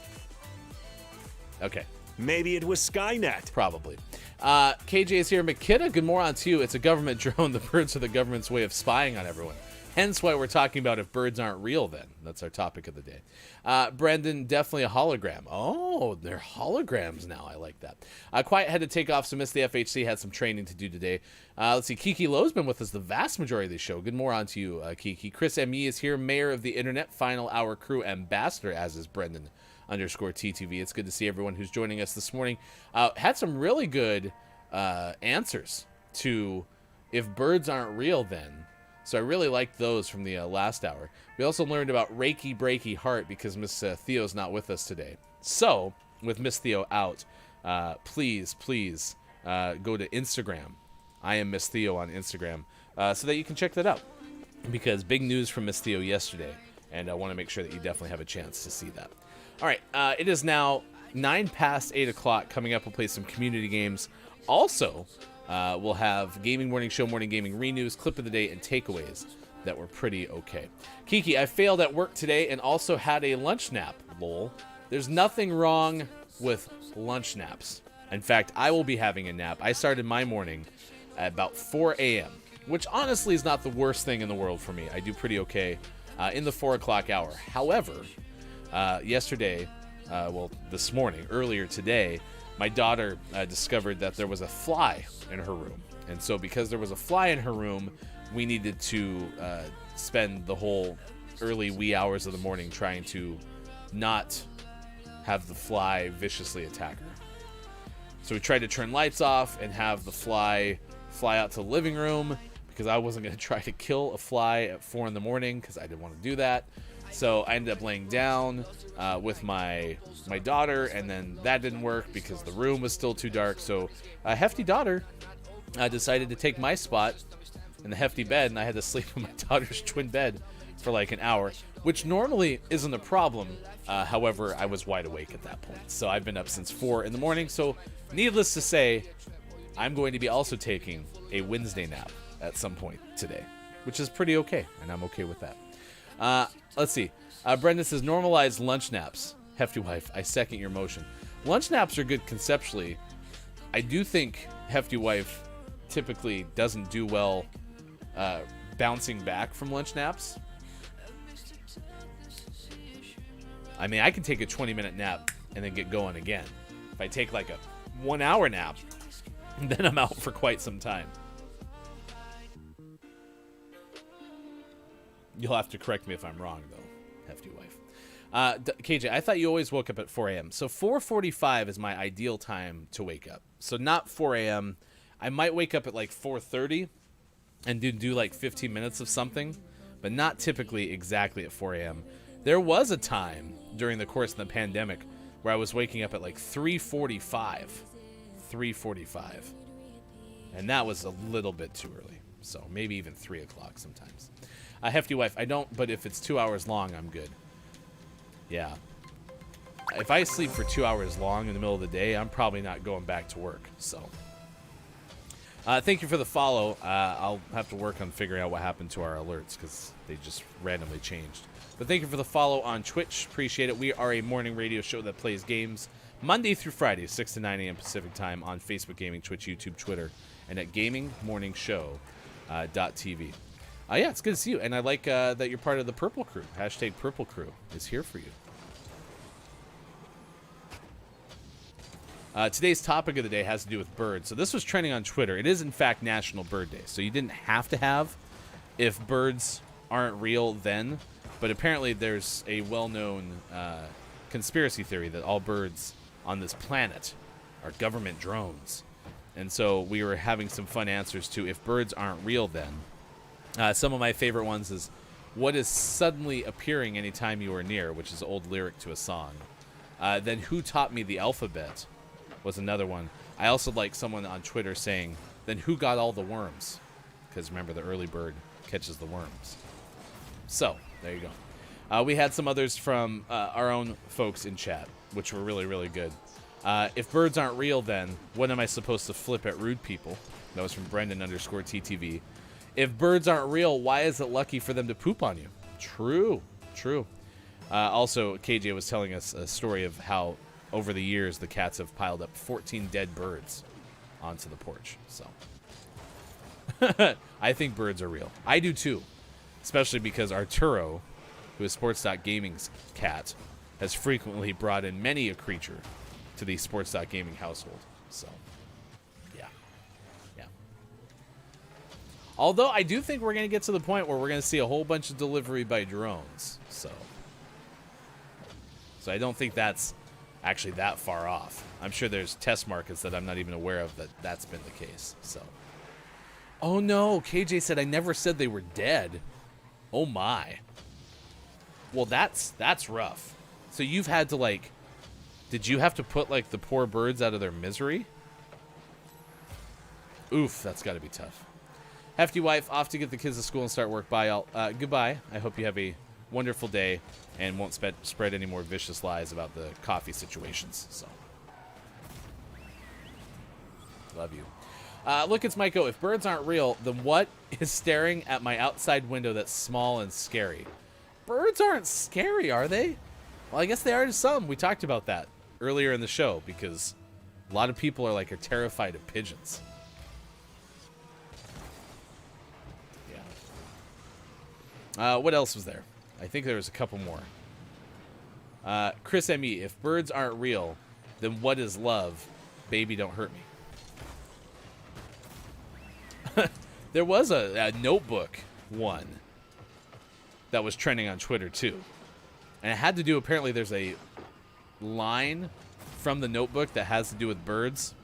Okay. Maybe it was Skynet. Probably. KJ is here. Makita, good morning on to you. It's a government drone. The birds are the government's way of spying on everyone. Hence why we're talking about if birds aren't real then. That's our topic of the day. Brendan, definitely a hologram. Oh, they're holograms now. I like that. Quiet had to take off, so missed the FHC. Had some training to do today. Let's see. Kiki Lowe's been with us the vast majority of the show. Good morning on to you, Kiki. Chris M.E. is here. Mayor of the Internet, Final Hour Crew Ambassador, as is Brendan _TTV. It's good to see everyone who's joining us this morning. Had some really good answers to if birds aren't real then. So I really liked those from the last hour. We also learned about Reiki Breaky Heart because Miss Theo's not with us today. So with Miss Theo out, please go to Instagram. I am Miss Theo on Instagram so that you can check that out. Because big news from Miss Theo yesterday, and I want to make sure that you definitely have a chance to see that. All right, it is now 9 past 8 o'clock. Coming up, we'll play some community games. Also, we'll have Gaming Morning Show, Morning Gaming Renews, Clip of the Day, and Takeaways that were pretty okay. Kiki, I failed at work today and also had a lunch nap. Lol. There's nothing wrong with lunch naps. In fact, I will be having a nap. I started my morning at about 4 a.m., which honestly is not the worst thing in the world for me. I do pretty okay in the 4 o'clock hour. However, this morning, earlier today, my daughter discovered that there was a fly in her room. And so because there was a fly in her room, we needed to spend the whole early wee hours of the morning trying to not have the fly viciously attack her. So we tried to turn lights off and have the fly fly out to the living room because I wasn't going to try to kill a fly at 4 in the morning because I didn't want to do that. So I ended up laying down with my daughter, and then that didn't work because the room was still too dark. So a hefty daughter decided to take my spot in the hefty bed, and I had to sleep in my daughter's twin bed for like an hour, which normally isn't a problem. However, I was wide awake at that point. So I've been up since 4 in the morning. So needless to say, I'm going to be also taking a Wednesday nap at some point today, which is pretty okay, and I'm okay with that. Let's see. Brendan says, normalize lunch naps. Hefty Wife, I second your motion. Lunch naps are good conceptually. I do think Hefty Wife typically doesn't do well bouncing back from lunch naps. I mean, I can take a 20-minute nap and then get going again. If I take like a 1-hour nap, then I'm out for quite some time. You'll have to correct me if I'm wrong, though, Hefty Wife. KJ, I thought you always woke up at 4 a.m. So 4:45 is my ideal time to wake up. So not 4 a.m. I might wake up at like 4:30 and do like 15 minutes of something, but not typically exactly at 4 a.m. There was a time during the course of the pandemic where I was waking up at like 3:45. 3:45. And that was a little bit too early. So maybe even 3 o'clock sometimes. Hefty wife, I don't, but if it's 2 hours long, I'm good. Yeah. If I sleep for 2 hours long in the middle of the day, I'm probably not going back to work. So, thank you for the follow. I'll have to work on figuring out what happened to our alerts because they just randomly changed. But thank you for the follow on Twitch. Appreciate it. We are a morning radio show that plays games Monday through Friday, 6 to 9 a.m. Pacific time on Facebook Gaming, Twitch, YouTube, Twitter, and at GamingMorningShow.tv. Yeah, it's good to see you. And I like that you're part of the Purple Crew. Hashtag Purple Crew is here for you. Today's topic of the day has to do with birds. So this was trending on Twitter. It is, in fact, National Bird Day. So you didn't have to have if birds aren't real then. But apparently there's a well-known conspiracy theory that all birds on this planet are government drones. And so we were having some fun answers to if birds aren't real then. Some of my favorite ones is, what is suddenly appearing anytime you are near, which is an old lyric to a song. Then who taught me the alphabet was another one. I also like someone on Twitter saying, then who got all the worms? Because remember, the early bird catches the worms. So, there you go. We had some others from our own folks in chat, which were really, really good. If birds aren't real then, what am I supposed to flip at rude people? That was from Brendan_TTV. If birds aren't real, why is it lucky for them to poop on you? True, true. Also, KJ was telling us a story of how over the years the cats have piled up 14 dead birds onto the porch. So I think birds are real. I do too, especially because Arturo, who is Sports.Gaming's cat, has frequently brought in many a creature to the Sports.Gaming household. So yeah. Although I do think we're going to get to the point where we're going to see a whole bunch of delivery by drones. So I don't think that's actually that far off. I'm sure there's test markets that I'm not even aware of that's been the case. So, oh no, KJ said I never said they were dead. Oh my. Well, that's rough. So you've had to did you have to put the poor birds out of their misery? Oof, that's got to be tough. Hefty wife, off to get the kids to school and start work. Bye, y'all. Goodbye. I hope you have a wonderful day and won't spread any more vicious lies about the coffee situations. So, love you. Look, it's Maiko. If birds aren't real, then what is staring at my outside window that's small and scary? Birds aren't scary, are they? Well, I guess they are to some. We talked about that earlier in the show because a lot of people are terrified of pigeons. What else was there? I think there was a couple more. Chris M.E., if birds aren't real, then what is love? Baby, don't hurt me. There was a notebook one that was trending on Twitter, too. And it had to do, apparently there's a line from the notebook that has to do with birds.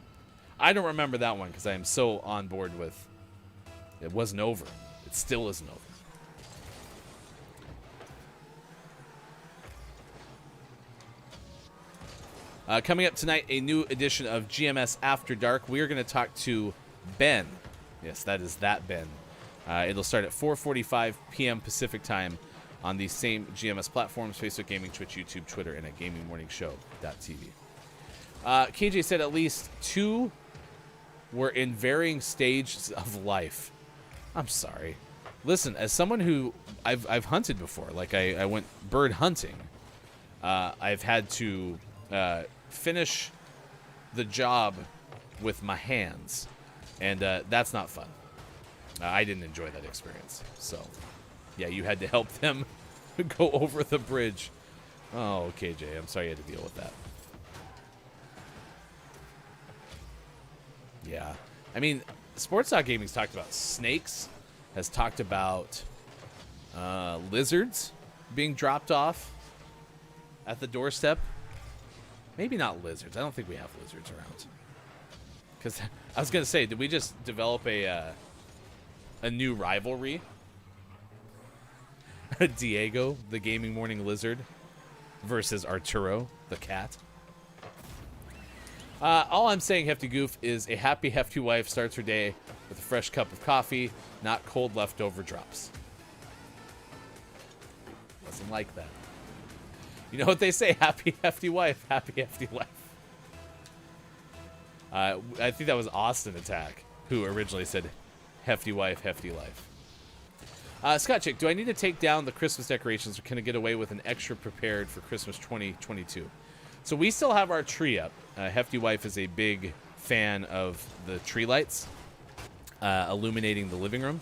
I don't remember that one because I am so on board with it wasn't over. It still isn't over. Coming up tonight, a new edition of GMS After Dark. We are going to talk to Ben. Yes, that is that Ben. It'll start at 4:45 p.m. Pacific time on the same GMS platforms, Facebook Gaming, Twitch, YouTube, Twitter, and at GamingMorningShow.tv. KJ said at least 2 were in varying stages of life. I'm sorry. Listen, as someone who I've hunted before, I went bird hunting, I've had to finish the job with my hands, and that's not fun. I didn't enjoy that experience. So, yeah, you had to help them go over the bridge. Oh, KJ, I'm sorry you had to deal with that. Yeah. I mean, Sports.Gaming's talked about snakes, has talked about lizards being dropped off. at the doorstep. Maybe not lizards. I don't think we have lizards around. Because I was going to say, did we just develop a new rivalry? Diego, the gaming morning lizard, versus Arturo, the cat. All I'm saying, Hefty Goof, is a happy, hefty wife starts her day with a fresh cup of coffee, not cold leftover drops. Wasn't like that. You know what they say, happy, hefty wife, happy, hefty life. I think that was Austin Attack, who originally said, hefty wife, hefty life. Scott Chick, do I need to take down the Christmas decorations, or can I get away with an extra prepared for Christmas 2022? So we still have our tree up. Hefty Wife is a big fan of the tree lights illuminating the living room.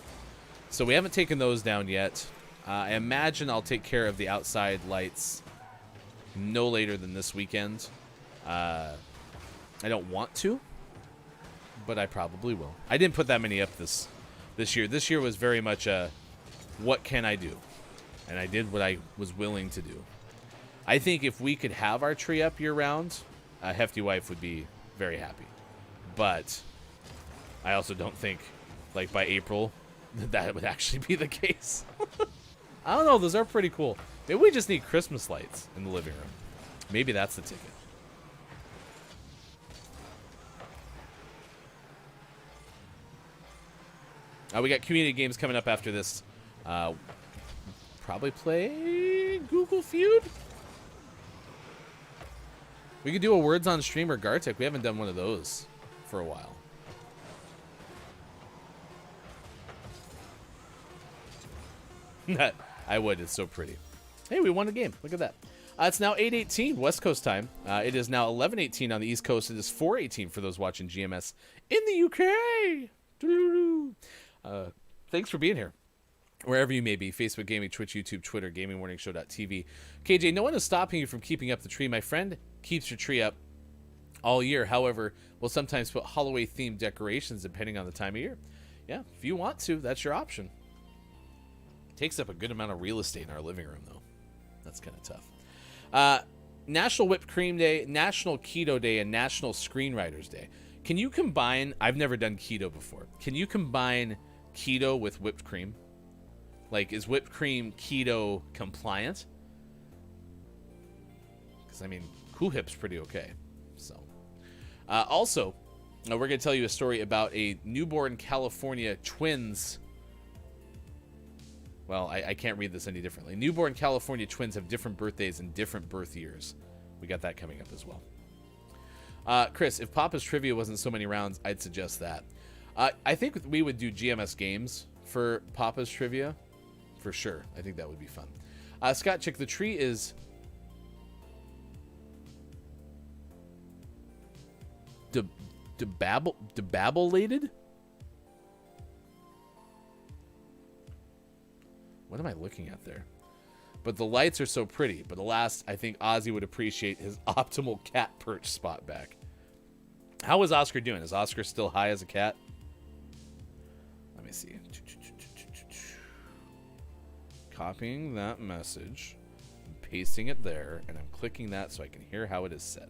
So we haven't taken those down yet. I imagine I'll take care of the outside lights no later than this weekend. I don't want to, but I probably will. I didn't put that many up this year. This year was very much a, what can I do? And I did what I was willing to do. I think if we could have our tree up year-round, Hefty Wife would be very happy. But I also don't think, like, by April, that would actually be the case. I don't know. Those are pretty cool. Maybe we just need Christmas lights in the living room. Maybe that's the ticket. We got community games coming up after this. Probably play Google Feud. We could do a Words on Stream or Gartic. We haven't done one of those for a while. I would. It's so pretty. Hey, we won a game. Look at that. It's now 8:18 West Coast time. It is now 11:18 on the East Coast. It is 4:18 for those watching GMS in the UK. Thanks for being here. Wherever you may be, Facebook Gaming, Twitch, YouTube, Twitter, GamingMorningShow.tv. KJ, no one is stopping you from keeping up the tree. My friend keeps your tree up all year. However, we'll sometimes put Halloween-themed decorations depending on the time of year. Yeah, if you want to, that's your option. Takes up a good amount of real estate in our living room, though. That's kind of tough. National Whipped Cream Day, National Keto Day, and National Screenwriters Day. Can you combine... I've never done keto before. Can you combine keto with whipped cream? Like, is whipped cream keto compliant? Because, I mean, Cool Hip's pretty okay. So, also, we're going to tell you a story about a newborn California twins. Well, I can't read this any differently. Newborn California twins have different birthdays and different birth years. We got that coming up as well. Chris, if Papa's Trivia wasn't so many rounds, I'd suggest that. I think we would do GMS games for Papa's Trivia. For sure. I think that would be fun. Scott Chick, the tree is... Debabbleated? What am I looking at there? But the lights are so pretty. But alas, I think Ozzy would appreciate his optimal cat perch spot back. How is Oscar doing? Is Oscar still high as a cat? Let me see. Copying that message, and pasting it there, and I'm clicking that so I can hear how it is said.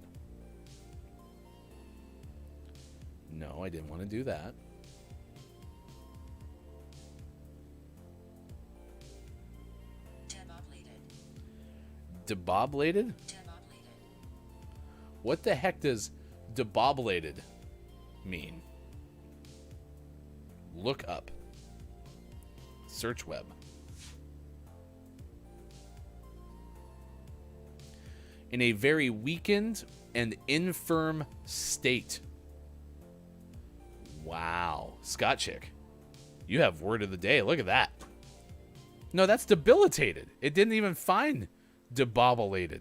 No, I didn't want to do that. Deboblated? What the heck does deboblated mean? Look up. Search web. In a very weakened and infirm state. Wow. Scott Chick, you have word of the day. Look at that. No, that's debilitated. It didn't even find deboblated.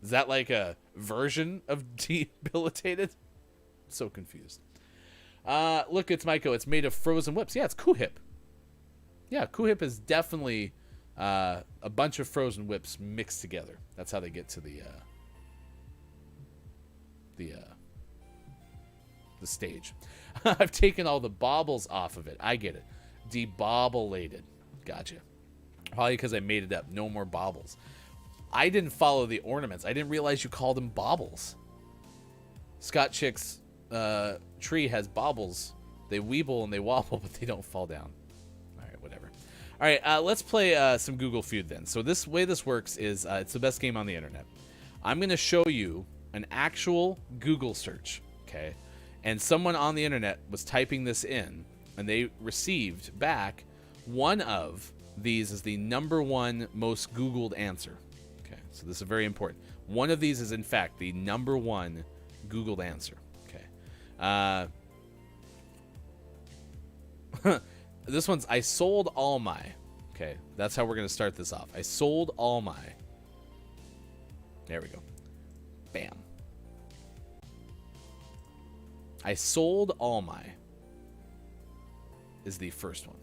Is that like a version of debilitated? So confused. Look, it's Maiko. It's made of frozen whips. Yeah, it's Kuhip. Yeah, Kuhip is definitely a bunch of frozen whips mixed together. That's how they get to the stage. I've taken all the baubles off of it. I get it. Deboblated. Gotcha. Probably because I made it up. No more baubles. I didn't follow the ornaments. I didn't realize you called them baubles. Scott Chick's tree has baubles. They weeble and they wobble, but they don't fall down. All right, whatever. All right, let's play some Google Feud then. So this way this works is it's the best game on the internet. I'm going to show you an actual Google search, okay? And someone on the internet was typing this in, and they received back one of these as the #1 most Googled answer. Okay, so this is very important. One of these is, in fact, the #1 Googled answer. Okay. This one's, I sold all my. Okay, that's how we're going to start this off. I sold all my. There we go. Bam. I sold all my is the first one.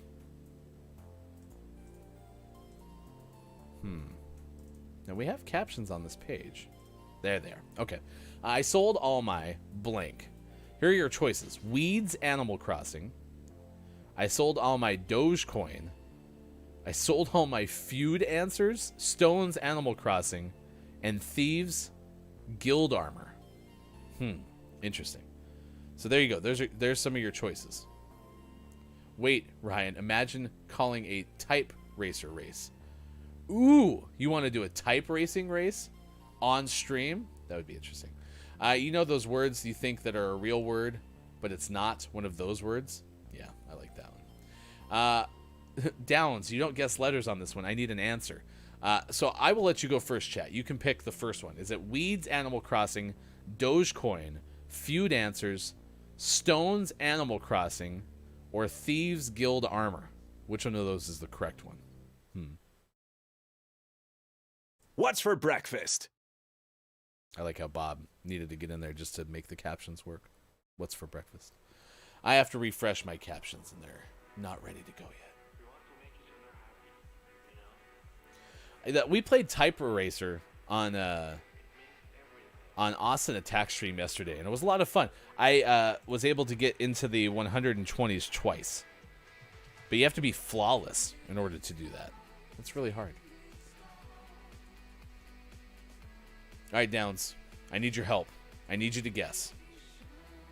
Now we have captions on this page. There they are. Okay. I sold all my blank. Here are your choices. Weeds, Animal Crossing. I sold all my Dogecoin. I sold all my feud answers, Stones, Animal Crossing, and Thieves, Guild Armor. Interesting. So there you go. There's some of your choices. Wait, Ryan, imagine calling a type racer race. Ooh, you want to do a type racing race on stream? That would be interesting. You know those words you think that are a real word, but it's not one of those words? Yeah, I like that one. Downs, you don't guess letters on this one. I need an answer. So I will let you go first, chat. You can pick the first one. Is it Weeds, Animal Crossing, Dogecoin, Feud Answers, Stones, Animal Crossing, or Thieves, Guild Armor? Which one of those is the correct one? What's for breakfast? I like how Bob needed to get in there just to make the captions work. What's for breakfast? I have to refresh my captions, and they're not ready to go yet. We played Type Eraser on Austin Attack Stream yesterday, and it was a lot of fun. I was able to get into the 120s twice, but you have to be flawless in order to do that. It's really hard. All right, Downs, I need your help. I need you to guess.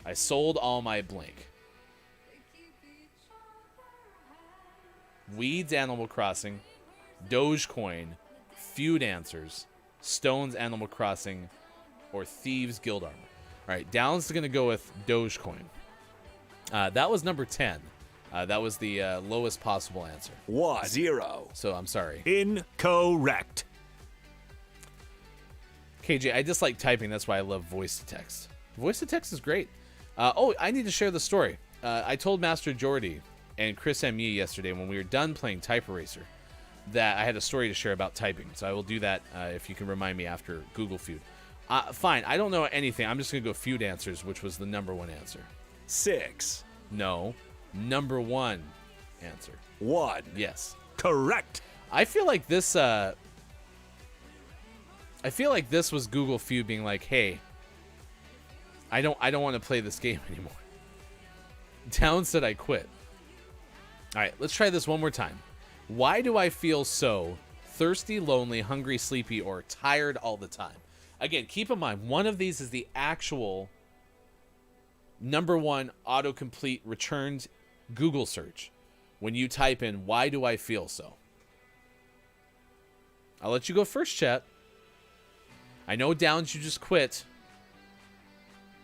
I sold all my blank. Weeds, Animal Crossing, Dogecoin, Feud Answers, Stones, Animal Crossing, or Thieves, Guild Armor. All right, Downs is going to go with Dogecoin. That was number 10. That was the lowest possible answer. 0. So I'm sorry. Incorrect. KJ, I dislike typing. That's why I love voice to text. Voice to text is great. Oh, I need to share the story. I told Master Jordy and Chris M.E. yesterday when we were done playing Type Eraser that I had a story to share about typing. So I will do that if you can remind me after Google Feud. Fine. I don't know anything. I'm just going to go Feud Answers, which was the #1 answer. 6. No. #1 answer. 1. Yes. Correct. I feel like this... was Google Feud being like, hey, I don't want to play this game anymore. Down said I quit. All right, let's try this one more time. Why do I feel so thirsty, lonely, hungry, sleepy, or tired all the time? Again, keep in mind, one of these is the actual #1 autocomplete returned Google search when you type in, why do I feel so? I'll let you go first, chat. I know, Downs, you just quit,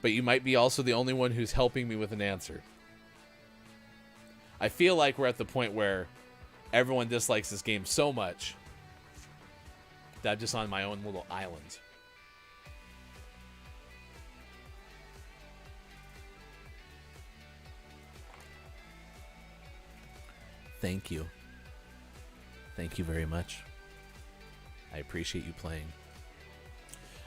but you might be also the only one who's helping me with an answer. I feel like we're at the point where everyone dislikes this game so much that I'm just on my own little island. Thank you. Thank you very much. I appreciate you playing.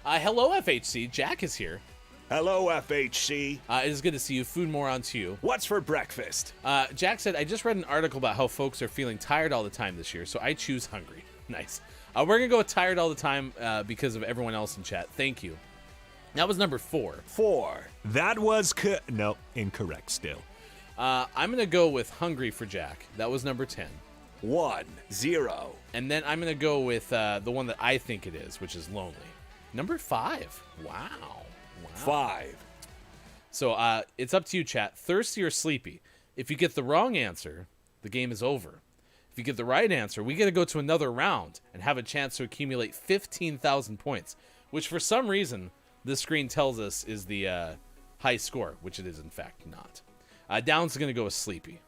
Hello, FHC. Jack is here. Hello, FHC. It is good to see you. Food more on to you. What's for breakfast? Jack said, I just read an article about how folks are feeling tired all the time this year, so I choose hungry. Nice. We're going to go with tired all the time because of everyone else in chat. Thank you. That was number 4. 4. That was no, incorrect still. I'm going to go with hungry for Jack. That was number 10. 1-0. And then I'm going to go with the one that I think it is, which is Lonely. Number 5. Wow. 5. So it's up to you, chat. Thirsty or sleepy? If you get the wrong answer, the game is over. If you get the right answer, we get to go to another round and have a chance to accumulate 15,000 points, which for some reason this screen tells us is the high score, which it is in fact not. Downs is going to go with sleepy.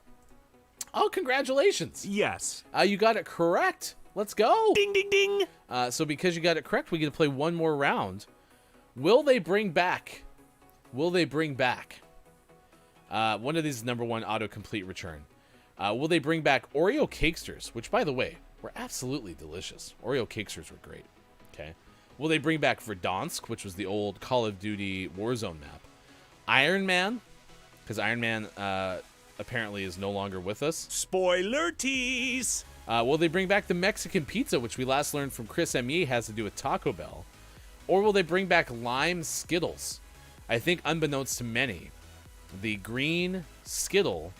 Oh, congratulations. Yes. You got it correct. Let's go. Ding, ding, ding. So because you got it correct, we get to play one more round. Will they bring back? One of these is number 1 autocomplete return. Will they bring back Oreo Cakesters, which, by the way, were absolutely delicious. Oreo Cakesters were great. Okay. Will they bring back Verdansk, which was the old Call of Duty Warzone map? Iron Man, because Iron Man apparently is no longer with us. Spoiler tease. Will they bring back the Mexican pizza, which we last learned from Chris M.E. has to do with Taco Bell? Or will they bring back lime Skittles? I think unbeknownst to many, the green Skittle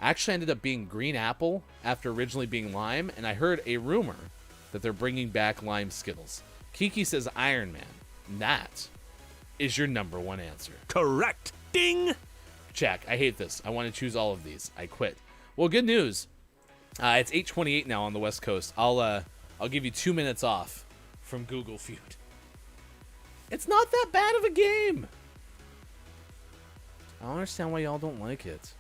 actually ended up being green apple after originally being lime, and I heard a rumor that they're bringing back lime Skittles. Kiki says Iron Man. That is your number 1 answer. Correct. Ding. Jack, I hate this. I want to choose all of these. I quit. Well, good news. It's 8:28 now on the West Coast. I'll give you 2 minutes off from Google Feud. It's not that bad of a game. I don't understand why y'all don't like it.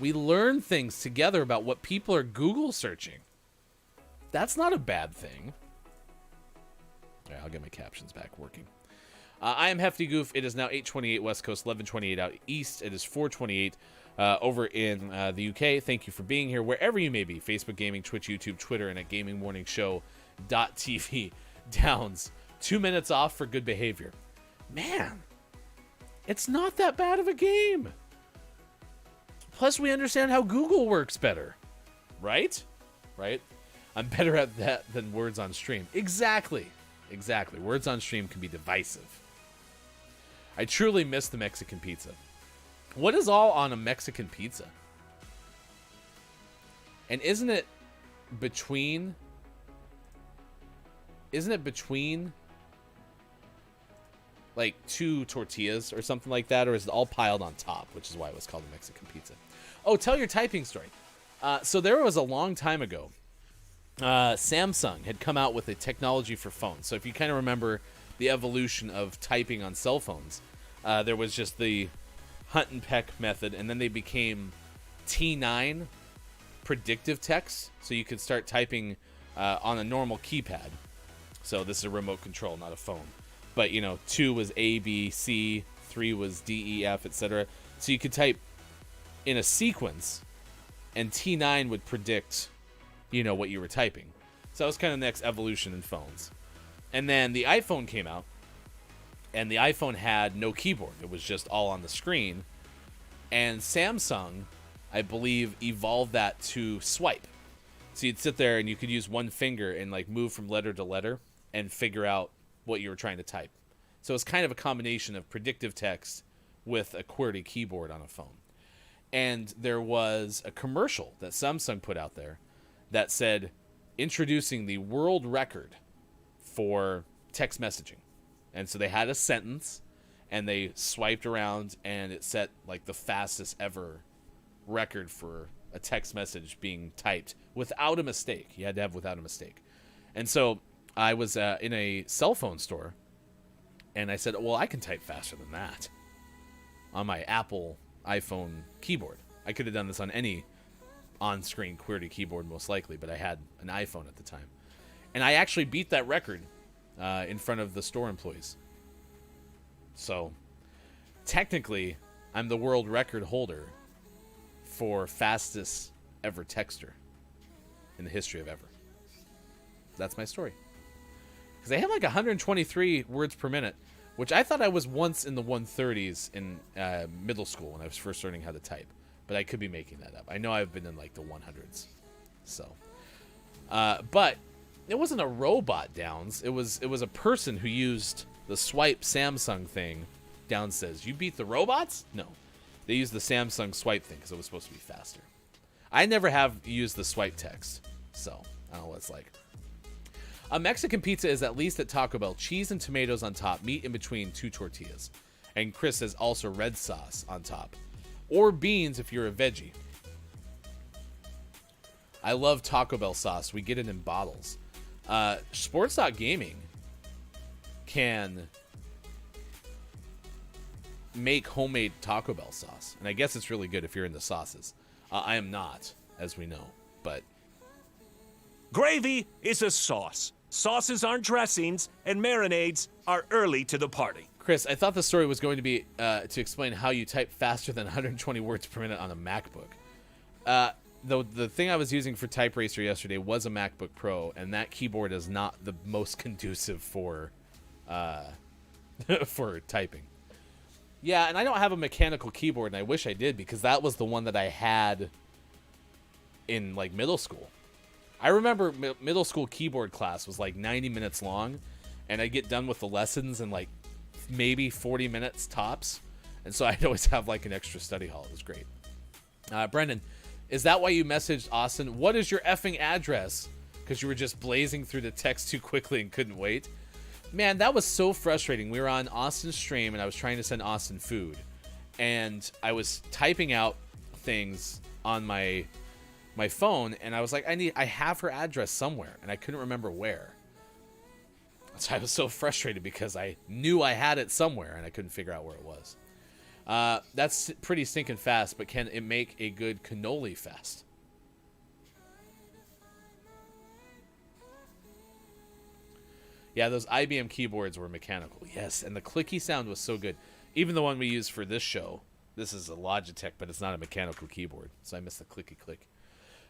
We learn things together about what people are Google searching. That's not a bad thing. All right, I'll get my captions back working. I am Hefty Goof. It is now 8:28 West Coast, 11:28 out East. It is 4:28 over in the UK. Thank you for being here, wherever you may be. Facebook Gaming, Twitch, YouTube, Twitter, and at GamingMorningShow.tv. Downs. 2 minutes off for good behavior. Man, it's not that bad of a game. Plus, we understand how Google works better. Right? Right? I'm better at that than words on stream. Exactly. Words on stream can be divisive. I truly miss the Mexican pizza. What is all on a Mexican pizza? And isn't it between like 2 tortillas or something like that, or is it all piled on top, which is why it was called a Mexican pizza? Oh, tell your typing story. So there was a long time ago, Samsung had come out with a technology for phones. So if you kind of remember the evolution of typing on cell phones, there was just the hunt and peck method, and then they became T9 predictive text, so you could start typing on a normal keypad. So this is a remote control, not a phone. But, 2 was A, B, C, 3 was D, E, F, etc. So you could type in a sequence, and T9 would predict, what you were typing. So that was kind of the next evolution in phones. And then the iPhone came out, and the iPhone had no keyboard. It was just all on the screen. And Samsung, I believe, evolved that to swipe. So you'd sit there and you could use one finger and move from letter to letter and figure out what you were trying to type. So it's kind of a combination of predictive text with a QWERTY keyboard on a phone. And there was a commercial that Samsung put out there that said, introducing the world record for text messaging. And so they had a sentence, and they swiped around, and it set the fastest ever record for a text message being typed without a mistake. You had to have without a mistake. And so I was in a cell phone store, and I said, well, I can type faster than that on my Apple iPhone keyboard. I could have done this on any on-screen QWERTY keyboard most likely, but I had an iPhone at the time. And I actually beat that record in front of the store employees. So technically, I'm the world record holder for fastest ever texter in the history of ever. That's my story. Because I had 123 words per minute, which I thought I was once in the 130s in middle school when I was first learning how to type. But I could be making that up. I know I've been in the 100s. So, but it wasn't a robot, Downs. It was a person who used the swipe Samsung thing. Downs says, you beat the robots? No. They used the Samsung swipe thing because it was supposed to be faster. I never have used the swipe text, so I don't know what it's like. A Mexican pizza is at least at Taco Bell. Cheese and tomatoes on top, meat in between 2 tortillas. And Chris says also red sauce on top. Or beans if you're a veggie. I love Taco Bell sauce. We get it in bottles. Sports.gaming can make homemade Taco Bell sauce. And I guess it's really good if you're into sauces. I am not, as we know, but... Gravy is a sauce. Sauces aren't dressings, and marinades are early to the party. Chris, I thought the story was going to be to explain how you type faster than 120 words per minute on a MacBook. The thing I was using for Type Racer yesterday was a MacBook Pro, and that keyboard is not the most conducive for for typing. Yeah, and I don't have a mechanical keyboard, and I wish I did, because that was the one that I had in, like, middle school. I remember middle school keyboard class was, like, 90 minutes long, and I'd get done with the lessons in, like, maybe 40 minutes tops, and so I'd always have, like, an extra study hall. It was great. Brendan, is that why you messaged Austin? What is your effing address? Because you were just blazing through the text too quickly and couldn't wait. Man, that was so frustrating. We were on Austin's stream, and I was trying to send Austin food. And I was typing out things on my phone, and I was like, I have her address somewhere, and I couldn't remember where. So I was so frustrated because I knew I had it somewhere, and I couldn't figure out where it was. That's pretty stinking fast, but can it make a good cannoli fest? Yeah, those IBM keyboards were mechanical. Yes, and the clicky sound was so good. Even the one we use for this show, this is a Logitech, but it's not a mechanical keyboard, so I missed the clicky click.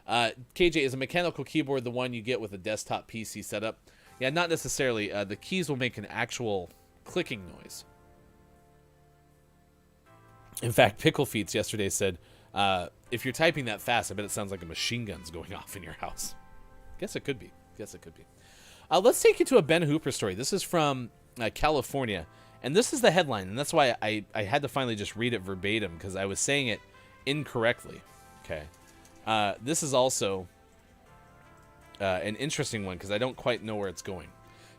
KJ, is a mechanical keyboard the one you get with a desktop PC setup? Yeah, not necessarily. The keys will make an actual clicking noise. In fact, Pickle Feets yesterday said, if you're typing that fast, I bet it sounds like a machine gun's going off in your house. Guess it could be. Let's take you to a Ben Hooper story. This is from California, and this is the headline, and that's why I had to finally just read it verbatim, because I was saying it incorrectly. Okay. This is also an interesting one, because I don't quite know where it's going.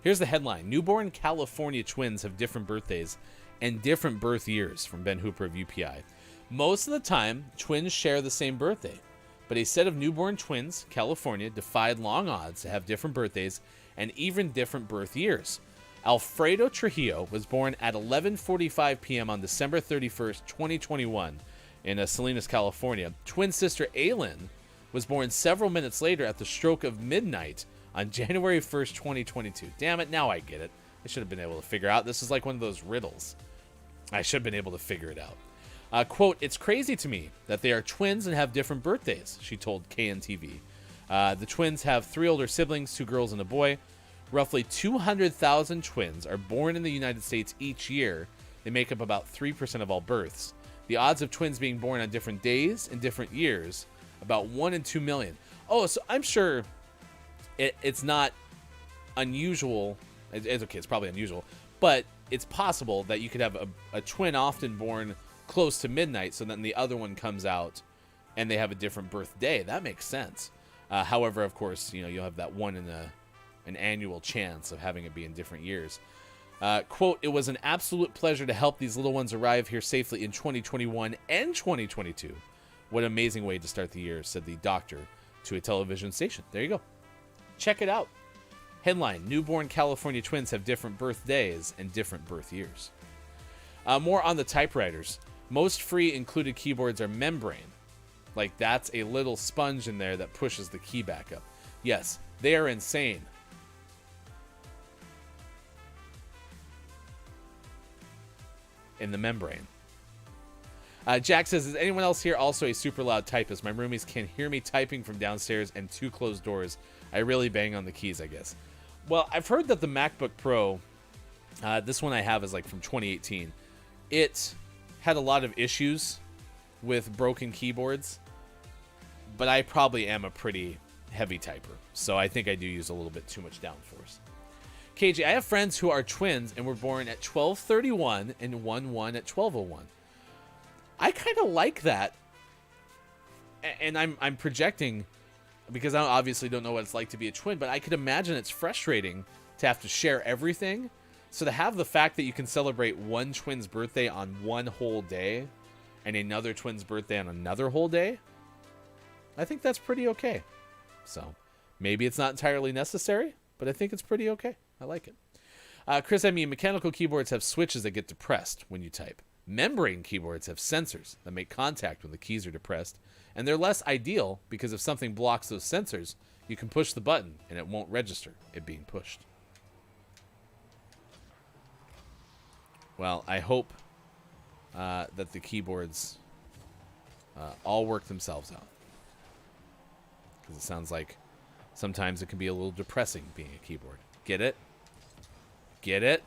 Here's the headline. Newborn California twins have different birthdays and different birth years, from Ben Hooper of UPI. Most of the time, twins share the same birthday, but a set of newborn twins, California, defied long odds to have different birthdays and even different birth years. Alfredo Trujillo was born at 11:45 p.m. on December 31st, 2021 in Salinas, California. Twin sister Aylin was born several minutes later at the stroke of midnight on January 1st, 2022. Damn it, now I get it. I should have been able to figure out. This is like one of those riddles. I should have been able to figure it out. Quote, "It's crazy to me that they are twins and have different birthdays," she told KNTV. The twins have 3 older siblings, 2 girls and a boy. Roughly 200,000 twins are born in the United States each year. They make up about 3% of all births. The odds of twins being born on different days and different years, about 1 in 2 million. Oh, so I'm sure it's not unusual. It's okay, it's probably unusual. But it's possible that you could have a twin often born close to midnight, so then the other one comes out and they have a different birthday. That makes sense. However, of course, you'll have that one in an annual chance of having it be in different years. Quote, "It was an absolute pleasure to help these little ones arrive here safely in 2021 and 2022. What an amazing way to start the year," said the doctor to a television station. There you go. Check it out. Headline, "Newborn California twins have different birthdays and different birth years." More on the typewriters. Most free included keyboards are membrane. Like, that's a little sponge in there that pushes the key back up. Yes, they are insane. In the membrane. Jack says, "Is anyone else here also a super loud typist? My roomies can hear me typing from downstairs and 2 closed doors. I really bang on the keys, I guess." Well, I've heard that the MacBook Pro, this one I have is like from 2018. It had a lot of issues with broken keyboards, but I probably am a pretty heavy typer, so I think I do use a little bit too much downforce. KJ, I have friends who are twins and were born at 12:31 and 1/1 at 12:01. I kind of like that and I'm projecting because I obviously don't know what it's like to be a twin, but I could imagine it's frustrating to have to share everything. So to have the fact that you can celebrate one twin's birthday on one whole day and another twin's birthday on another whole day, I think that's pretty okay. So maybe it's not entirely necessary, but I think it's pretty okay. I like it. Chris, I mean, mechanical keyboards have switches that get depressed when you type. Membrane keyboards have sensors that make contact when the keys are depressed, and they're less ideal because if something blocks those sensors, you can push the button and it won't register it being pushed. Well, I hope that the keyboards all work themselves out, because it sounds like sometimes it can be a little depressing being a keyboard. Get it? Get it?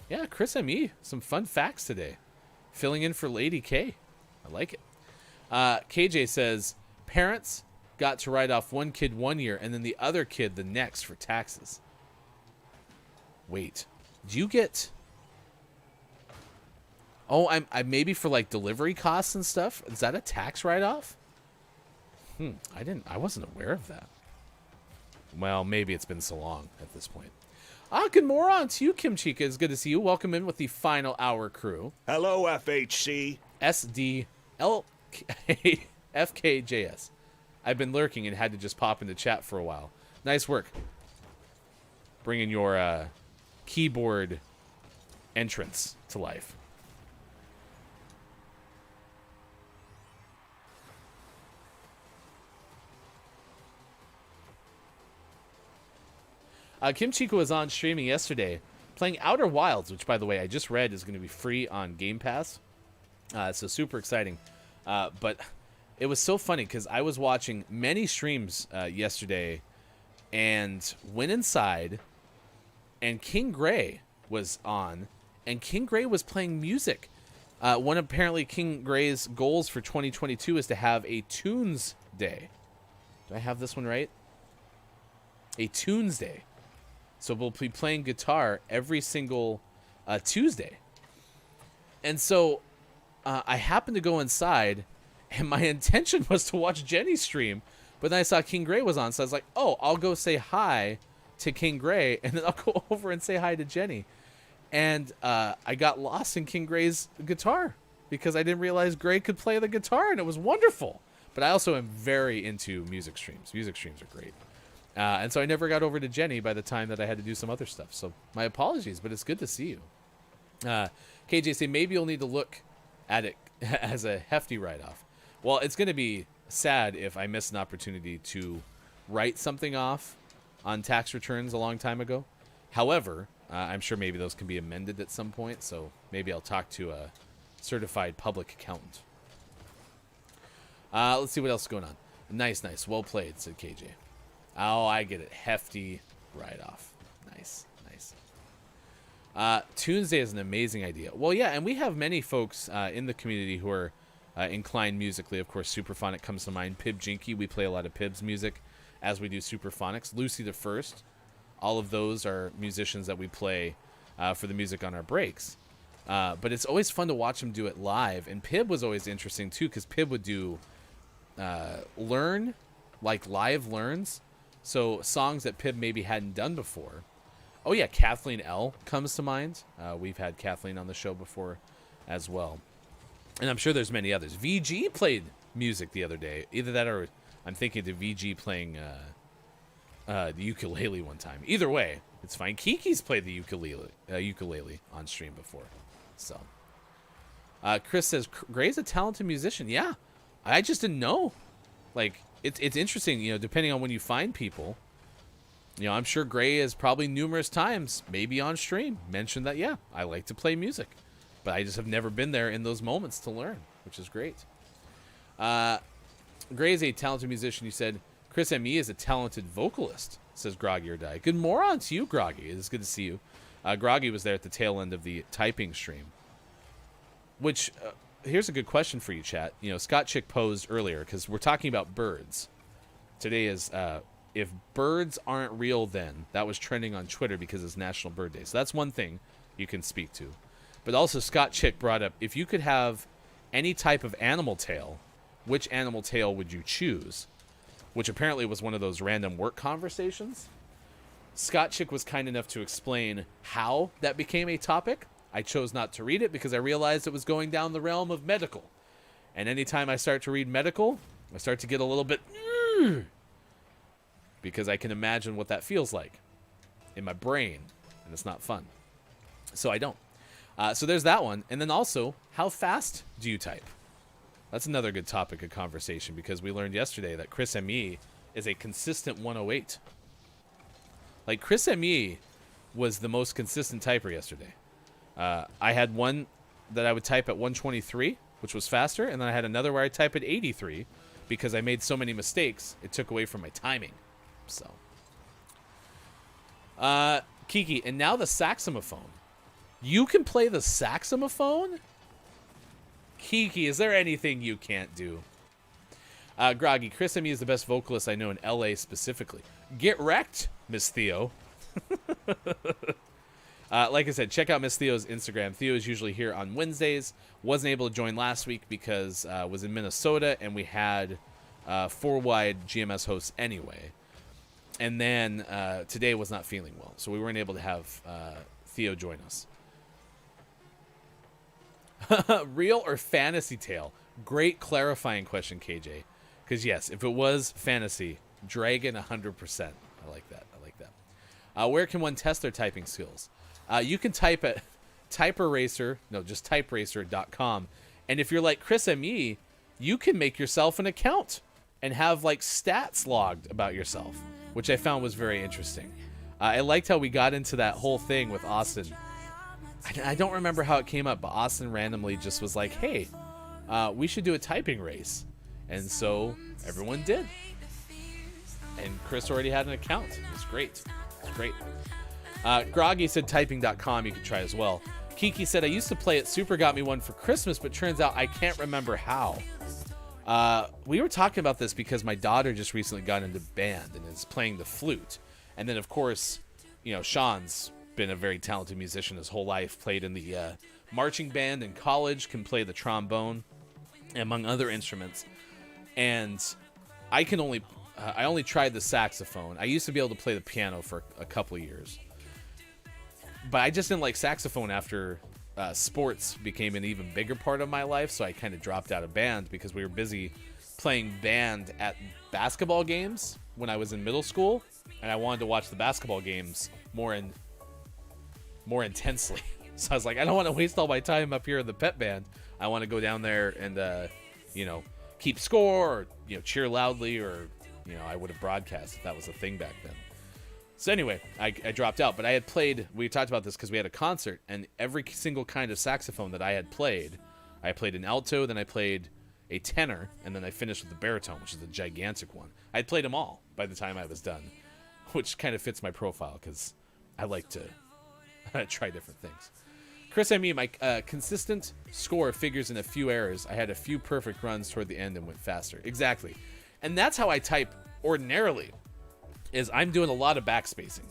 Yeah, Chris M.E., some fun facts today. Filling in for Lady K. I like it. KJ says, parents got to write off one kid 1 year and then the other kid the next for taxes. Wait, do you get... Oh, I maybe for like delivery costs and stuff? Is that a tax write-off? I wasn't aware of that. Well, maybe it's been so long at this point. Good morning to you, Kim Chica. It's good to see you. Welcome in with the final hour crew. Hello, FHC. FKJS. I've been lurking and had to just pop into chat for a while. Nice work. Bringing your keyboard entrance to life. Kim Chica was on streaming yesterday playing Outer Wilds, which, by the way, I just read is going to be free on Game Pass. So super exciting. But it was so funny because I was watching many streams yesterday and went inside, and King Gray was on, and King Gray was playing music. One apparently King Gray's goals for 2022 is to have a Tunes Day. Do I have this one right? A Tunes Day. So we'll be playing guitar every single Tuesday. And so I happened to go inside, and my intention was to watch Jenny stream, but then I saw King Gray was on, so I was like, oh, I'll go say hi to King Gray, and then I'll go over and say hi to Jenny. And I got lost in King Gray's guitar because I didn't realize Gray could play the guitar, and it was wonderful. But I also am very into music streams. Music streams are great. And so I never got over to Jenny by the time that I had to do some other stuff. So my apologies, but it's good to see you. KJ say maybe you'll need to look at it as a hefty write-off. Well, it's going to be sad if I miss an opportunity to write something off on tax returns a long time ago. However, I'm sure maybe those can be amended at some point. So maybe I'll talk to a certified public accountant. Let's see what else is going on. Nice. Well played, said KJ. Oh, I get it. Hefty write-off. Nice. Tuesday is an amazing idea. Well, yeah, and we have many folks in the community who are inclined musically. Of course, Superphonic comes to mind. Pib Jinky, we play a lot of Pib's music as we do Superphonics. Lucy the First, all of those are musicians that we play for the music on our breaks. But it's always fun to watch them do it live. And Pib was always interesting, too, because Pib would do live learns. So songs that Pib maybe hadn't done before. Oh, yeah, Kathleen L. comes to mind. We've had Kathleen on the show before as well. And I'm sure there's many others. VG played music the other day. Either that or I'm thinking to VG playing the ukulele one time. Either way, it's fine. Kiki's played the ukulele on stream before. So, Chris says, Gray's a talented musician. Yeah, I just didn't know. Like, it's interesting, depending on when you find people. I'm sure Gray has probably numerous times, maybe on stream, mentioned that, yeah, I like to play music. But I just have never been there in those moments to learn, which is great. Gray is a talented musician. You said Chris M.E. is a talented vocalist, says Groggy or Die. Good morning to you, Groggy. It's good to see you. Groggy was there at the tail end of the typing stream. Which, here's a good question for you, chat. Scott Chick posed earlier, because we're talking about birds. Today is, if birds aren't real then, that was trending on Twitter because it's National Bird Day. So that's one thing you can speak to. But also, Scott Chick brought up, if you could have any type of animal tail, which animal tail would you choose? Which apparently was one of those random work conversations. Scott Chick was kind enough to explain how that became a topic. I chose not to read it because I realized it was going down the realm of medical. And anytime I start to read medical, I start to get a little bit... because I can imagine what that feels like in my brain, and it's not fun. So I don't. So there's that one. And then also, how fast do you type? That's another good topic of conversation because we learned yesterday that Chris M.E. is a consistent 108. Like, Chris M.E. was the most consistent typer yesterday. I had one that I would type at 123, which was faster, and then I had another where I type at 83 because I made so many mistakes, it took away from my timing. So, Kiki, and now the saxophone. You can play the saxophone? Kiki, is there anything you can't do? Groggy, Chris M.E. is the best vocalist I know in L.A. specifically. Get wrecked, Miss Theo. Like I said, check out Miss Theo's Instagram. Theo is usually here on Wednesdays. Wasn't able to join last week because was in Minnesota, and we had 4 wide GMS hosts anyway. And then today was not feeling well, so we weren't able to have Theo join us. Real or fantasy tale? Great clarifying question, KJ. Because yes, if it was fantasy, Dragon 100%. I like that. I like that. Where can one test their typing skills? You can type at just typeracer.com. And if you're like Chris M.E., you can make yourself an account and have like stats logged about yourself, which I found was very interesting. I liked how we got into that whole thing with Austin. I don't remember how it came up, but Austin randomly just was like, hey, we should do a typing race. And so everyone did. And Chris already had an account. It was great. It was great. Groggy said typing.com you could try as well. Kiki said, I used to play it. Super got me one for Christmas, but turns out I can't remember how. We were talking about this because my daughter just recently got into band and is playing the flute. And then, of course, you know, Sean's been a very talented musician his whole life, played in the marching band in college, can play the trombone, among other instruments. And I only tried the saxophone. I used to be able to play the piano for a couple of years. But I just didn't like saxophone after sports became an even bigger part of my life, so I kind of dropped out of band because we were busy playing band at basketball games when I was in middle school, and I wanted to watch the basketball games more intensely. So I was like, I don't want to waste all my time up here in the pep band. I want to go down there and keep score, or cheer loudly, or I would have broadcast if that was a thing back then. So anyway, I dropped out, but I had played, we talked about this because we had a concert, and every single kind of saxophone that I played an alto, then I played a tenor, and then I finished with the baritone, which is a gigantic one. I had played them all by the time I was done, which kind of fits my profile because I like to try different things. Chris, my consistent score figures in a few errors. I had a few perfect runs toward the end and went faster. Exactly. And that's how I type ordinarily. Is I'm doing a lot of backspacing.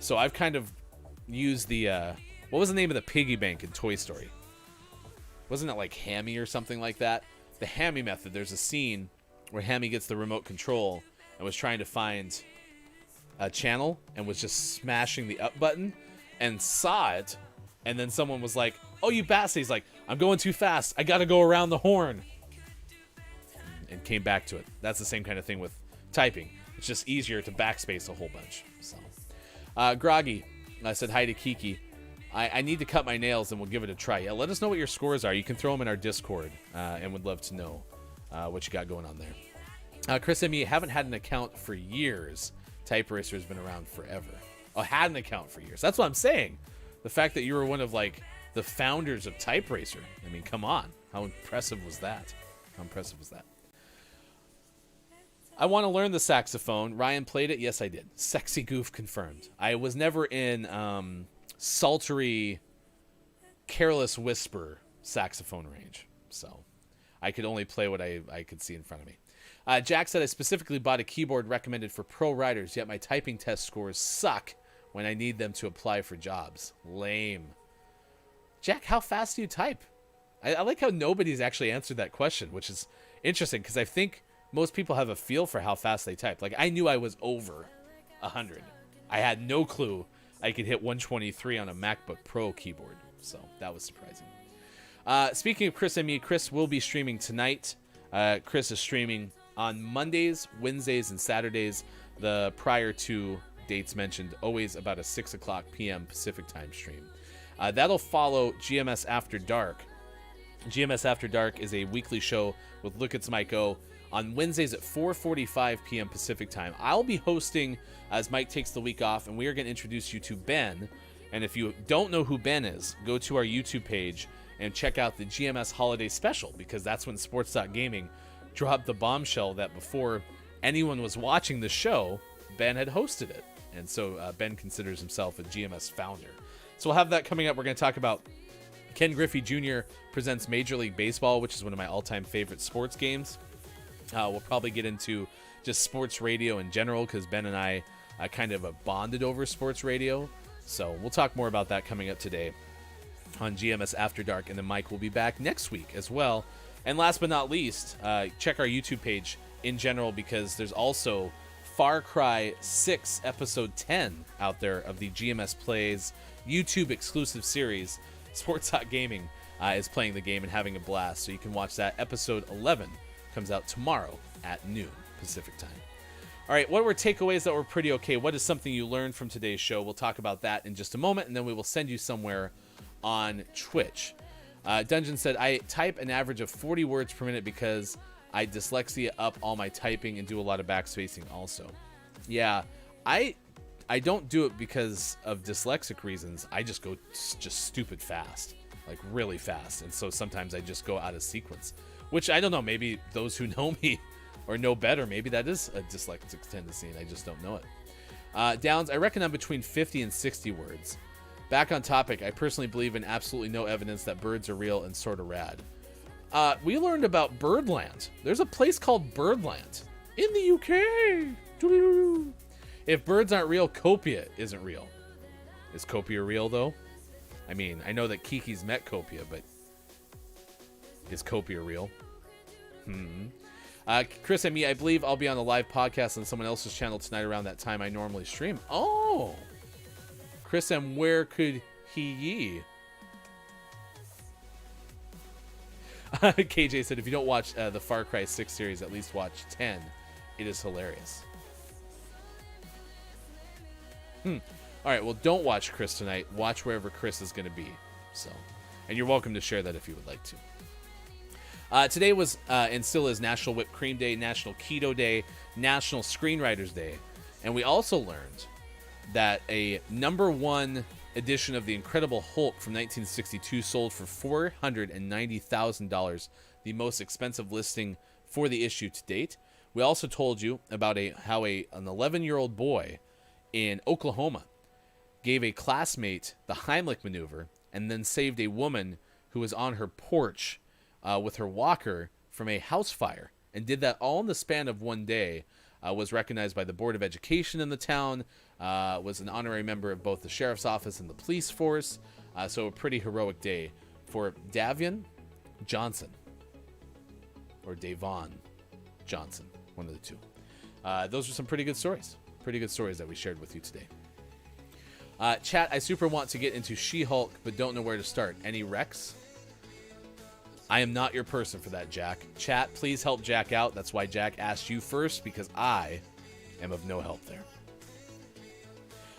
So I've kind of used the, what was the name of the piggy bank in Toy Story? Wasn't it like Hammy or something like that? The Hammy method. There's a scene where Hammy gets the remote control and was trying to find a channel and was just smashing the up button and saw it. And then someone was like, oh, you bastard. He's like, I'm going too fast. I got to go around the horn. And came back to it. That's the same kind of thing with typing. It's just easier to backspace a whole bunch. So, Groggy, I said hi to Kiki. I need to cut my nails and we'll give it a try. Yeah, let us know what your scores are. You can throw them in our Discord and would love to know what you got going on there. Chris and me haven't had an account for years. Type Racer has been around forever. Oh, had an account for years. That's what I'm saying. The fact that you were one of like the founders of Type Racer. I mean, come on. How impressive was that? How impressive was that? I want to learn the saxophone. Ryan played it. Yes, I did. Sexy Goof confirmed. I was never in sultry, careless whisper saxophone range. So I could only play what I could see in front of me. Jack said, I specifically bought a keyboard recommended for pro writers, yet my typing test scores suck when I need them to apply for jobs. Lame. Jack, how fast do you type? I like how nobody's actually answered that question, which is interesting because I think most people have a feel for how fast they type. Like, I knew I was over 100. I had no clue I could hit 123 on a MacBook Pro keyboard, so that was surprising. Speaking of Chris and me, Chris will be streaming tonight. Chris is streaming on Mondays, Wednesdays, and Saturdays, the prior two dates mentioned, always about a 6 o'clock p.m. Pacific time stream. That'll follow GMS After Dark. GMS After Dark is a weekly show with Look It's Mike O on Wednesdays at 4:45 p.m. Pacific time. I'll be hosting as Mike takes the week off, and we are going to introduce you to Ben. And if you don't know who Ben is, go to our YouTube page and check out the GMS Holiday Special, because that's when Sports.Gaming dropped the bombshell that before anyone was watching the show, Ben had hosted it. And so Ben considers himself a GMS founder. So we'll have that coming up. We're going to talk about Ken Griffey Jr. presents Major League Baseball, which is one of my all-time favorite sports games. We'll probably get into just sports radio in general, because Ben and I kind of bonded over sports radio. So we'll talk more about that coming up today on GMS After Dark, and then Mike will be back next week as well. And last but not least, check our YouTube page in general, because there's also Far Cry 6 Episode 10 out there of the GMS Plays YouTube exclusive series. Sports.Gaming is playing the game and having a blast, so you can watch that. Episode 11 comes out tomorrow at noon Pacific time. All right, what were takeaways that were pretty okay? What is something you learned from today's show? We'll talk about that in just a moment, and then we will send you somewhere on Twitch. Dungeon said, I type an average of 40 words per minute because I dyslexia up all my typing and do a lot of backspacing also. Yeah, I don't do it because of dyslexic reasons. I just go just stupid fast, like really fast. And so sometimes I just go out of sequence, which I don't know. Maybe those who know me or know better, maybe that is a dyslexic tendency and I just don't know it. Downs, I reckon I'm between 50 and 60 words. Back on topic, I personally believe in absolutely no evidence that birds are real and sort of rad. We learned about Birdland. There's a place called Birdland in the UK. Doo-doo-doo. If birds aren't real, Copia isn't real. Is Copia real, though? I mean, I know that Kiki's met Copia, but is Copia real? Chris and me, I believe I'll be on a live podcast on someone else's channel tonight around that time I normally stream. Oh! Chris M, where could he ye? KJ said, if you don't watch the Far Cry 6 series, at least watch 10. It is hilarious. All right, well, don't watch Chris tonight. Watch wherever Chris is going to be. So, and you're welcome to share that if you would like to. Today was, and still is, National Whipped Cream Day, National Keto Day, National Screenwriters Day. And we also learned that a #1 edition of The Incredible Hulk from 1962 sold for $490,000, the most expensive listing for the issue to date. We also told you about how an 11-year-old boy in Oklahoma gave a classmate the Heimlich maneuver and then saved a woman who was on her porch with her walker from a house fire, and did that all in the span of one day. Was recognized by the Board of Education in the town, was an honorary member of both the sheriff's office and the police force. So a pretty heroic day for Davion Johnson, or Davon Johnson, one of the two. Those are some pretty good stories that we shared with you today. Chat, I super want to get into She-Hulk, but don't know where to start. Any recs? I am not your person for that, Jack. Chat, please help Jack out. That's why Jack asked you first, because I am of no help there.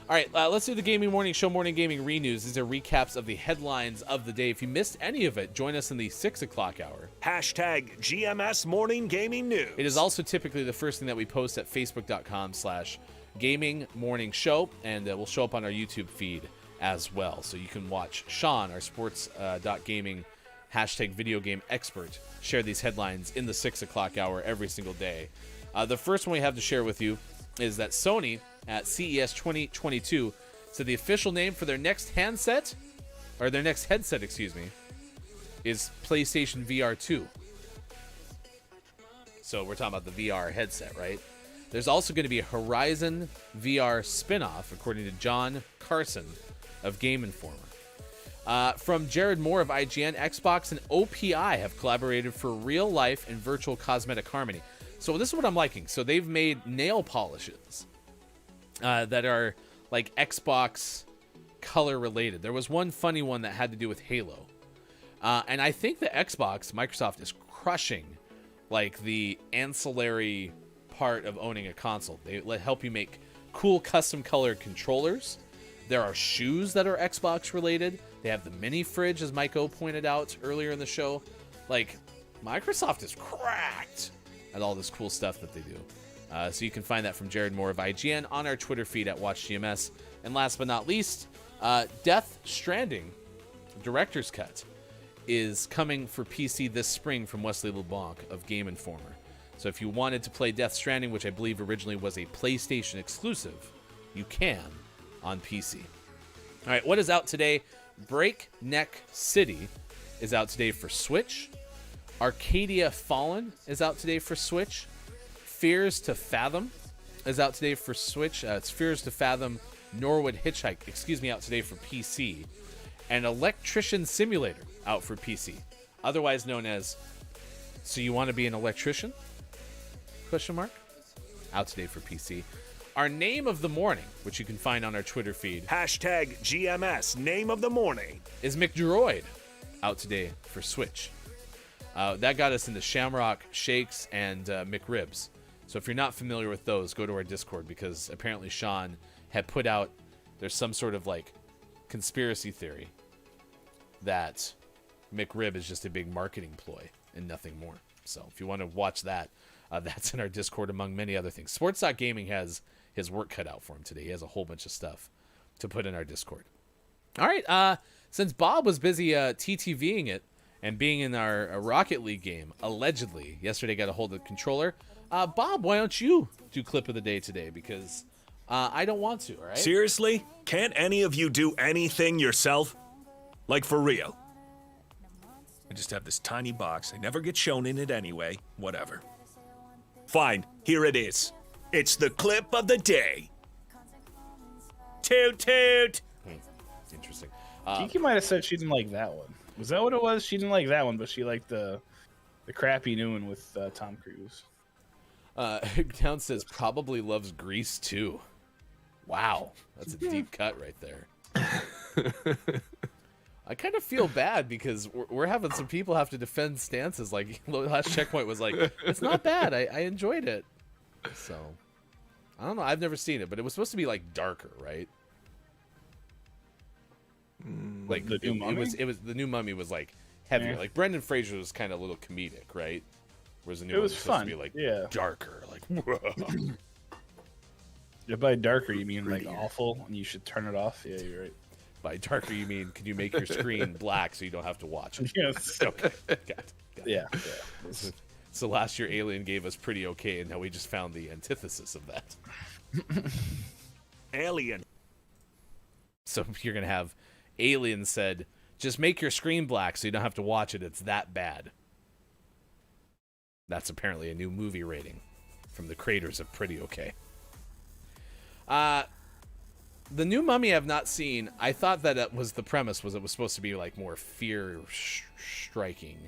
All right, let's do the Gaming Morning Show Morning Gaming Renews. These are recaps of the headlines of the day. If you missed any of it, join us in the 6 o'clock hour. Hashtag GMS Morning Gaming News. It is also typically the first thing that we post at facebook.com/GamingMorningShow, and will show up on our YouTube feed as well. So you can watch Sean, our sports.gaming hashtag video game expert, share these headlines in the 6 o'clock hour every single day. The first one we have to share with you is that Sony at CES 2022 said the official name for their next headset, is PlayStation VR 2. So we're talking about the VR headset, right? There's also going to be a Horizon VR spinoff, according to John Carson of Game Informer. From Jared Moore of IGN, Xbox and OPI have collaborated for real life and virtual cosmetic harmony. So this is what I'm liking. So they've made nail polishes that are like Xbox color related. There was one funny one that had to do with Halo. And I think the Microsoft is crushing like the ancillary part of owning a console. They help you make cool custom colored controllers. There are shoes that are Xbox related. They have the mini fridge, as Mike O pointed out earlier in the show. Like, Microsoft is cracked at all this cool stuff that they do. So you can find that from Jared Moore of IGN on our Twitter feed at WatchGMS. And last but not least, Death Stranding, Director's Cut, is coming for PC this spring from Wesley LeBlanc of Game Informer. So if you wanted to play Death Stranding, which I believe originally was a PlayStation exclusive, you can on PC. All right, what is out today? Breakneck City is out today for Switch. Arcadia Fallen is out today for Switch. Fears to Fathom is out today for Switch. It's Fears to Fathom Norwood Hitchhike, out today for PC. And Electrician Simulator out for PC, otherwise known as So You Want to Be an Electrician? ? Out today for PC. Our name of the morning, which you can find on our Twitter feed, Hashtag GMS name of the morning, is McDroid, out today for Switch. That got us into Shamrock Shakes and McRibs. So if you're not familiar with those, go to our Discord, because apparently Sean had put out, there's some sort of like conspiracy theory that McRib is just a big marketing ploy and nothing more. So if you want to watch that, that's in our Discord among many other things. Sports.gaming has his work cut out for him today. He has a whole bunch of stuff to put in our Discord. All right, since Bob was busy TTVing it and being in our Rocket League game, allegedly, yesterday got a hold of the controller. Bob, why don't you do clip of the day today? Because I don't want to, all right? Seriously? Can't any of you do anything yourself? Like, for real? I just have this tiny box. I never get shown in it anyway. Whatever. Fine, here it is. It's the clip of the day. Toot toot! Interesting. Kiki might have said she didn't like that one. Was that what it was? She didn't like that one, but she liked the crappy new one with Tom Cruise. Down says probably loves Grease too. Wow, that's a deep cut right there. I kind of feel bad because we're having some people have to defend stances. Like, last checkpoint was like, it's not bad. I enjoyed it. So, I don't know. I've never seen it, but it was supposed to be like darker, right? Like the new Mummy? It was the new Mummy was like heavier. Yeah. Like Brendan Fraser was kind of a little comedic, right? Whereas the new It one was was supposed fun. to be like darker. Like, Yeah, by darker you mean like awful, and you should turn it off. Yeah, you're right. by darker you mean can you make your screen black so you don't have to watch it? Yes. Okay, got it. Yeah. So last year Alien gave us pretty okay, and now we just found the antithesis of that. Alien. So you're gonna have Alien said, just make your screen black so you don't have to watch it. It's that bad. That's apparently a new movie rating from the creators of Pretty Okay. The new Mummy I've not seen. I thought that it was the premise was it was supposed to be like more fear striking.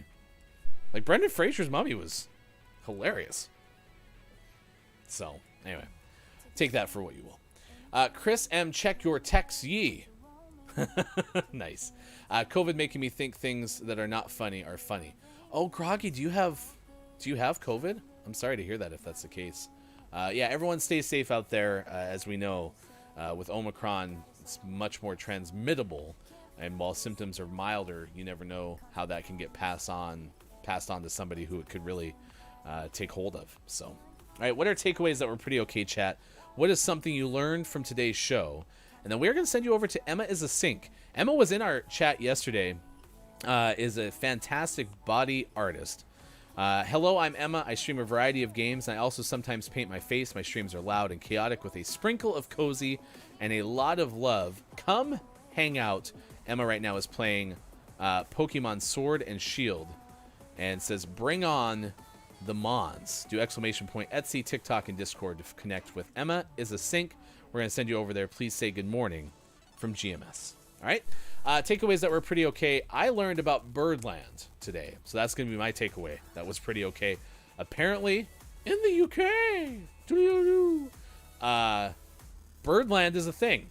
Like Brendan Fraser's Mummy was hilarious. So anyway, take that for what you will. Chris M, check your texts ye. Nice. COVID making me think things that are not funny are funny. Oh, Groggy, do you have COVID? I'm sorry to hear that if that's the case. Yeah, everyone stay safe out there. As we know, with Omicron, it's much more transmittable, and while symptoms are milder, you never know how that can get passed on to somebody who it could really take hold of. So, all right, what are takeaways that were pretty okay, chat? What is something you learned from today's show? And then we're going to send you over to Emma is a Sink. Emma was in our chat yesterday, is a fantastic body artist. Hello, I'm Emma. I stream a variety of games, and I also sometimes paint my face. My streams are loud and chaotic with a sprinkle of cozy and a lot of love. Come hang out. Emma right now is playing Pokemon Sword and Shield and says, bring on the Mons. Do ! Etsy, TikTok, and Discord to connect with Emma is a Sink. We're going to send you over there. Please say good morning from GMS. All right. Takeaways that were pretty okay. I learned about Birdland today, so that's going to be my takeaway. That was pretty okay. Apparently, in the UK, Birdland is a thing.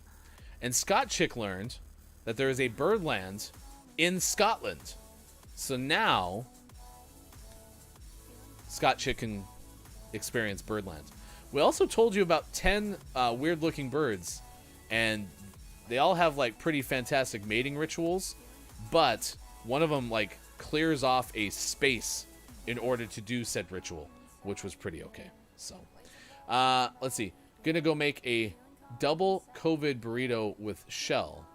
And Scott Chick learned that there is a Birdland in Scotland. So now, Scott Chick can experience Birdland. We also told you about 10 weird-looking birds, and they all have, like, pretty fantastic mating rituals, but one of them, like, clears off a space in order to do said ritual, which was pretty okay. So, let's see. Gonna go make a double COVID burrito with shell.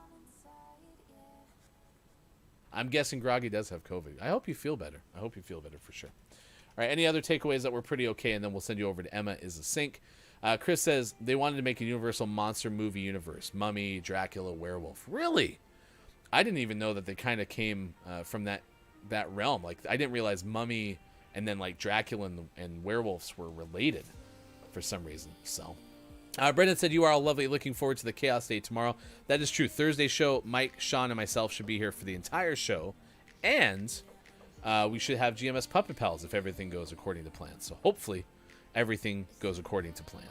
I'm guessing Groggy does have COVID. I hope you feel better. I hope you feel better for sure. All right, any other takeaways that were pretty okay, and then we'll send you over to Emma is a Sink. Chris says they wanted to make a Universal monster movie universe. Mummy, Dracula, werewolf. Really? I didn't even know that they kind of came from that realm. Like, I didn't realize Mummy and then, like, Dracula and werewolves were related for some reason. So, Brendan said, you are all lovely. Looking forward to the Chaos Day tomorrow. That is true. Thursday show, Mike, Sean, and myself should be here for the entire show. And we should have GMS Puppet Pals if everything goes according to plan. So hopefully everything goes according to plan.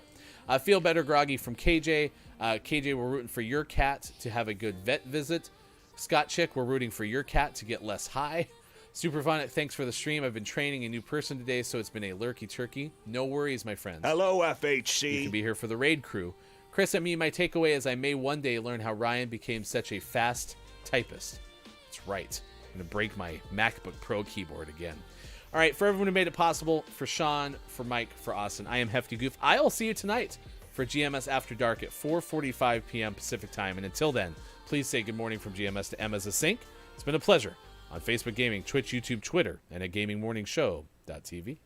Feel better, Groggy from KJ. KJ, we're rooting for your cat to have a good vet visit. Scott Chick, we're rooting for your cat to get less high. Super fun. Thanks for the stream. I've been training a new person today, so it's been a lurky turkey. No worries, my friends. Hello, FHC. You can be here for the raid crew. Chris and me, my takeaway is I may one day learn how Ryan became such a fast typist. That's right. I'm going to break my MacBook Pro keyboard again. All right, for everyone who made it possible, for Sean, for Mike, for Austin, I am Hefty Goof. I'll see you tonight for GMS After Dark at 4:45 p.m. Pacific Time. And until then, please say good morning from GMS to Emma's a Sink. It's been a pleasure on Facebook Gaming, Twitch, YouTube, Twitter, and at GamingMorningShow.tv.